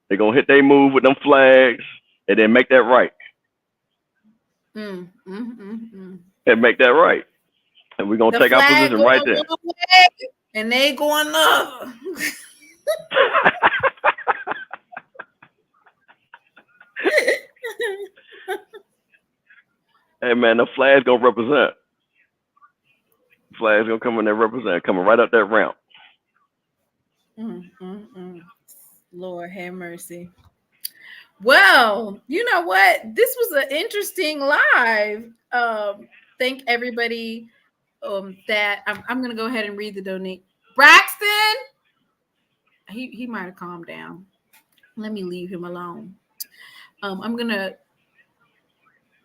They're gonna hit their move with them flags, and then make that right. And make that right. And we're gonna take our position right there. And they go another. Hey man, the flag's gonna represent. Flag's gonna come in there represent, coming right up that ramp. Lord have mercy. Well, you know what? This was an interesting live. Thank everybody. That I'm gonna go ahead and read the donate. Braxton, he might have calmed down. Let me leave him alone. I'm gonna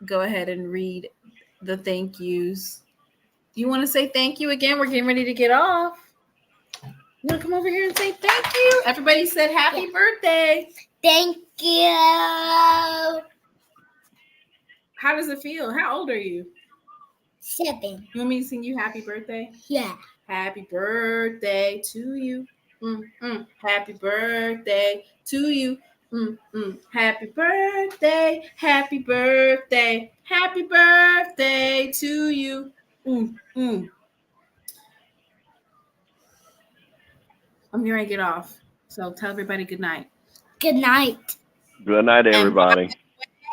go ahead and read the thank yous. You want to say thank you again? We're getting ready to get off. You want to come over here and say thank you? Everybody said happy birthday. Thank you. How does it feel? How old are you? 7. You want me to sing you happy birthday? Yeah. Happy birthday to you. Happy birthday to you. Happy birthday. Happy birthday. Happy birthday to you. I'm going to get off. So tell everybody good night. Good night. Good night, everybody.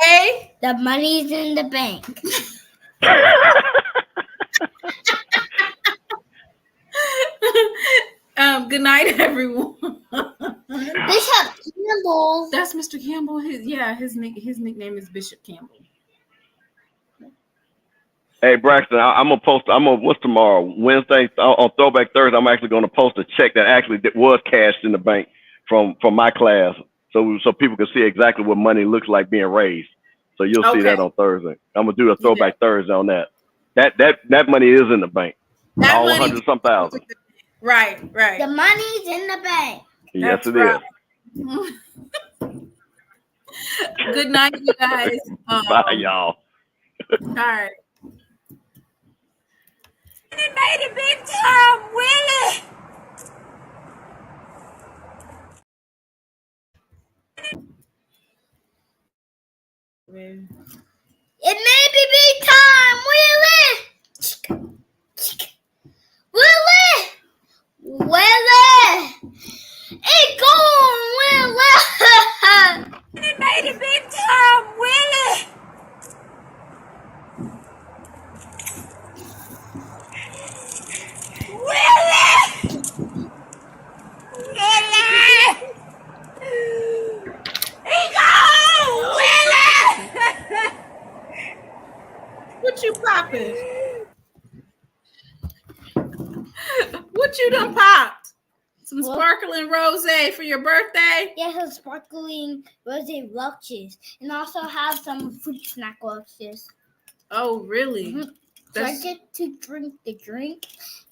Hey, the money's in the bank. Good night, everyone. Bishop Campbell. That's Mr. Campbell. His nickname is Bishop Campbell. Hey Braxton, what's tomorrow? Wednesday on Throwback Thursday. I'm actually going to post a check that actually was cashed in the bank from my class, so people can see exactly what money looks like being raised. So you'll see that on Thursday. I'm gonna do a Throwback Thursday on that. That money is in the bank. All 100-some thousand. Right. The money's in the bank. Yes, it is. Good night, you guys. Bye, y'all. All right. He made it big time, Willie. It may be big time, Willie. Willie. It's gone, Willie. He made it big time, Willie. What you popping? you done popped? Some sparkling rosé for your birthday? Yeah, some sparkling rosé Welch's. And also have some fruit snack Welch's. Oh, really? Mm-hmm. So I get to drink the drink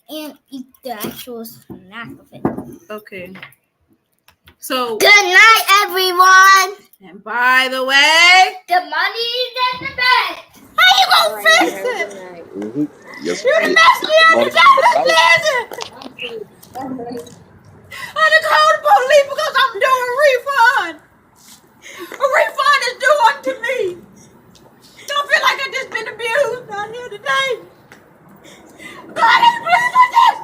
and eat the actual snack of it. Okay. So good night, everyone. And by the way, the money is in the bank. How you gonna fix it? Mm-hmm. Yes, You done messed me up again, Lizzie. I done called the police because I'm doing a refund. A refund is due unto me. Don't feel like I just been abused out here today. God ain't pleased with this.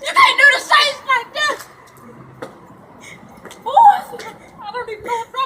You can't do the saints like this. Boy, I don't even know what's wrong.